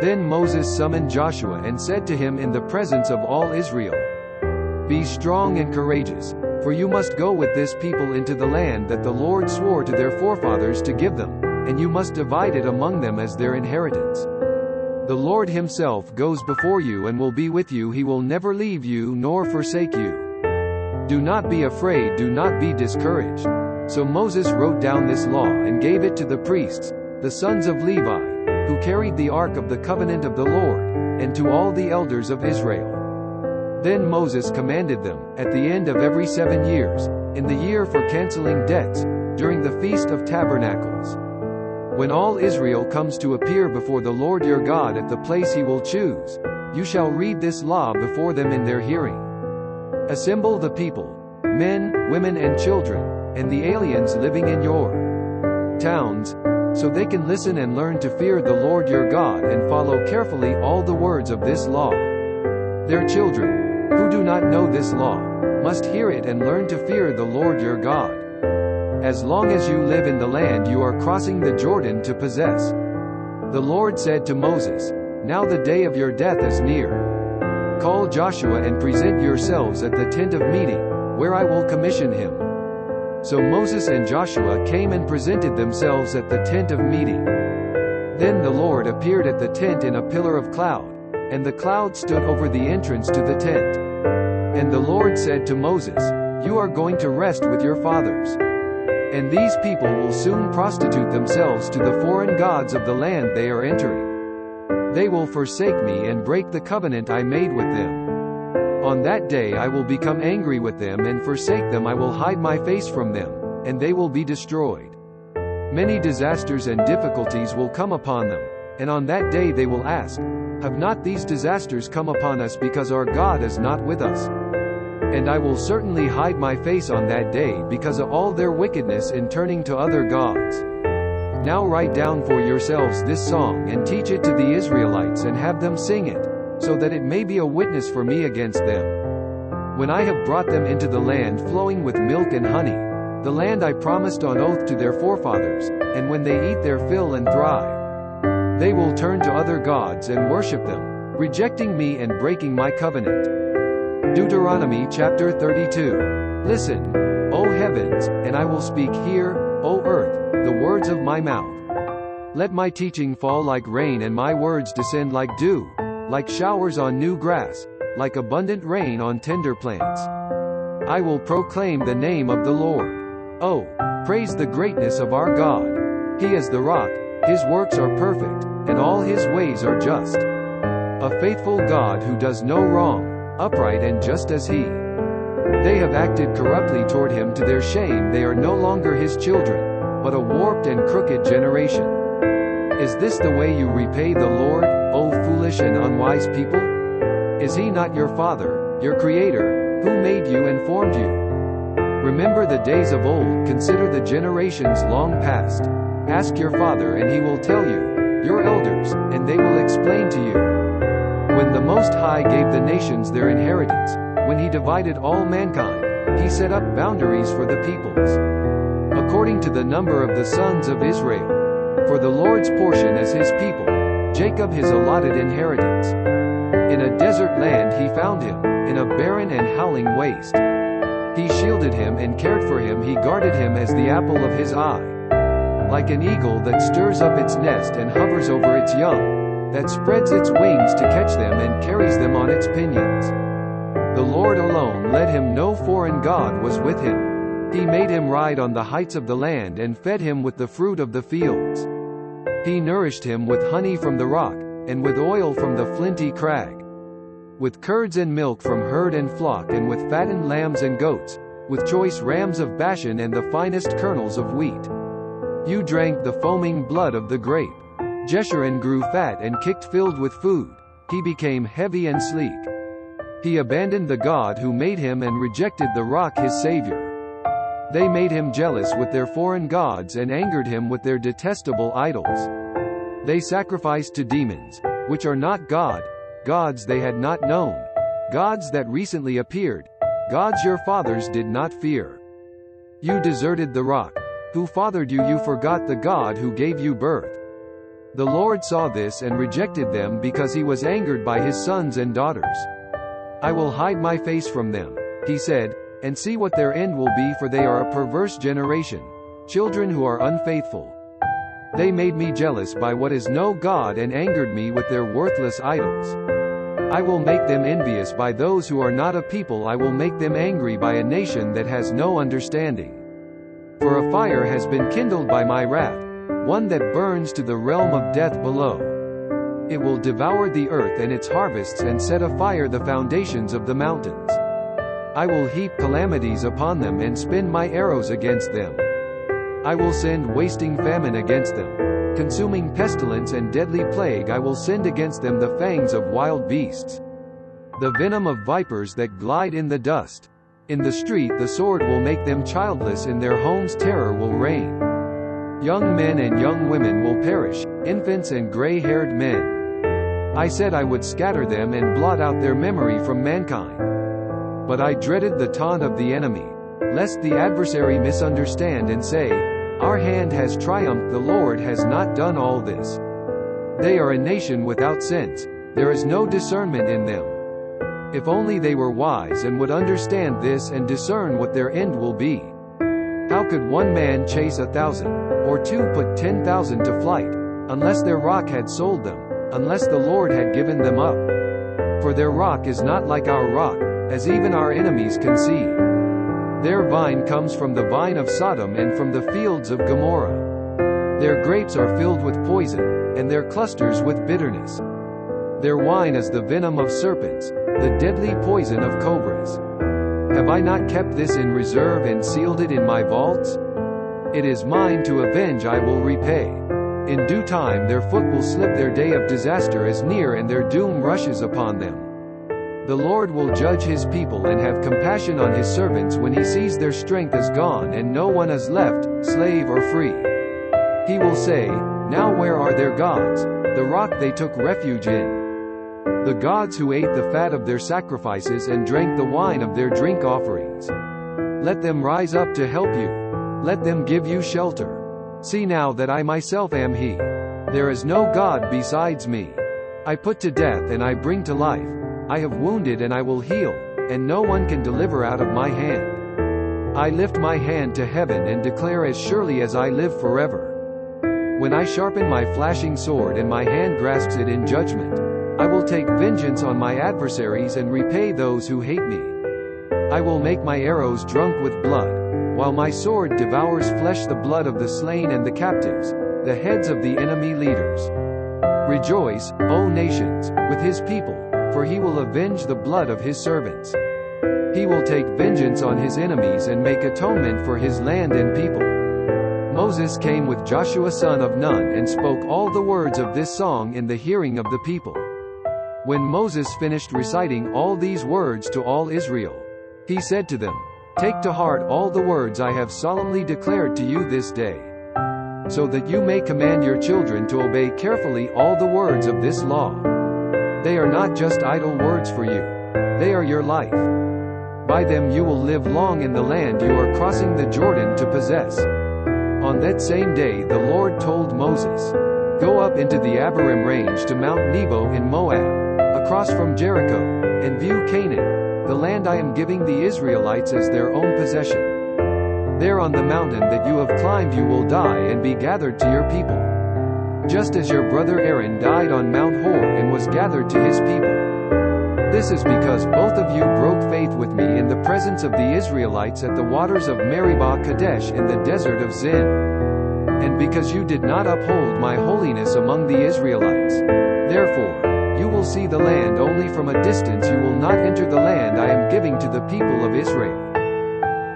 A: Then Moses summoned Joshua and said to him in the presence of all Israel, be strong and courageous, for you must go with this people into the land that the Lord swore to their forefathers to give them, and you must divide it among them as their inheritance. The Lord himself goes before you and will be with you, he will never leave you nor forsake you. Do not be afraid, do not be discouraged. So Moses wrote down this law and gave it to the priests, the sons of Levi, who carried the ark of the covenant of the Lord, and to all the elders of Israel. Then Moses commanded them, at the end of every 7 years, in the year for canceling debts, during the Feast of Tabernacles, when all Israel comes to appear before the Lord your God at the place he will choose, you shall read this law before them in their hearing. Assemble the people, men, women and children, and the aliens living in your towns, so they can listen and learn to fear the Lord your God and follow carefully all the words of this law. Their children, who do not know this law, must hear it and learn to fear the Lord your God, as long as you live in the land you are crossing the Jordan to possess. The Lord said to Moses, now the day of your death is near. Call Joshua and present yourselves at the tent of meeting, where I will commission him. So Moses and Joshua came and presented themselves at the tent of meeting. Then the Lord appeared at the tent in a pillar of cloud, and the cloud stood over the entrance to the tent. And the Lord said to Moses, "You are going to rest with your fathers. And these people will soon prostitute themselves to the foreign gods of the land they are entering. They will forsake me and break the covenant I made with them. On that day I will become angry with them and forsake them. I will hide my face from them, and they will be destroyed. Many disasters and difficulties will come upon them, and on that day they will ask, 'Have not these disasters come upon us because our God is not with us?' And I will certainly hide my face on that day because of all their wickedness in turning to other gods. Now write down for yourselves this song and teach it to the Israelites and have them sing it, so that it may be a witness for me against them. When I have brought them into the land flowing with milk and honey, the land I promised on oath to their forefathers, and when they eat their fill and thrive, they will turn to other gods and worship them, rejecting me and breaking my covenant." Deuteronomy chapter 32. Listen, O heavens, and I will speak. Hear, O earth, the words of my mouth. Let my teaching fall like rain and my words descend like dew, like showers on new grass, like abundant rain on tender plants. I will proclaim the name of the Lord. Oh, praise the greatness of our God. He is the rock, his works are perfect, and all his ways are just. A faithful God who does no wrong, upright and just as he. They have acted corruptly toward him to their shame. They are no longer his children, but a warped and crooked generation. Is this the way you repay the Lord, O foolish and unwise people? Is he not your Father, your Creator, who made you and formed you? Remember the days of old, consider the generations long past. Ask your father and he will tell you, your elders, and they will explain to you. When the Most High gave the nations their inheritance, when he divided all mankind, he set up boundaries for the peoples, according to the number of the sons of Israel. For the Lord's portion is his people, Jacob his allotted inheritance. In a desert land he found him, in a barren and howling waste. He shielded him and cared for him. He guarded him as the apple of his eye. Like an eagle that stirs up its nest and hovers over its young, that spreads its wings to catch them and carries them on its pinions. The Lord alone led him, no foreign god was with him. He made him ride on the heights of the land and fed him with the fruit of the fields. He nourished him with honey from the rock, and with oil from the flinty crag. With curds and milk from herd and flock, and with fattened lambs and goats, with choice rams of Bashan and the finest kernels of wheat. You drank the foaming blood of the grape. Jeshurun grew fat and kicked, filled with food. He became heavy and sleek. He abandoned the God who made him and rejected the rock his Savior. They made him jealous with their foreign gods and angered him with their detestable idols. They sacrificed to demons, which are not God, gods they had not known, gods that recently appeared, gods your fathers did not fear. You deserted the rock, who fathered you. You forgot the God who gave you birth. The Lord saw this and rejected them because he was angered by his sons and daughters. I will hide my face from them, he said, and see what their end will be, for they are a perverse generation, children who are unfaithful. They made me jealous by what is no God and angered me with their worthless idols. I will make them envious by those who are not a people. I will make them angry by a nation that has no understanding. For a fire has been kindled by my wrath, one that burns to the realm of death below. It will devour the earth and its harvests and set afire the foundations of the mountains. I will heap calamities upon them and spin my arrows against them. I will send wasting famine against them, consuming pestilence and deadly plague. I will send against them the fangs of wild beasts, the venom of vipers that glide in the dust. In the street the sword will make them childless. In their homes terror will reign. Young men and young women will perish, infants and gray-haired men. I said I would scatter them and blot out their memory from mankind. But I dreaded the taunt of the enemy, lest the adversary misunderstand and say, our hand has triumphed. The Lord has not done all this. They are a nation without sense. There is no discernment in them. If only they were wise and would understand this and discern what their end will be. How could one man chase 1,000, or two put 10,000 to flight, unless their rock had sold them, unless the Lord had given them up? For their rock is not like our rock, as even our enemies concede. Their vine comes from the vine of Sodom and from the fields of Gomorrah. Their grapes are filled with poison, and their clusters with bitterness. Their wine is the venom of serpents, the deadly poison of cobras. Have I not kept this in reserve and sealed it in my vaults? It is mine to avenge, I will repay. In due time their foot will slip, their day of disaster is near and their doom rushes upon them. The Lord will judge his people and have compassion on his servants when he sees their strength is gone and no one is left, slave or free. He will say, now where are their gods, the rock they took refuge in? The gods who ate the fat of their sacrifices and drank the wine of their drink offerings. Let them rise up to help you. Let them give you shelter. See now that I myself am he. There is no God besides me. I put to death and I bring to life. I have wounded and I will heal, and no one can deliver out of my hand. I lift my hand to heaven and declare as surely as I live forever. When I sharpen my flashing sword and my hand grasps it in judgment, I will take vengeance on my adversaries and repay those who hate me. I will make my arrows drunk with blood, while my sword devours flesh, the blood of the slain and the captives, the heads of the enemy leaders. Rejoice, O nations, with his people, for he will avenge the blood of his servants. He will take vengeance on his enemies and make atonement for his land and people. Moses came with Joshua son of Nun and spoke all the words of this song in the hearing of the people. When Moses finished reciting all these words to all Israel, he said to them, take to heart all the words I have solemnly declared to you this day, so that you may command your children to obey carefully all the words of this law. They are not just idle words for you. They are your life. By them you will live long in the land you are crossing the Jordan to possess. On that same day the Lord told Moses, go up into the Abarim range to Mount Nebo in Moab, across from Jericho, and view Canaan, the land I am giving the Israelites as their own possession. There on the mountain that you have climbed you will die and be gathered to your people. Just as your brother Aaron died on Mount Hor and was gathered to his people. This is because both of you broke faith with me in the presence of the Israelites at the waters of Meribah Kadesh in the desert of Zin. And because you did not uphold my holiness among the Israelites. Therefore, you will see the land only from a distance, you will not enter the land I am giving to the people of Israel.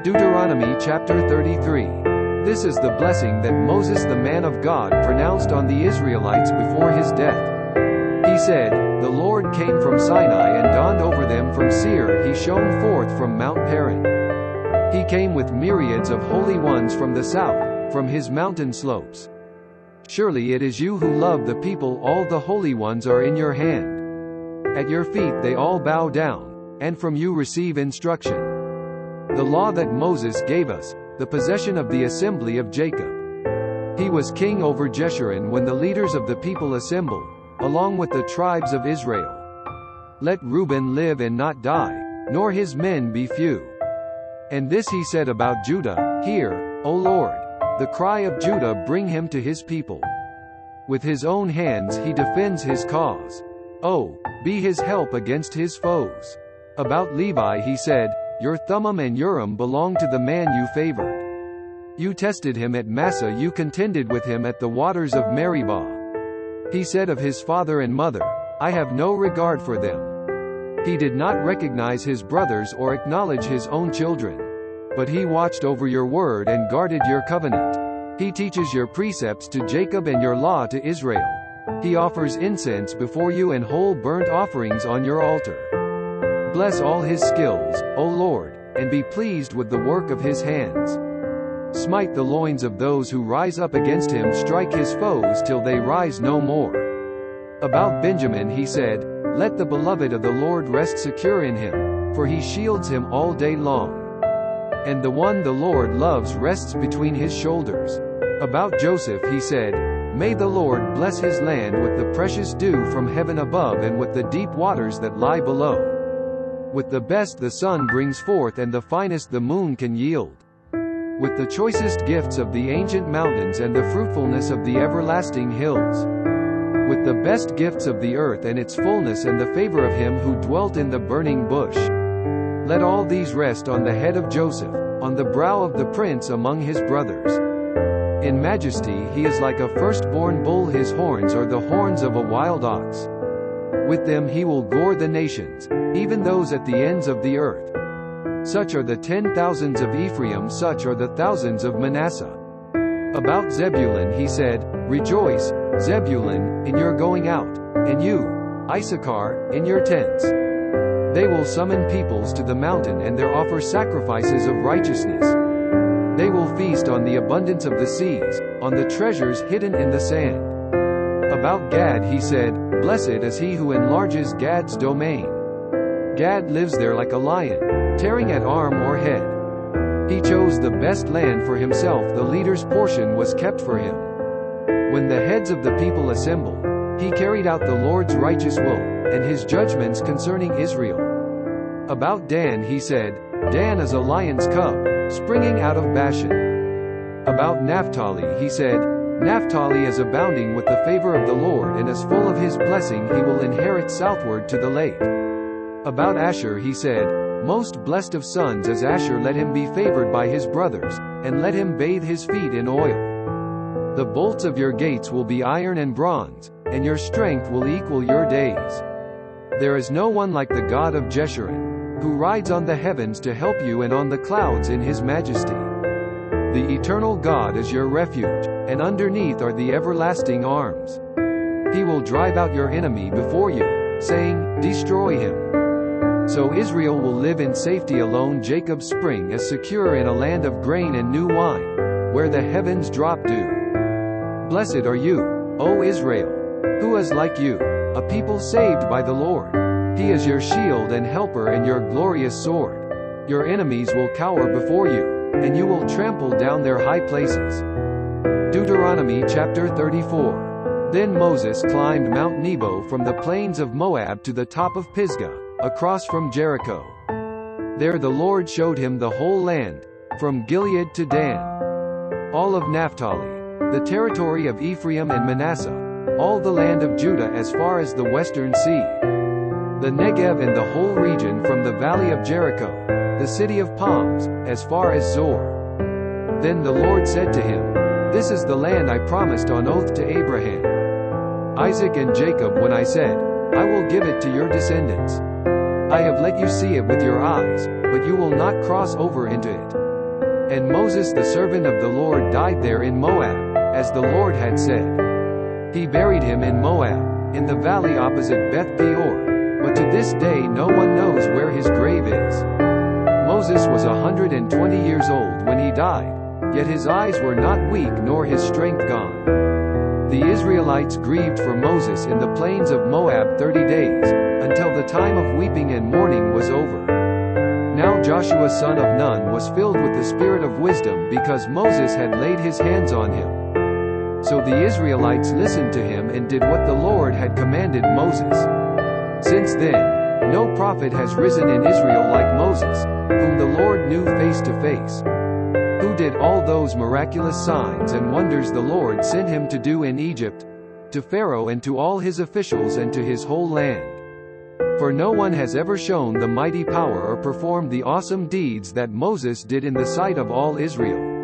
A: Deuteronomy chapter 33. This is the blessing that Moses the man of God pronounced on the Israelites before his death. He said, the Lord came from Sinai and dawned over them from Seir, he shone forth from Mount Paran. He came with myriads of holy ones from the south, from his mountain slopes. Surely it is you who love the people, all the holy ones are in your hand. At your feet they all bow down, and from you receive instruction. The law that Moses gave us, the possession of the assembly of Jacob. He was king over Jeshurun when the leaders of the people assembled, along with the tribes of Israel. Let Reuben live and not die, nor his men be few. And this he said about Judah, hear, O Lord, the cry of Judah, bring him to his people. With his own hands he defends his cause. Oh, be his help against his foes. About Levi he said, your Thummim and Urim belong to the man you favored. You tested him at Massa, you contended with him at the waters of Meribah. He said of his father and mother, I have no regard for them. He did not recognize his brothers or acknowledge his own children. But he watched over your word and guarded your covenant. He teaches your precepts to Jacob and your law to Israel. He offers incense before you and whole burnt offerings on your altar. Bless all his skills, O Lord, and be pleased with the work of his hands. Smite the loins of those who rise up against him, strike his foes till they rise no more. About Benjamin he said, let the beloved of the Lord rest secure in him, for he shields him all day long. And the one the Lord loves rests between his shoulders. About Joseph he said, may the Lord bless his land with the precious dew from heaven above and with the deep waters that lie below. With the best the sun brings forth and the finest the moon can yield. with the choicest gifts of the ancient mountains and the fruitfulness of the everlasting hills, with the best gifts of the earth and its fullness and the favor of him who dwelt in the burning bush. Let all these rest on the head of Joseph, on the brow of the prince among his brothers. In majesty he is like a firstborn bull, his horns are the horns of a wild ox. With them he will gore the nations, even those at the ends of the earth. Such are the 10,000s of Ephraim, such are the thousands of Manasseh. About Zebulun he said, Rejoice, Zebulun, in your going out, and you, Issachar, in your tents. They will summon peoples to the mountain and there offer sacrifices of righteousness. They will feast on the abundance of the seas, on the treasures hidden in the sand. About Gad he said, Blessed is he who enlarges Gad's domain. Gad lives there like a lion, tearing at arm or head. He chose the best land for himself, the leader's portion was kept for him. When the heads of the people assembled, he carried out the Lord's righteous will, and his judgments concerning Israel. About Dan he said, Dan is a lion's cub, springing out of Bashan. About Naphtali he said, Naphtali is abounding with the favor of the Lord and is full of his blessing, he will inherit southward to the lake. About Asher he said, Most blessed of sons is Asher, let him be favored by his brothers, and let him bathe his feet in oil. The bolts of your gates will be iron and bronze, and your strength will equal your days. There is no one like the God of Jeshurun, who rides on the heavens to help you and on the clouds in his majesty. The eternal God is your refuge, and underneath are the everlasting arms. He will drive out your enemy before you, saying, Destroy him. So Israel will live in safety alone. Jacob's spring is secure in a land of grain and new wine, where the heavens drop dew. Blessed are you, O Israel. Who is like you, a people saved by the Lord? He is your shield and helper and your glorious sword. Your enemies will cower before you, and you will trample down their high places. Deuteronomy chapter 34. Then Moses climbed Mount Nebo from the plains of Moab to the top of Pisgah, across from Jericho. There the Lord showed him the whole land, from Gilead to Dan, all of Naphtali, the territory of Ephraim and Manasseh, all the land of Judah as far as the western sea, the Negev and the whole region from the valley of Jericho, the city of palms, as far as Zor. Then the Lord said to him, This is the land I promised on oath to Abraham, Isaac and Jacob when I said, I will give it to your descendants. I have let you see it with your eyes, but you will not cross over into it. And Moses the servant of the Lord died there in Moab, as the Lord had said. He buried him in Moab, in the valley opposite Beth Peor, but to this day no one knows where his grave is. Moses was 120 years old when he died, yet his eyes were not weak nor his strength gone. The Israelites grieved for Moses in the plains of Moab 30 days, until the time of weeping and mourning was over. Now Joshua son of Nun was filled with the spirit of wisdom because Moses had laid his hands on him. So the Israelites listened to him and did what the Lord had commanded Moses. Since then, no prophet has risen in Israel like Moses, whom the Lord knew face to face, who did all those miraculous signs and wonders the Lord sent him to do in Egypt, to Pharaoh and to all his officials and to his whole land. For no one has ever shown the mighty power or performed the awesome deeds that Moses did in the sight of all Israel.